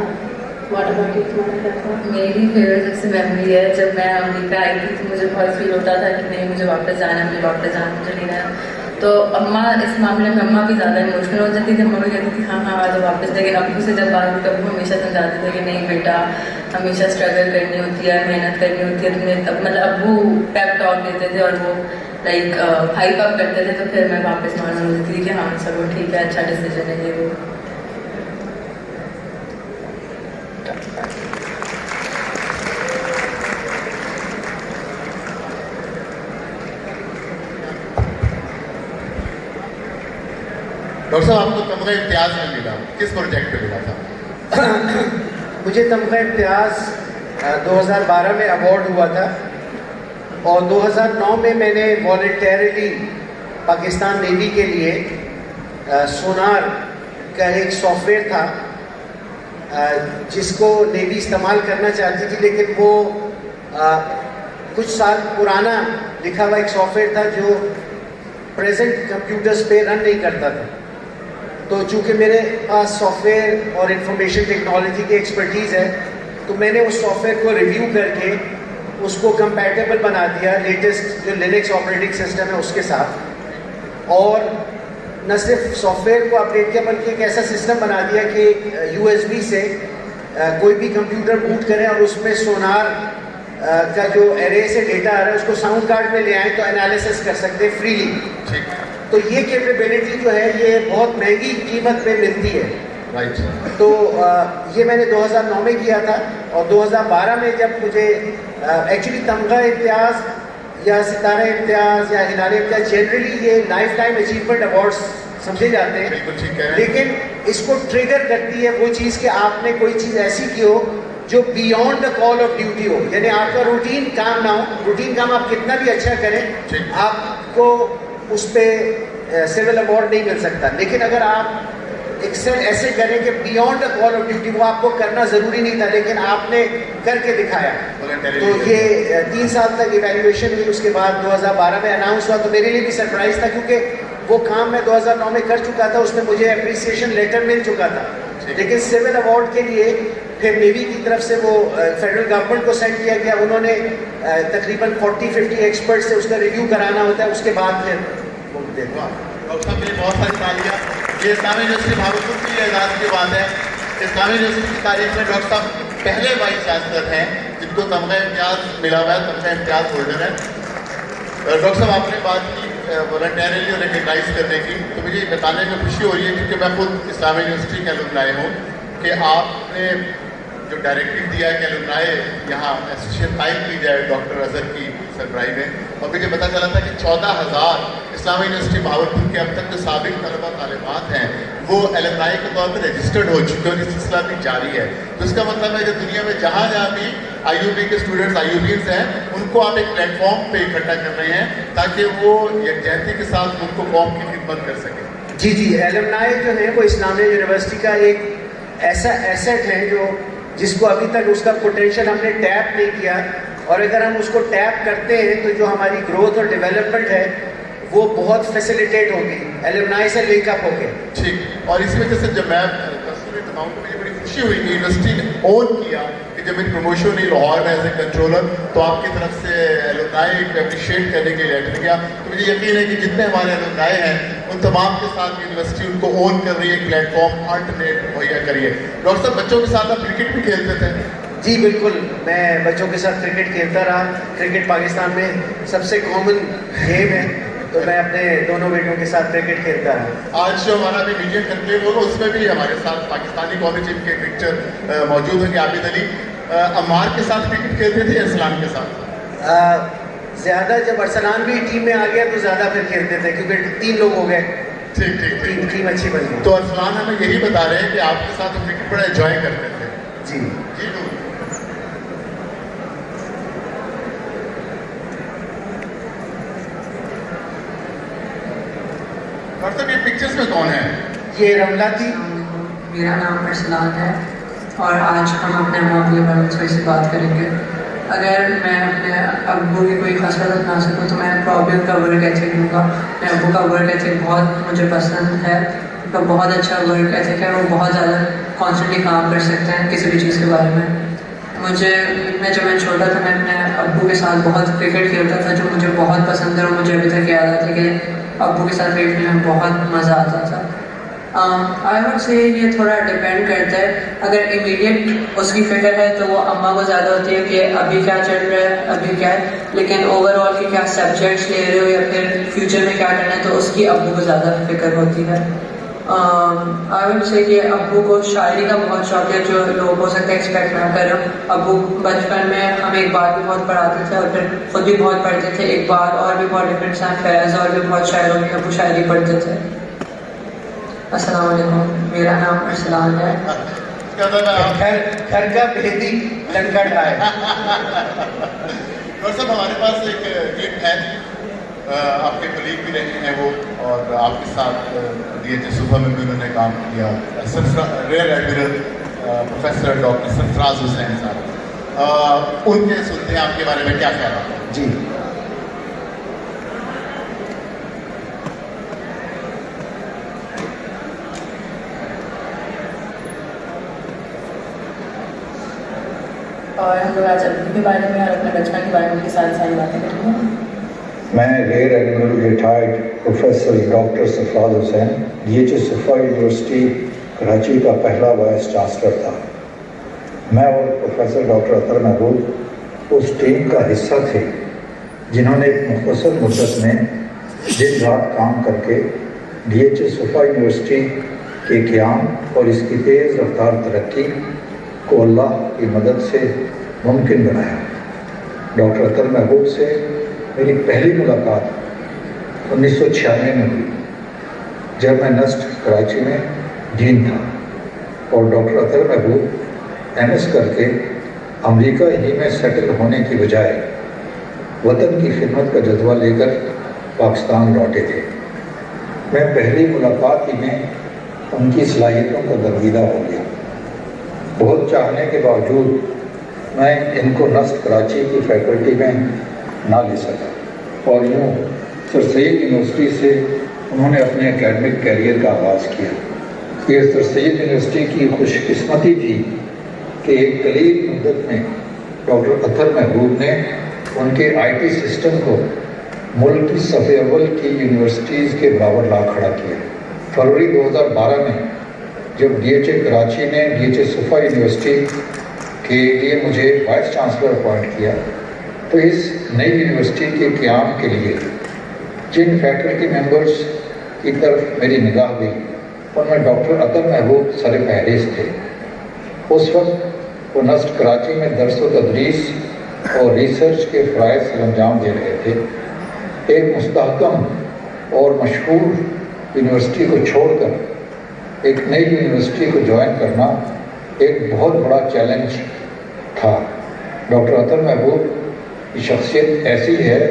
What about you? तुम्हारा क्या था? मेरी फेवरेट सबसे मेमोरी है जब मैं अमेरिका आई थी, तो मुझे बहुत फील होता था कि नहीं मुझे वापस जाना है, मुझे वापस जाना, मुझे लेना है। तो अम्मा इस मामले में अम्मा भी ज़्यादा इमोशनल हो जाती थी, अम्मा भी कहती थी हाँ हाँ आ जाओ वापस, लेकिन अब्बू से जब बात हुई तो अब्बू हमेशा समझाते थे कि नहीं बेटा हमेशा स्ट्रगल करनी होती है, मेहनत करनी होती है, तुम्हें तब मतलब अब्बू पेप टॉक देते थे और वो लाइक हाइप अप करते थे, तो फिर मैं वापस नॉर्मल हो जाती थी कि हाँ चलो ठीक है, अच्छा डिसीजन है ये वो। डॉक्टर साहब आपको तमगा इम्तियाज में मिला, किस प्रोजेक्ट पे मिला था? मुझे तमगा इम्तियाज 2012 में अवार्ड हुआ था और 2009 में मैंने वॉलंटियरली पाकिस्तान नेवी के लिए सोनार का एक सॉफ्टवेयर था जिसको नेवी इस्तेमाल करना चाहती थी, लेकिन वो कुछ साल पुराना लिखा हुआ एक सॉफ्टवेयर था जो प्रेजेंट कंप्यूटर्स पे रन नहीं करता था। तो चूँकि मेरे पास सॉफ्टवेयर और इंफॉर्मेशन टेक्नोलॉजी की एक्सपर्टीज़ है, तो मैंने उस सॉफ्टवेयर को रिव्यू करके उसको कंपैटिबल बना दिया लेटेस्ट जो लिनक्स ऑपरेटिंग सिस्टम है उसके साथ। और न सिर्फ सॉफ्टवेयर को अपडेट किया बल्कि एक ऐसा सिस्टम बना दिया कि USB से कोई भी कंप्यूटर बूट करें और उसमें सोनार का जो एरे से डेटा आ रहा है उसको साउंड कार्ड में ले आएँ तो एनालिसिस कर सकते हैं फ्रीली। तो ये कैपेबिलिटी जो है ये बहुत महंगी कीमत पे मिलती है। राइट। तो ये मैंने 2009 में किया था और 2012 में जब मुझे एक्चुअली तमगा इम्तियाज़ या सितारा इम्तियाज़ या हिलाल इम्तियाज़ जनरली ये लाइफ टाइम अचीवमेंट अवार्ड्स समझे जाते हैं, बिल्कुल ठीक है, लेकिन इसको ट्रिगर करती है वो चीज़ कि आपने कोई चीज़ ऐसी की हो जो beyond the call of duty हो, यानी आपका रूटीन काम ना हो। रूटीन काम आप कितना भी अच्छा करें आपको उस पर सिविल अवार्ड नहीं मिल सकता, लेकिन अगर आप एक्सेल ऐसे करें कि beyond the call of duty, वो आपको करना ज़रूरी नहीं था लेकिन आपने करके दिखाया। तो ये 3 साल तक इवैल्यूएशन हुई, उसके बाद 2012 में अनाउंस हुआ। तो मेरे लिए भी सरप्राइज़ था क्योंकि वो काम मैं 2009 में कर चुका था, उसमें मुझे अप्रिसिएशन लेटर मिल चुका था, लेकिन सिविल अवार्ड के लिए फिर नेवी की तरफ से वो फेडरल गवर्नमेंट को सेंड किया गया। उन्होंने तकरीबन 40-50 एक्सपर्ट से उसका रिव्यू कराना होता है, उसके बाद फिर वो देखो। डॉक्टर साहब के लिए बहुत सारी तालियां। ये इस्लामी यूनिवर्सिटी भागलपुर की एजाज़ की बात है। इस्लामी यूनिवर्सिटी की तारीख में डॉक्टर साहब पहले वाइस चांसलर हैं जिनको तमगा इम्तियाज़ मिला हुआ है, तमगा इम्तियाज़ होल्डर है। डॉक्टर साहब आपने बात की वॉलंटियरली और रिकगनाइज करने की, तो मुझे बताने में खुशी हो रही है क्योंकि मैं खुद इस्लामी यूनिवर्सिटी का अलुमनाई हूँ कि आपने जो डायरेक्टिव दिया है कि अलुमनाई यहाँ एसोसिएशन कायम की जाए डॉक्टर अजहर की सरबराही में, और मुझे पता चला था कि 14,000 इस्लामी यूनिवर्सिटी भागलपुर के अब तक जो साबिक तलबा तालिबात हैं وہ ایلمنائی کے طور پہ رجسٹرڈ ہو چکے ہیں اور یہ سلسلہ بھی جاری ہے. تو اس کا مطلب ہے کہ دنیا میں جہاں بھی آئی یو بی کے اسٹوڈنٹس آئی یو بیز ہیں ان کو آپ ایک پلیٹ فارم پہ اکٹھا کر رہے ہیں تاکہ وہ یکجہتی کے ساتھ ان کو قوم کی خدمت کر سکیں. جی جی, ایلمنائی جو ہے وہ اسلامیہ یونیورسٹی کا ایک ایسا ایسٹ ہے جو جس کو ابھی تک اس کا پوٹینشیل ہم نے ٹیپ نہیں کیا, اور اگر ہم اس کو ٹیپ کرتے ہیں تو جو ہماری گروتھ اور ڈیولپمنٹ ہے وہ بہت فیسیلیٹیٹ ہوگی ایلمنائی سے لنک اپ ہو کے. ٹھیک, اور اس وجہ سے جب میں بتاؤں تو مجھے بڑی خوشی ہوئی کہ یونیورسٹی نے اون کیا کہ جب میری پروموشن ہوئی لاہور میں ایز اے کنٹرولر تو آپ کی طرف سے ایلمنائی کو اپریشیٹ کرنے کے لیے لیٹر گیا. تو مجھے یقین ہے کہ جتنے ہمارے ایلمنائی ہیں ان تمام کے ساتھ یونیورسٹی ان کو اون کر رہی ہے, ایک پلیٹ فارم آلٹرنیٹ مہیا کری ہے. ڈاکٹر صاحب, بچوں کے ساتھ آپ کرکٹ بھی کھیلتے تھے؟ جی بالکل, میں بچوں کے ساتھ کرکٹ کھیلتا رہا. کرکٹ پاکستان میں سب سے کامن گیم ہے, تو میں اپنے دونوں بیٹوں کے ساتھ کرکٹ کھیلتا رہا. آج جو ہمارا بھی میڈیا کنکلیو ہوگا اس میں بھی ہمارے ساتھ پاکستانی قومی ٹیم کے کرکٹر موجود ہیں. عابد علی, عمار کے ساتھ کرکٹ کھیلتے تھے یا ارسلان کے ساتھ؟ زیادہ جب ارسلان بھی ٹیم میں آ گیا تو زیادہ پھر کھیلتے تھے کیونکہ 3 لوگ ہو گئے. ٹھیک ٹھیک ٹھیک, ٹیم اچھی بن گئی. تو ارسلان ہمیں یہی بتا رہے ہیں کہ آپ کے ساتھ کرکٹ بڑا انجوائے کرتے تھے. جی جی صاحب, یہ پکچرز میں کون ہے؟ یہ رملہ تھی. میرا نام ارسلان ہے اور آج ہم اپنے اماں کے بارے میں تھوڑی سی بات کریں گے. اگر میں اپنے ابو کی کوئی خاصیت اپنا سکوں تو میں پرابلم کا ورک ایتھک لوں گا. میں ابو کا ورک ایتھک بہت مجھے پسند ہے. ان کا بہت اچھا ورک ایتھک ہے, وہ بہت زیادہ کانسٹنٹلی کام کر سکتے ہیں کسی بھی چیز کے بارے میں. جب میں چھوٹا تھا میں اپنے ابو کے ساتھ بہت کرکٹ کھیلتا تھا جو مجھے بہت پسند ہے, اور مجھے ابھی تک یاد آتا ہے کہ ابو کے ساتھ کرکٹ کھیلنے میں بہت مزہ آتا تھا. آئی وڈ سے یہ تھوڑا ڈپینڈ کرتا ہے. اگر امیڈیٹ اس کی فکر ہے تو وہ اماں کو زیادہ ہوتی ہے کہ ابھی کیا چل رہا ہے, ابھی کیا ہے, لیکن اوور آل کہ کیا سبجیکٹس لے رہے ہو یا پھر فیوچر میں کیا کرنا ہے تو اس کی ابو کو زیادہ فکر ہوتی ہے. آئی وڈ سے کہ ابو کو شاعری کا بہت شوق ہے جو لوگ ہو سکتا ہے ایکسپیکٹ نہ کریں. ابو بچپن میں ہم اقبال بھی بہت پڑھاتے تھے اور پھر خود بھی بہت پڑھتے تھے. اقبال اور بھی بہت ڈفرینٹ ہیں, فیض اور بھی بہت شاعروں کی ابو شاعری پڑھتے تھے. السلام علیکم, میرا نام ارسلان ہے. گھر کا بھیدی لنکڑ ہے. ڈاکٹر صاحب, ہمارے پاس ایک کلپ ہے, آپ کے کلیگ بھی رہے ہیں وہ, اور آپ کے ساتھ ڈی ایچ ایس صوبہ میں بھی انہوں نے کام کیا. Rear admiral professor doctor Sarfaraz حسین صاحب, ان کے سنتے ہیں آپ کے بارے میں کیا خیال ہے؟ جی اور ہم لوگ آج ابو کے بارے میں اور اپنے بچپن کے بارے میں ساری باتیں کریں گے. میں rear admiral retired professor doctor Sarfaraz Hussain D H S صوبہ یونیورسٹی کراچی کا پہلا وائس چانسلر تھا. میں اور پروفیسر ڈاکٹر اطہر محبوب اس ٹیم کا حصہ تھے جنہوں نے ایک مختصر مدت میں دن رات کام کر کے ڈی ایچ ایس صوبہ یونیورسٹی کے قیام اور اس کی تیز رفتار ترقی کو اللہ کی مدد سے ممکن بنایا. ڈاکٹر اطہر محبوب سے میری پہلی ملاقات 1996 میں ہوئی جب میں نسٹ کراچی میں ڈین تھا, اور ڈاکٹر اطہر محبوب ایم ایس کر کے امریکہ ہی میں سیٹل ہونے کی بجائے وطن کی خدمت کا جذبہ لے کر پاکستان لوٹے تھے. میں پہلی ملاقات ہی میں ان کی صلاحیتوں کا درگیدہ ہو گیا. بہت چاہنے کے باوجود میں ان کو نسٹ کراچی کی فیکلٹی میں نہ لے سکا, اور یوں سر سید یونیورسٹی سے انہوں نے اپنے اکیڈمک کیریئر کا آغاز کیا. یہ سر سید یونیورسٹی کی خوش قسمتی تھی کہ ایک قلیل مدت میں ڈاکٹر اطہر محبوب نے ان کے آئی ٹی سسٹم کو ملک کی صف اول کی یونیورسٹیز کے برابر لا کھڑا کیا. فروری 2012 میں جب ڈی ایچ اے کراچی نے ڈی ایچ اے صوبہ یونیورسٹی کے لیے مجھے وائس چانسلر اپوائنٹ کیا تو اس نئی یونیورسٹی کے قیام کے لیے جن فیکلٹی ممبرس کی طرف میری نگاہ ہوئی ان میں ڈاکٹر اطہر محبوب سر فہرست تھے. اس وقت وہ نسٹ کراچی میں درس و تدریس اور ریسرچ کے فرائض سر انجام دے رہے تھے. ایک مستحکم اور مشہور یونیورسٹی کو چھوڑ کر ایک نئی یونیورسٹی کو جوائن کرنا ایک بہت بڑا چیلنج تھا۔ ڈاکٹر اطہر محبوب کی شخصیت ایسی ہے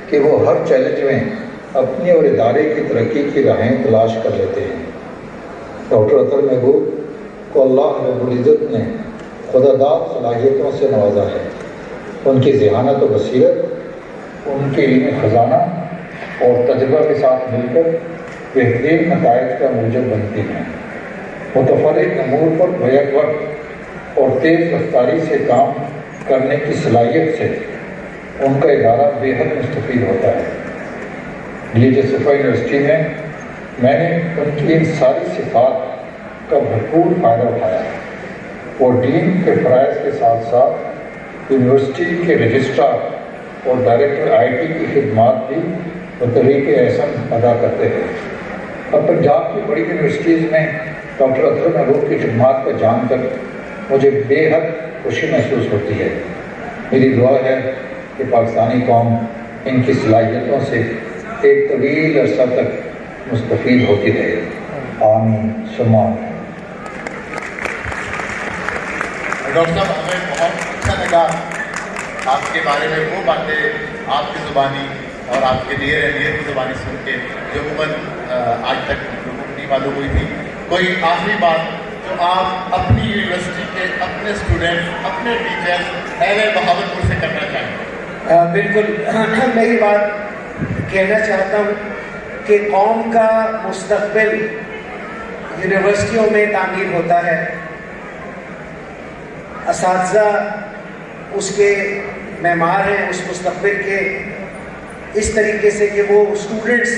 کہ وہ ہر چیلنج میں اپنی اور ادارے کی ترقی کی راہیں تلاش کر لیتے ہیں۔ ڈاکٹر اطہر محبوب کو اللہ رب العزت نے خودداد صلاحیتوں سے نوازا ہے۔ ان کی ذہانت و بصیرت ان کے علمی خزانہ اور تجربہ کے ساتھ مل کر بہترین نتائج کا موجب بنتی ہیں۔ متفرق امور پر بیک وقت اور تیز رفتاری سے کام کرنے کی صلاحیت سے ان کا ادارہ بے حد مستفید ہوتا ہے۔ یہ صفا یونیورسٹی میں نے ان کی ان ساری صفات کا بھرپور فائدہ اٹھایا ہے۔ وہ ڈین کے فرائض کے ساتھ ساتھ یونیورسٹی کے رجسٹرار اور ڈائریکٹر IIT کی خدمات بھی بطریق احسن ادا کرتے ہیں۔ اب پنجاب کی بڑی یونیورسٹیز میں ڈاکٹر اطہر محبوب کی خدمات کو جان کر مجھے بے حد خوشی محسوس ہوتی ہے۔ میری دعا ہے کہ پاکستانی قوم ان کی صلاحیتوں سے ایک طویل عرصہ تک مستفید ہوتی رہے۔ آمین ثم آمین۔ ڈاکٹر صاحب ہمیں بہت اچھا لگا آپ کے بارے میں وہ باتیں آپ کی زبانی اور آپ کے لیے اہلیت کی زبانی سن کے جو آج تک لوگوں کو نہیں معلوم ہوئی تھی۔ کوئی آخری بات جو آپ اپنی یونیورسٹی کے اپنے اسٹوڈنٹ اپنے ٹیچرز اہل بہاولپور سے کرنا چاہیں؟ بالکل، میں یہ بات کہنا چاہتا ہوں کہ قوم کا مستقبل یونیورسٹیوں میں تعمیر ہوتا ہے۔ اساتذہ اس کے معمار ہیں اس مستقبل کے، اس طریقے سے کہ وہ اسٹوڈنٹس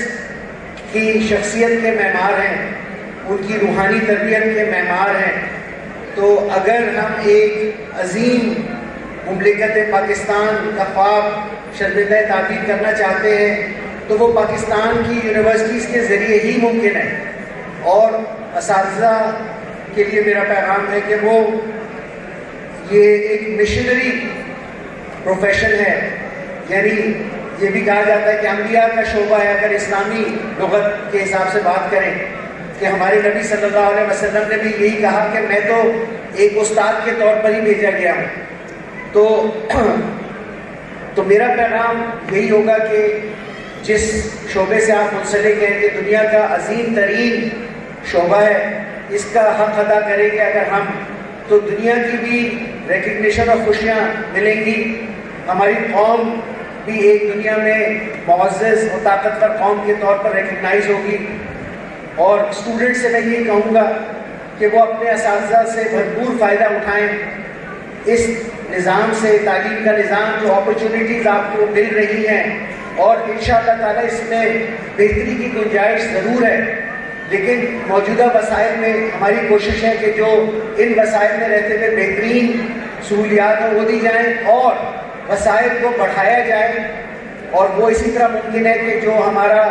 کی شخصیت کے معمار ہیں، ان کی روحانی تربیت کے معمار ہیں۔ تو اگر ہم ایک عظیم مملکت پاکستان کا خواب شرمندہ تعبیر کرنا چاہتے ہیں تو وہ پاکستان کی یونیورسٹیز کے ذریعے ہی ممکن ہے۔ اور اساتذہ کے لیے میرا پیغام ہے کہ وہ یہ ایک مشنری پروفیشن ہے، یعنی یہ بھی کہا جاتا ہے کہ انبیاء کا شعبہ ہے۔ اگر اسلامی لغت کے حساب سے بات کریں کہ ہمارے نبی صلی اللہ علیہ وسلم نے بھی یہی کہا کہ میں تو ایک استاد کے طور پر ہی بھیجا گیا ہوں۔ تو میرا پیغام یہی ہوگا کہ جس شعبے سے آپ منسلک ہیں کہ دنیا کا عظیم ترین شعبہ ہے، اس کا حق ادا کریں گے اگر ہم، تو دنیا کی بھی ریکگنیشن اور خوشیاں ملیں گی۔ ہماری قوم بھی ایک دنیا میں معزز اور طاقتور قوم کے طور پر ریکگنائز ہوگی۔ اور اسٹوڈنٹ سے میں یہ کہوں گا کہ وہ اپنے اساتذہ سے بھرپور فائدہ اٹھائیں۔ اس نظام سے، تعلیم کا نظام، جو اپرچونیٹیز آپ کو مل رہی ہیں، اور انشاءاللہ تعالیٰ اس میں بہتری کی گنجائش ضرور ہے، لیکن موجودہ وسائل میں ہماری کوشش ہے کہ جو ان وسائل میں رہتے ہوئے بہترین سہولیات وہ دی جائیں اور وسائل کو بڑھایا جائے۔ اور وہ اسی طرح ممکن ہے کہ جو ہمارا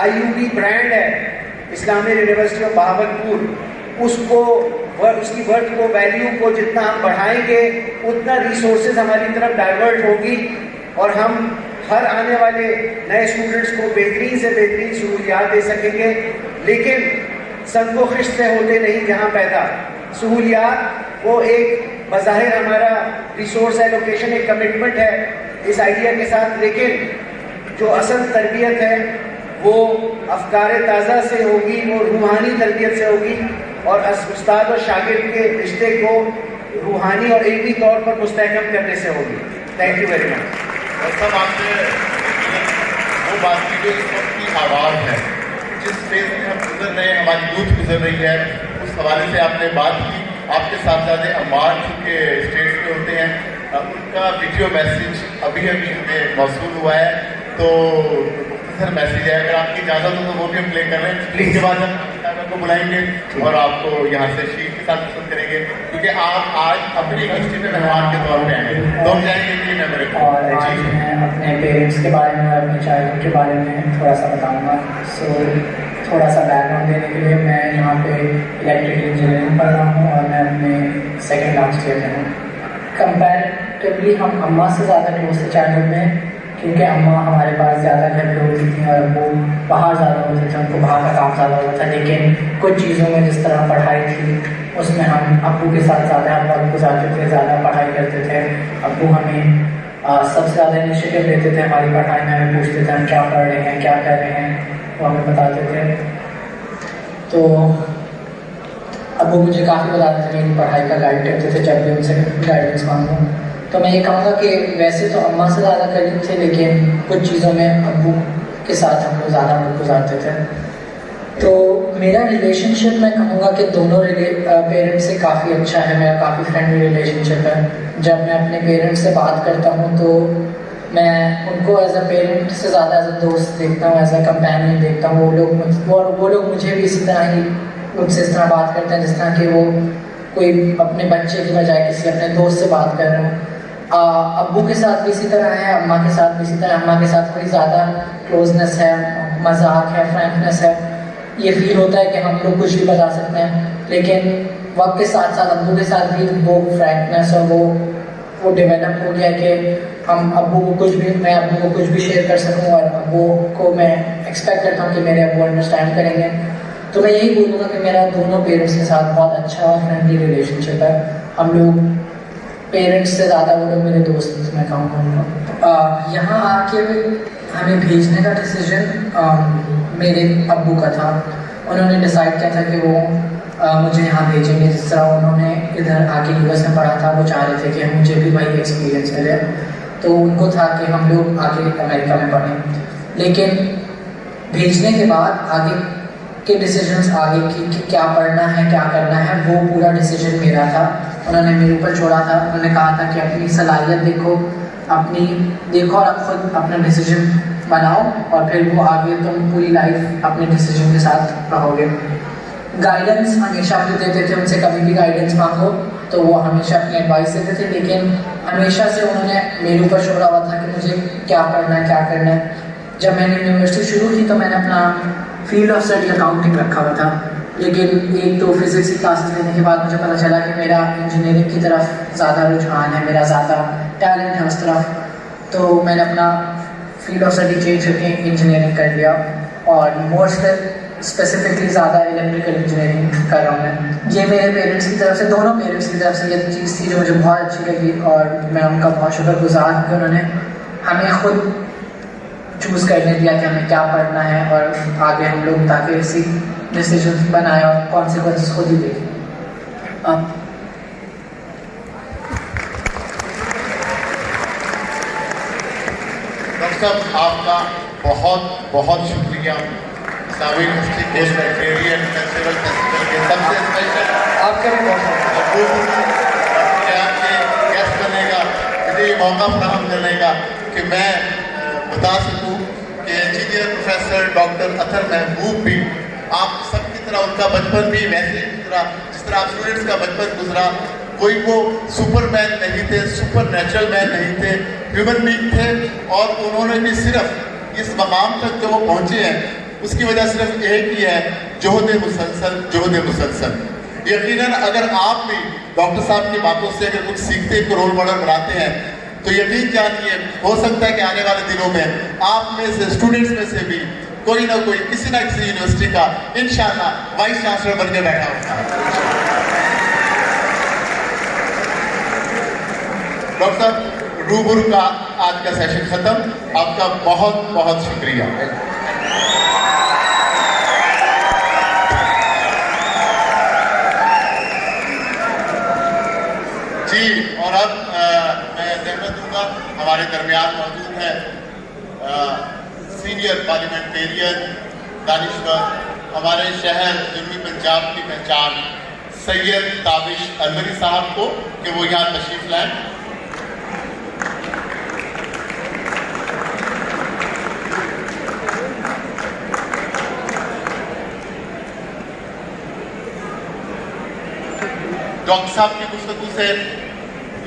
IUB برانڈ ہے، اسلامک یونیورسٹی آف بہاولپور، اس کی ورتھ کو، ویلیو کو جتنا ہم بڑھائیں گے اتنا ریسورسز ہماری طرف ڈائیورٹ ہوگی اور ہم ہر آنے والے نئے اسٹوڈنٹس کو بہترین سے بہترین سہولیات دے سکیں گے۔ لیکن سنگ و خشت سے ہوتے نہیں جہاں پیدا سہولیات، وہ ایک بظاہر ہمارا ریسورس ایلوکیشن ایک کمٹمنٹ ہے اس آئیڈیا کے ساتھ، لیکن جو اصل تربیت ہے وہ افکار تازہ سے ہوگی، وہ روحانی تربیت سے ہوگی اور استاد اور شاگرد کے رشتے کو روحانی اور علمی طور پر مستحکم کرنے سے ہوگی۔ Thank you very much. اور سب آپ سے وہ بات کی جو اس وقت کی آواز ہے، جس فیز میں ہم گزر رہے ہیں، ہماری یوتھ گزر رہی ہے، اس حوالے سے آپ نے بات کی۔ آپ کے صاحبزادے عمار چونکہ اسٹیج پہ ہوتے ہیں، ان کا ویڈیو میسیج ابھی ہمیں موصول ہوا ہے، تو مختصر میسیج ہے، اگر آپ کی اجازت ہو تو وہ بھی ہم پلے کر رہے ہیں۔ اس کے بعد ہم صاحبہ کو بلائیں گے اور آپ کو یہاں سے شیخ کے ساتھ پسند کریں گے، کیونکہ آپ آج اپنی یونیورسٹی میں مہمان کے طور پہ آئے ہیں، تو ہم جائیں گے کہ میموری کو۔ اور آج میں اپنے پیرنٹس کے بارے میں اور اپنے چائلڈ کے بارے میں تھوڑا سا بتاؤں گا۔ تھوڑا سا بیک گراؤنڈ دینے کے لیے، میں یہاں پہ الیکٹریکل انجینئرنگ پڑھ رہا ہوں اور میں اپنے سیکنڈ لاسٹ ایئر میں ہوں۔ کمپیریٹیولی ہم اماں سے زیادہ کلوز تھے چائلڈہڈ میں، کیونکہ اماں ہمارے پاس زیادہ گھر پہ ہوتی تھیں اور ابو बाहर ज़्यादा होते थे, उनको बाहर का काम ज़्यादा होता था। लेकिन कुछ चीज़ों में जिस तरह पढ़ाई थी उसमें हम अब्बू के साथ ज़्यादा वक्त गुजारते थे, ज़्यादा पढ़ाई करते थे। अब्बू हमें सबसे ज़्यादा इनिशिएटिव लेते थे हमारी पढ़ाई में, हमें पूछते थे हम क्या पढ़ रहे हैं, क्या कर रहे हैं, वो हमें बताते थे। तो अब्बू मुझे काफ़ी बताते थे, मेरी पढ़ाई का गाइड करते थे जब भी उनसे गाइडेंस मांगूँ। तो मैं ये कहूँगा कि वैसे तो अम्मा से ज़्यादा करीब थे, लेकिन कुछ चीज़ों में अब्बू के साथ हम लोग ज़्यादा वक्त गुजारते थे। तो मेरा रिलेशनशिप मैं कहूँगा कि दोनों पेरेंट्स से काफ़ी अच्छा है, मेरा काफ़ी फ्रेंडली रिलेशनशिप है। जब मैं अपने पेरेंट्स से बात करता हूँ तो मैं उनको एज अ पेरेंट से ज़्यादा एज अ दोस्त देखता हूँ, एज अ कंपेनियन देखता हूँ। वो लोग मुझे भी इसी तरह ही मुझसे इस तरह बात करते हैं जिस तरह कि वो कोई अपने बच्चे की बजाय किसी अपने दोस्त से बात कर रहे हो। अब्बू के साथ भी इसी तरह है, अम्मा के साथ भी इसी तरह। अम्मा के साथ थोड़ी ज़्यादा क्लोजनेस है, मजाक है, फ्रैंकनेस है, ये फील होता है कि हम लोग कुछ भी बता सकते हैं। लेकिन वक्त के साथ साथ अब्बू के साथ भी वो फ्रैंकनेस और वो डेवलप हो गया कि मैं अब्बू को कुछ भी शेयर कर सकूं और अब्बू को मैं एक्सपेक्ट करता हूं कि मेरे अब्बू अंडरस्टैंड करेंगे। तो मैं यही बोलूँगा कि मेरा दोनों पेरेंट्स के साथ बहुत अच्छा और फ्रेंडली रिलेशनशिप है। हम लोग पेरेंट्स से ज़्यादा वो लोग मेरे दोस्त मैं कहूँगा। यहाँ आके हमें भेजने का डिसीजन मेरे अब्बू का था। उन्होंने डिसाइड किया था कि वो मुझे यहाँ भेजेंगे। जिस तरह उन्होंने इधर आके यूएस में पढ़ा था, वो चाह रहे थे कि मुझे भी वही एक्सपीरियंस मिले। तो उनको था कि हम लोग आगे अमेरिका में पढ़ें। लेकिन भेजने के बाद आगे के डिसीजंस आगे कि क्या पढ़ना है, क्या करना है, वो पूरा डिसीजन मेरा था। उन्होंने मेरे ऊपर छोड़ा था। उन्होंने कहा था कि अपनी सलाहियत देखो और आप खुद अपना डिसीजन बनाओ और फिर वो आगे तुम पूरी लाइफ अपने डिसीजन के साथ रहोगे। गाइडेंस हमेशा भी देते थे, उनसे कभी भी गाइडेंस मांगो तो वो हमेशा अपनी एडवाइस देते थे। लेकिन हमेशा से उन्होंने मेरे ऊपर छोड़ा हुआ था कि मुझे क्या पढ़ना है, क्या करना है। जब मैंने यूनिवर्सिटी शुरू की तो मैंने अपना फील्ड ऑफ स्टडी अकाउंटिंग रखा हुआ था। लेकिन एक तो फिजिक्स की क्लासेस लेने के बाद मुझे पता चला कि मेरा इंजीनियरिंग की तरफ ज़्यादा रुझान है, मेरा ज़्यादा टैलेंट है उस तरफ। तो मैंने अपना फील्ड ऑफ स्टडी चेंज करके इंजीनियरिंग कर लिया और मोर स्पेसिफिकली ज़्यादा इलेक्ट्रिकल इंजीनियरिंग कर रहा हूँ मैं। ये मेरे पेरेंट्स की तरफ से, दोनों पेरेंट्स की तरफ से ये चीज़ थी जो मुझे बहुत अच्छी लगी और मैं उनका बहुत शुक्रगुजार हूँ कि उन्होंने हमें खुद चूज़ करने दिया कि हमें क्या पढ़ना है और आगे हम लोग ताकि इसी डिसीजन बनाए और कॉन्सिक्वेंसेस खुद ही देखें। डॉक्टर साहब आपका बहुत बहुत शुक्रिया। इस्लामी यूनिवर्सिटी पोस्ट ग्रेजुएट फेस्टिवल के सबसे स्पेशल आपका भी बहुत आपके गेस्ट करने का, मुझे ये मौका फराहम करने का कि मैं बता सकूँ कि इंजीनियर प्रोफेसर डॉक्टर अतर महबूब भी आप सबकी तरह उनका बचपन भी वैसे ही गुजरा जिस तरह आप स्टूडेंट्स का बचपन गुजरा। कोई वो सुपरमैन नहीं थे, सुपर नेचुरल मैन नहीं थे, ह्यूमन बीइंग थे। और उन्होंने भी सिर्फ इस मकाम तक जो वो पहुँचे हैं उसकी वजह सिर्फ एक ही है, जोहद मुसलसल। यकीनन अगर आप भी डॉक्टर साहब की बातों से अगर कुछ सीखते को रोल मॉडल बनाते हैं तो यकीन जानिए हो सकता है कि आने वाले दिनों में आप में से स्टूडेंट्स में से भी कोई ना कोई किसी ना किसी यूनिवर्सिटी का इंशाल्लाह वाइस चांसलर बन के बैठा होगा। डॉक्टर साहब रूबरू का आज का सेशन खत्म। आपका बहुत बहुत शुक्रिया। जी और अब मैं ज़हमत दूंगा हमारे दरमियान मौजूद है सीनियर पार्लियामेंटेरियन दानिश्वर, हमारे शहर जुनूबी पंजाब की पहचान सैयद ताबिश अलमरी साहब को कि वो यहाँ तशरीफ लाएं। डॉक्टर साहब की गुफ्तगू से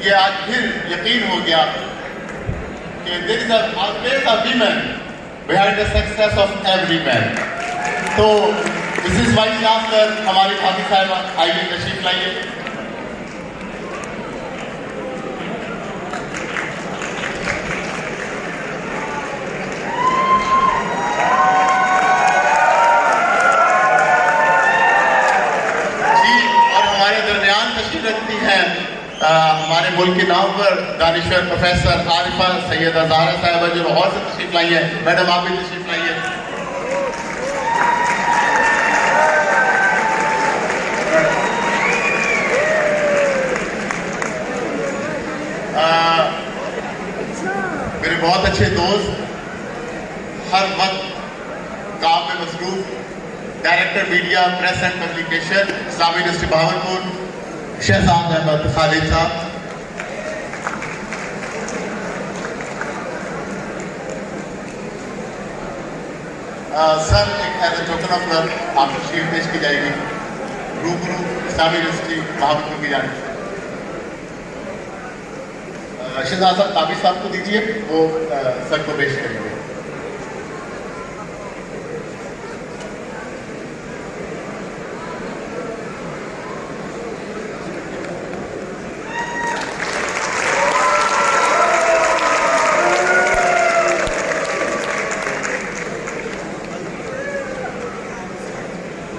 ये आज फिर यकीन हो गया कि there is always a women behind the success of every man. तो दिस इज वाइस चांसलर हमारी भाभी साहिबा, आइए तशरीफ लाइए। ملک کی نامور دانشور پروفیسر عارفہ سیدہ زہرا صاحبہ جو لاہور سے تشریف لائی ہیں. میڈم آپ بھی تشریف لائی ہیں. میرے بہت اچھے دوست, ہر وقت کام میں مصروف, director media press and publication Islamia University Bahawalpur Shahzad Ahmed Khalid صاحب. سر, ایک as a token of love آپ کو شیل پیش کی جائے گی روبرو اسلامی یونیورسٹی بہاولپور کی جانب سے. شہزاد صاحب تابع صاحب کو دیجیے, وہ سر کو پیش کریں گے.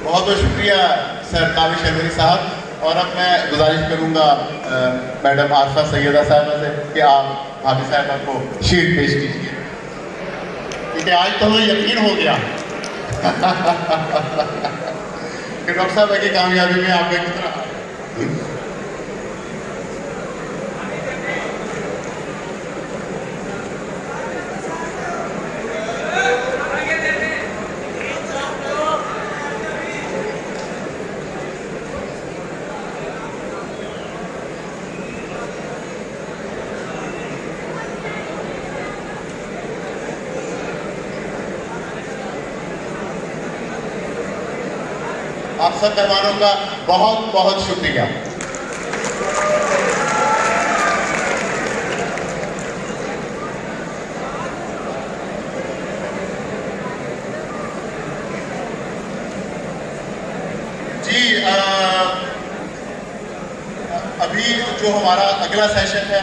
بہت بہت شکریہ سر کامل شہبری صاحب. اور اب میں گزارش کروں گا میڈم عارفہ سیدہ صاحبہ سے کہ آپ بھابھی صاحبہ کو شیٹ پیش کیجیے, کیونکہ آج تو ہمیں یقین ہو گیا کہ ڈاکٹر صاحب کی کامیابی میں آپ کا کتنا. آپ سب مہمانوں کا بہت بہت شکریہ. جی ابھی جو ہمارا اگلا سیشن ہے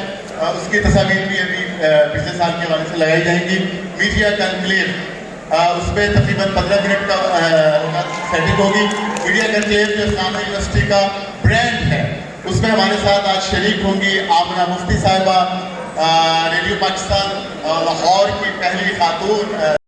اس کی تصاویر بھی ابھی پچھلے سال کے حوالے سے لگائی جائیں گی. میڈیا کنکلیو, اس پہ تقریباً 15 منٹ کا سیٹنگ ہوگی. میڈیا کنکلیو جو اسلامی یونیورسٹی کا برانڈ ہے, اس میں ہمارے ساتھ آج شریک ہوں گی آمنہ مفتی صاحبہ, ریڈیو پاکستان لاہور کی پہلی خاتون